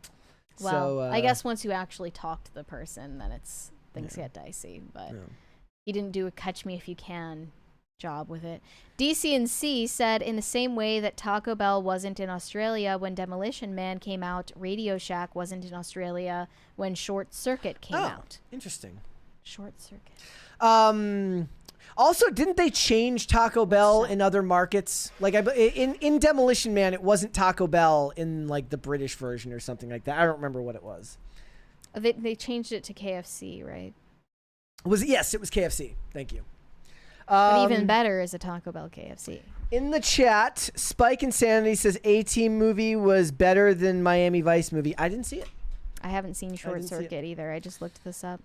Well, So, I guess once you actually talk to the person, then things get dicey. But he didn't do a catch me if you can job with it. DC&C said, in the same way that Taco Bell wasn't in Australia when Demolition Man came out, Radio Shack wasn't in Australia when Short Circuit came out. Interesting. Short Circuit. Also, didn't they change Taco Bell in other markets? Like in Demolition Man, it wasn't Taco Bell in like the British version or something like that. I don't remember what it was. They changed it to KFC, right? Yes, it was KFC. Thank you. But even better is a Taco Bell KFC. In the chat, Spike Insanity says A-Team movie was better than Miami Vice movie. I didn't see it. I haven't seen Short Circuit either. I just looked this up.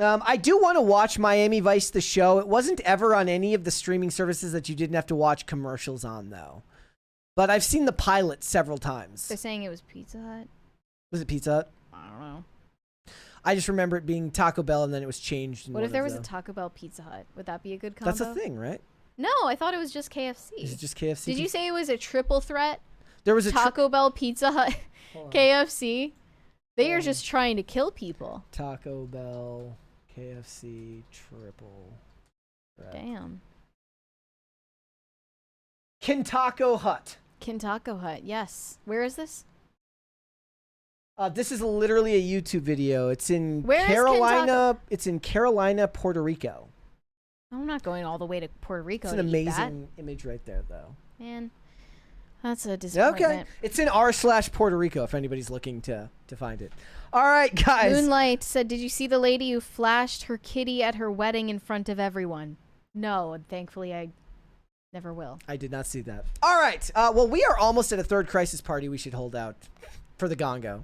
I do want to watch Miami Vice the show. It wasn't ever on any of the streaming services that you didn't have to watch commercials on, though. But I've seen the pilot several times. They're saying it was Pizza Hut. Was it Pizza Hut? I don't know. I just remember it being Taco Bell, and then it was changed. What if there was a Taco Bell Pizza Hut? Would that be a good combo? That's a thing, right? No, I thought it was just KFC. Is it just KFC? Did you say it was a triple threat? There was a Taco Bell, Pizza Hut, KFC. They are just trying to kill people. Taco Bell, KFC, triple threat. Damn. Kintaco Hut. Kintaco Hut, yes. Where is this? This is literally a YouTube video. It's in Where Carolina. It's in Carolina, Puerto Rico. I'm not going all the way to Puerto Rico. It's an amazing image right there, though. Man, that's a disappointment. Okay, it's in r/Puerto Rico if anybody's looking to find it. All right, guys. Moonlight said, "Did you see the lady who flashed her kitty at her wedding in front of everyone?" No, and thankfully I never will. I did not see that. All right. Well, we are almost at a third crisis party. We should hold out for the gongo.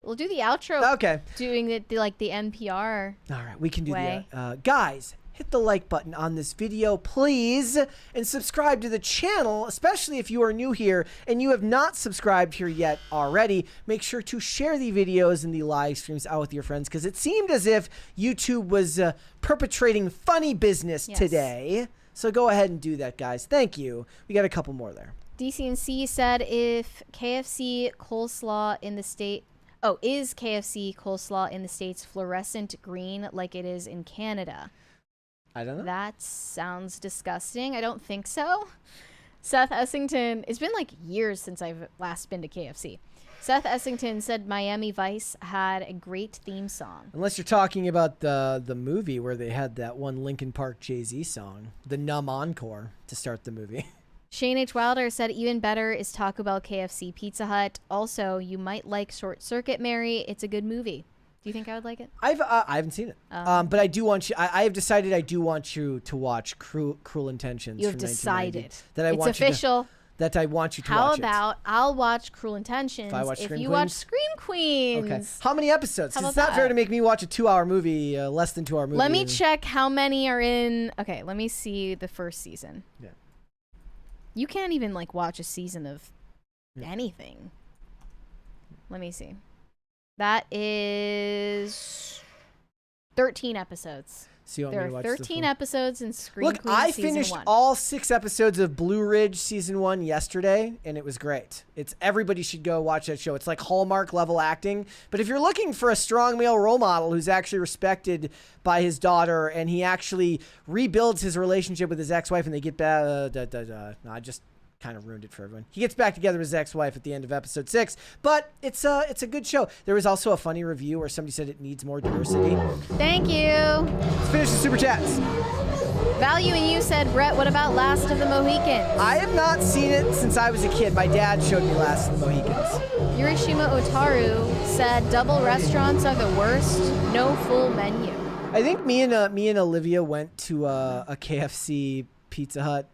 We'll do the outro. Okay. Doing it like the NPR. All right, we can do way. that. Guys, hit the like button on this video, please, and subscribe to the channel, especially if you are new here and you have not subscribed here yet already. Make sure to share the videos and the live streams out with your friends, because it seemed as if YouTube was perpetrating funny business today. So go ahead and do that, guys. Thank you. We got a couple more there. DC&C said, if KFC coleslaw in the state... Oh, is KFC coleslaw in the States fluorescent green like it is in Canada? I don't know. That sounds disgusting. I don't think so. Seth Essington, it's been like years since I've last been to KFC. Seth Essington said Miami Vice had a great theme song. Unless you're talking about the movie where they had that one Linkin Park Jay-Z song, the Numb Encore, to start the movie. Shane H. Wilder said even better is Taco Bell, KFC, Pizza Hut. Also, you might like Short Circuit, Mary. It's a good movie. Do you think I would like it? I haven't seen it, but I do want you. I have decided I do want you to watch Cruel Intentions. You have decided that I want official. That I want you to How watch about it. I'll watch Cruel Intentions if you watch Scream Queens? Okay. How many episodes? How It's about not fair that? to make me watch a 2-hour movie, less than 2-hour movie. Let me check how many are in. Okay, let me see the first season. Yeah. You can't even like watch a season of anything. Let me see. That is 13 episodes. So you want There me to are watch 13 episodes in Scream Look, Queens I season finished 1. all 6 episodes of Blue Ridge season 1 yesterday, and it was great. Everybody should go watch that show. It's like Hallmark level acting. But if you're looking for a strong male role model who's actually respected by his daughter, and he actually rebuilds his relationship with his ex-wife, and they get back, I just kind of ruined it for everyone. He gets back together with his ex-wife at the end of episode 6, but it's a good show. There was also a funny review where somebody said it needs more diversity. Thank you. Let's finish the super chats. Value and you said, Brett, what about Last of the Mohicans? I have not seen it since I was a kid. My dad showed me Last of the Mohicans. Yurishima Otaru said, double restaurants are the worst. No full menu. I think me and Olivia went to a KFC Pizza Hut.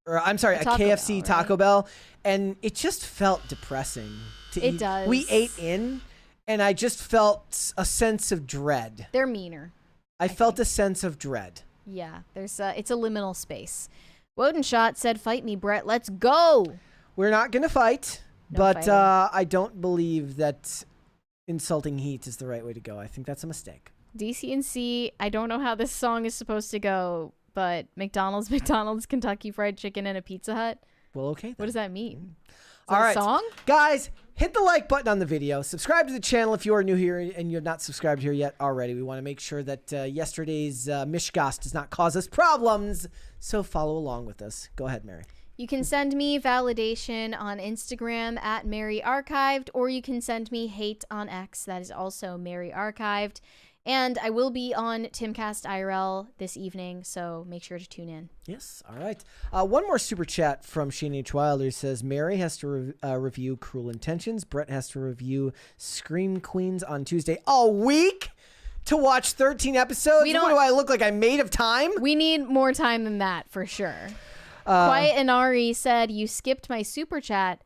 Or I'm sorry, a KFC Taco Bell, and it just felt depressing to eat. It does. We ate in, and I just felt a sense of dread. They're meaner. I felt a sense of dread. Yeah, it's a liminal space. Wodenshot said, fight me, Brett. Let's go. We're not going to fight, No but fighting. I don't believe that insulting heat is the right way to go. I think that's a mistake. DC&C, I don't know how this song is supposed to go, but McDonald's, Kentucky Fried Chicken, and a Pizza Hut. Well, okay then. What does that mean? Is All that right. a song? Guys, hit the like button on the video. Subscribe to the channel if you are new here and you're not subscribed here yet already. We want to make sure that yesterday's Mishgas does not cause us problems. So follow along with us. Go ahead, Mary. You can send me validation on Instagram at Mary Archived, or you can send me hate on X. That is also Mary Archived. And I will be on Timcast IRL this evening, so make sure to tune in. Yes, all right. One more super chat from Shane H. Wilder says, Mary has to review Cruel Intentions. Brett has to review Scream Queens on Tuesday. A week to watch 13 episodes? What do I look like? I'm made of time? We need more time than that, for sure. Quiet and Ari said, you skipped my super chat.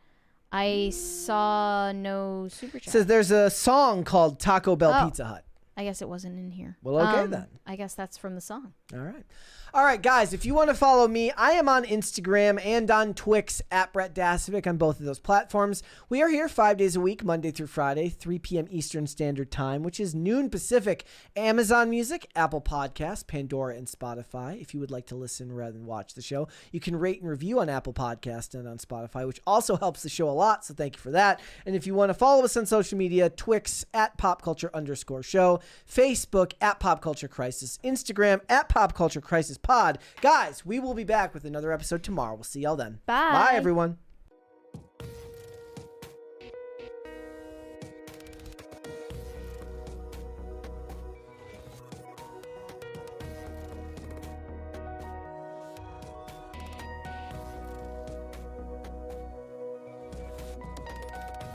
I saw no super chat. Says there's a song called Taco Bell Pizza Hut. I guess it wasn't in here. Well, okay then. I guess that's from the song. All right. All right, guys, if you want to follow me, I am on Instagram and on Twix at Brett Dasovic on both of those platforms. We are here 5 days a week, Monday through Friday, 3 p.m. Eastern Standard Time, which is noon Pacific. Amazon Music, Apple Podcasts, Pandora, and Spotify. If you would like to listen rather than watch the show, you can rate and review on Apple Podcasts and on Spotify, which also helps the show a lot, so thank you for that. And if you want to follow us on social media, Twix at popculture_show, Facebook at Pop Culture Crisis, Instagram at Pop Culture Crisis Pod. Guys, we will be back with another episode tomorrow. We'll see y'all then. Bye. Bye, everyone.